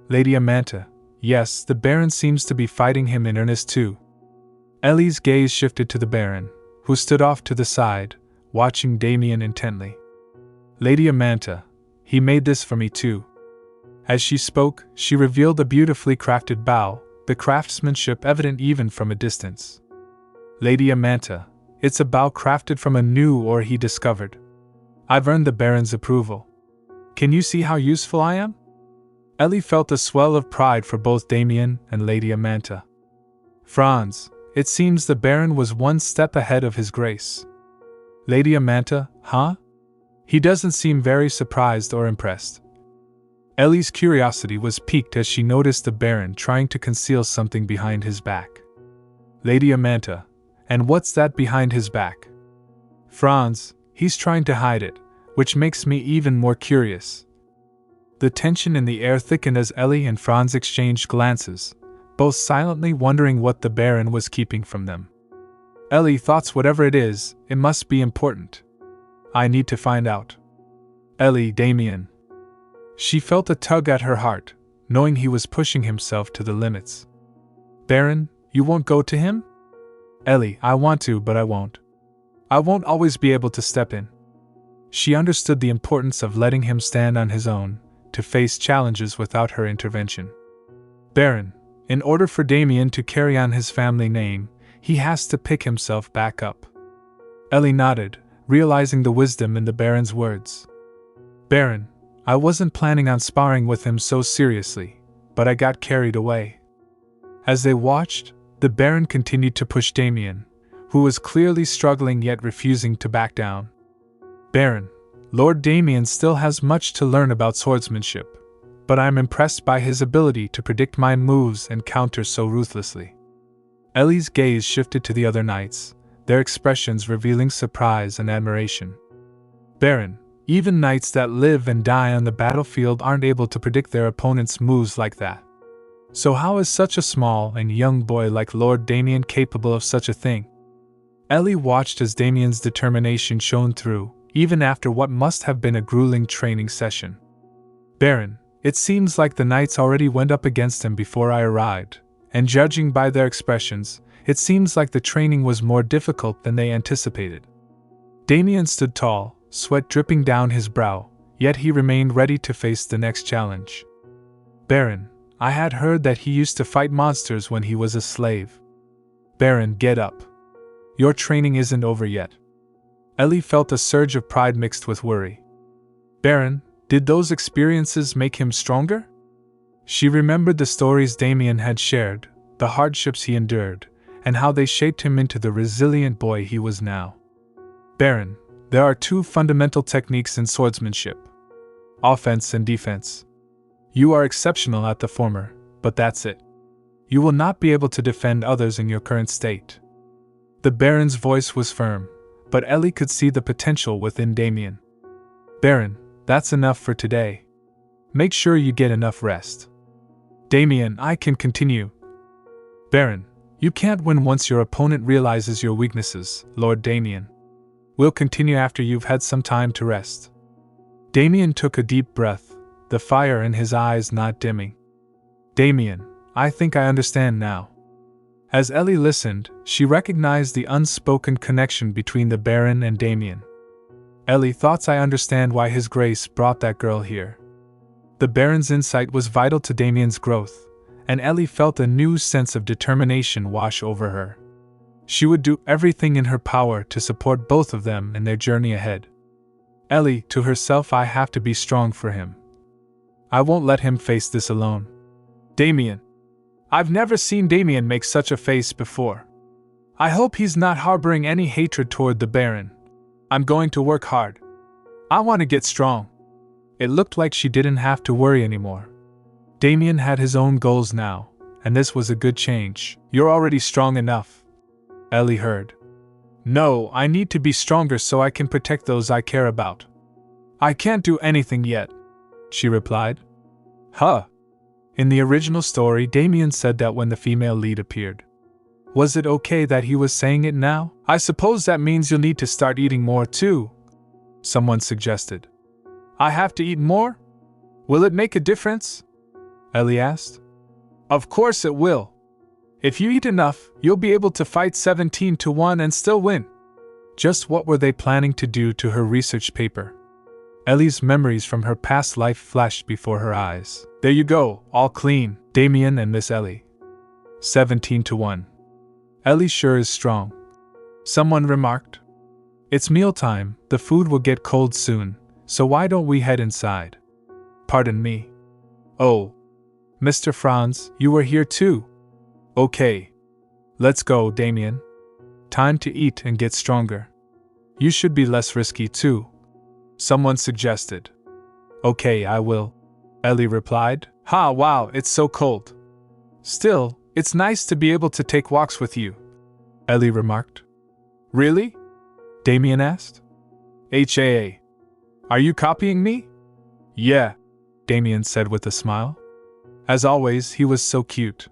Lady Amanta, yes, the Baron seems to be fighting him in earnest too. Ellie's gaze shifted to the Baron, who stood off to the side, watching Damian intently. Lady Amanta, he made this for me too. As she spoke, she revealed a beautifully crafted bow, the craftsmanship evident even from a distance. Lady Amanta, it's a bow crafted from a new ore he discovered. I've earned the Baron's approval. Can you see how useful I am? Ellie felt a swell of pride for both Damian and Lady Amanta. Franz, it seems the Baron was one step ahead of his grace. Lady Amanta, huh? He doesn't seem very surprised or impressed. Ellie's curiosity was piqued as she noticed the Baron trying to conceal something behind his back. Lady Amanta, and what's that behind his back? Franz, he's trying to hide it, which makes me even more curious. The tension in the air thickened as Ellie and Franz exchanged glances, both silently wondering what the Baron was keeping from them. Ellie thought whatever it is, it must be important. I need to find out. Ellie, Damian. She felt a tug at her heart, knowing he was pushing himself to the limits. Baron, you won't go to him? Ellie, I want to, but I won't. I won't always be able to step in. She understood the importance of letting him stand on his own, to face challenges without her intervention. Baron, in order for Damian to carry on his family name, he has to pick himself back up. Ellie nodded, realizing the wisdom in the Baron's words. Baron, I wasn't planning on sparring with him so seriously, but I got carried away. As they watched, the Baron continued to push Damian, who was clearly struggling yet refusing to back down. Baron, Lord Damian still has much to learn about swordsmanship, but I'm impressed by his ability to predict my moves and counter so ruthlessly. Ellie's gaze shifted to the other knights, their expressions revealing surprise and admiration. Baron, even knights that live and die on the battlefield aren't able to predict their opponent's moves like that. So how is such a small and young boy like Lord Damian capable of such a thing? Ellie watched as Damian's determination shone through, even after what must have been a grueling training session. Baron, it seems like the knights already went up against him before I arrived, and judging by their expressions, it seems like the training was more difficult than they anticipated. Damian stood tall, sweat dripping down his brow, yet he remained ready to face the next challenge. Baron, I had heard that he used to fight monsters when he was a slave. Baron, get up. Your training isn't over yet. Ellie felt a surge of pride mixed with worry. Baron, did those experiences make him stronger? She remembered the stories Damian had shared, the hardships he endured, and how they shaped him into the resilient boy he was now. Baron, there are two fundamental techniques in swordsmanship: offense and defense. You are exceptional at the former, but that's it. You will not be able to defend others in your current state. The Baron's voice was firm, but Ellie could see the potential within Damian. Baron, that's enough for today. Make sure you get enough rest. Damian, I can continue. Baron, you can't win once your opponent realizes your weaknesses, Lord Damian. We'll continue after you've had some time to rest. Damian took a deep breath, the fire in his eyes not dimming. Damian, I think I understand now. As Ellie listened, she recognized the unspoken connection between the Baron and Damian. Ellie thought, I understand why His Grace brought that girl here. The Baron's insight was vital to Damian's growth, and Ellie felt a new sense of determination wash over her. She would do everything in her power to support both of them in their journey ahead. Ellie, to herself, I have to be strong for him. I won't let him face this alone. Damian. I've never seen Damian make such a face before. I hope he's not harboring any hatred toward the Baron. I'm going to work hard. I want to get strong. It looked like she didn't have to worry anymore. Damian had his own goals now, and this was a good change. You're already strong enough. Ellie heard. No, I need to be stronger so I can protect those I care about. I can't do anything yet, she replied. Huh. In the original story, Damian said that when the female lead appeared. Was it okay that he was saying it now? I suppose that means you'll need to start eating more too, someone suggested. I have to eat more? Will it make a difference? Ellie asked. Of course it will. If you eat enough, you'll be able to fight 17-1 and still win. Just what were they planning to do to her research paper? Ellie's memories from her past life flashed before her eyes. There you go, all clean, Damian and Miss Ellie. 17-1. Ellie sure is strong. Someone remarked. It's mealtime, the food will get cold soon, so why don't we head inside? Pardon me. Oh. Mr. Franz, you were here too. Okay. Let's go, Damian. Time to eat and get stronger. You should be less risky too, someone suggested. Okay, I will, Ellie replied. Ha, wow, it's so cold. Still, it's nice to be able to take walks with you, Ellie remarked. Really? Damian asked. HAA. Are you copying me? Yeah, Damian said with a smile. As always, he was so cute.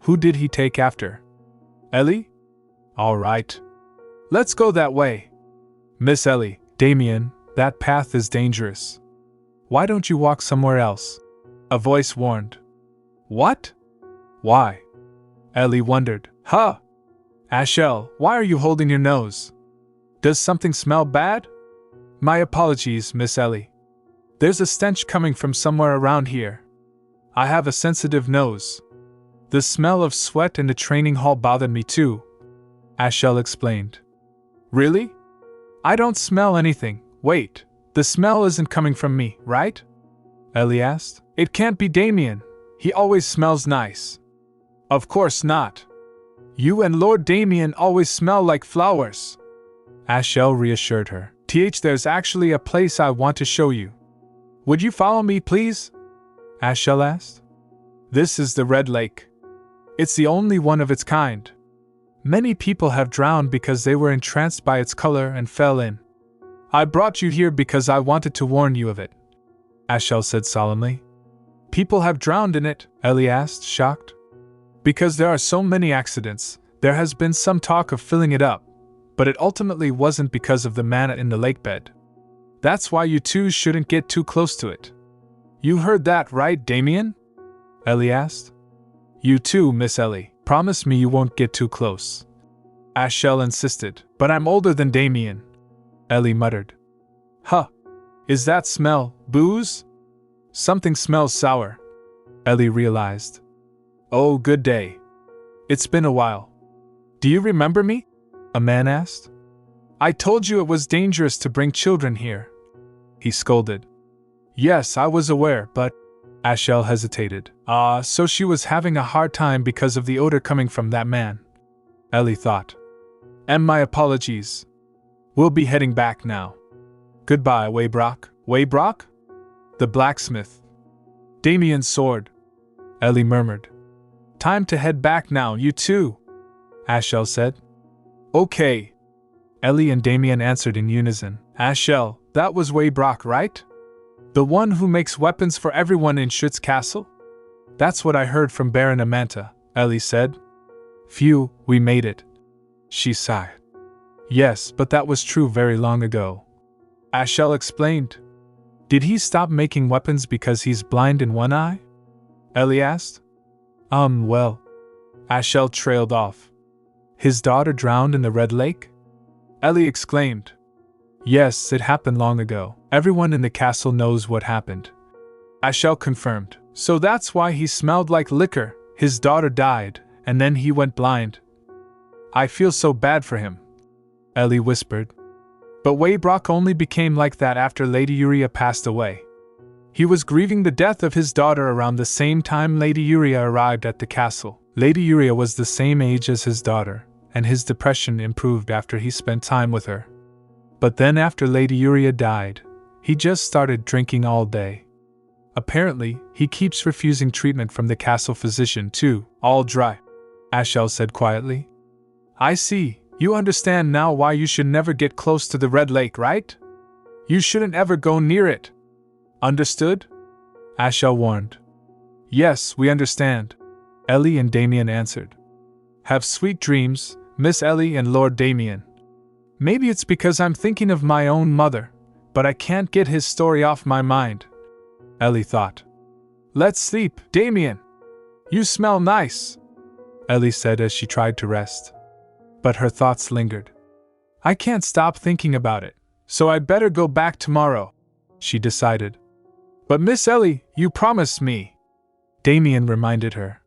Who did he take after? Ellie? All right. Let's go that way. Miss Ellie, Damian, that path is dangerous. Why don't you walk somewhere else? A voice warned. What? Why? Ellie wondered. Huh? Ashel, why are you holding your nose? Does something smell bad? My apologies, Miss Ellie. There's a stench coming from somewhere around here. I have a sensitive nose. The smell of sweat in the training hall bothered me too, Ashel explained. Really? I don't smell anything. Wait, the smell isn't coming from me, right? Ellie asked. It can't be Damian. He always smells nice. Of course not. You and Lord Damian always smell like flowers, Ashel reassured her. There's actually a place I want to show you. Would you follow me, please? Ashel asked. This is the Red Lake. It's the only one of its kind. Many people have drowned because they were entranced by its color and fell in. I brought you here because I wanted to warn you of it, Ashel said solemnly. People have drowned in it, Ellie asked, shocked. Because there are so many accidents, there has been some talk of filling it up, but it ultimately wasn't because of the mana in the lake bed. That's why you two shouldn't get too close to it. You heard that, right, Damian? Ellie asked. You too, Miss Ellie. Promise me you won't get too close. Ashel insisted. But I'm older than Damian, Ellie muttered. Huh. Is that smell booze? Something smells sour, Ellie realized. Oh, good day. It's been a while. Do you remember me? A man asked. I told you it was dangerous to bring children here, he scolded. Yes, I was aware, but... Ashel hesitated. So she was having a hard time because of the odor coming from that man, Ellie thought. And my apologies. We'll be heading back now. Goodbye, Waybrock. Waybrock? The blacksmith. Damian's sword, Ellie murmured. Time to head back now, you too, Ashel said. Okay. Ellie and Damian answered in unison. Ashel, that was Waybrock, right? The one who makes weapons for everyone in Schuetz Castle? That's what I heard from Baron Amanta, Ellie said. Phew, we made it. She sighed. Yes, but that was true very long ago. Ashel explained. Did he stop making weapons because he's blind in one eye? Ellie asked. Well. Ashel trailed off. His daughter drowned in the Red Lake? Ellie exclaimed. Yes, it happened long ago. Everyone in the castle knows what happened. Ashel confirmed. So that's why he smelled like liquor. His daughter died, and then he went blind. I feel so bad for him, Ellie whispered. But Waybrock only became like that after Lady Uriah passed away. He was grieving the death of his daughter around the same time Lady Uriah arrived at the castle. Lady Uriah was the same age as his daughter, and his depression improved after he spent time with her. But then after Lady Uriah died, he just started drinking all day. Apparently, he keeps refusing treatment from the castle physician too, all dry, Ashel said quietly. I see, you understand now why you should never get close to the Red Lake, right? You shouldn't ever go near it. Understood? Ashel warned. Yes, we understand, Ellie and Damian answered. Have sweet dreams, Miss Ellie and Lord Damian. Maybe it's because I'm thinking of my own mother, but I can't get his story off my mind, Ellie thought. Let's sleep, Damian. You smell nice, Ellie said as she tried to rest. But her thoughts lingered. I can't stop thinking about it, so I'd better go back tomorrow, she decided. But Miss Ellie, you promised me, Damian reminded her.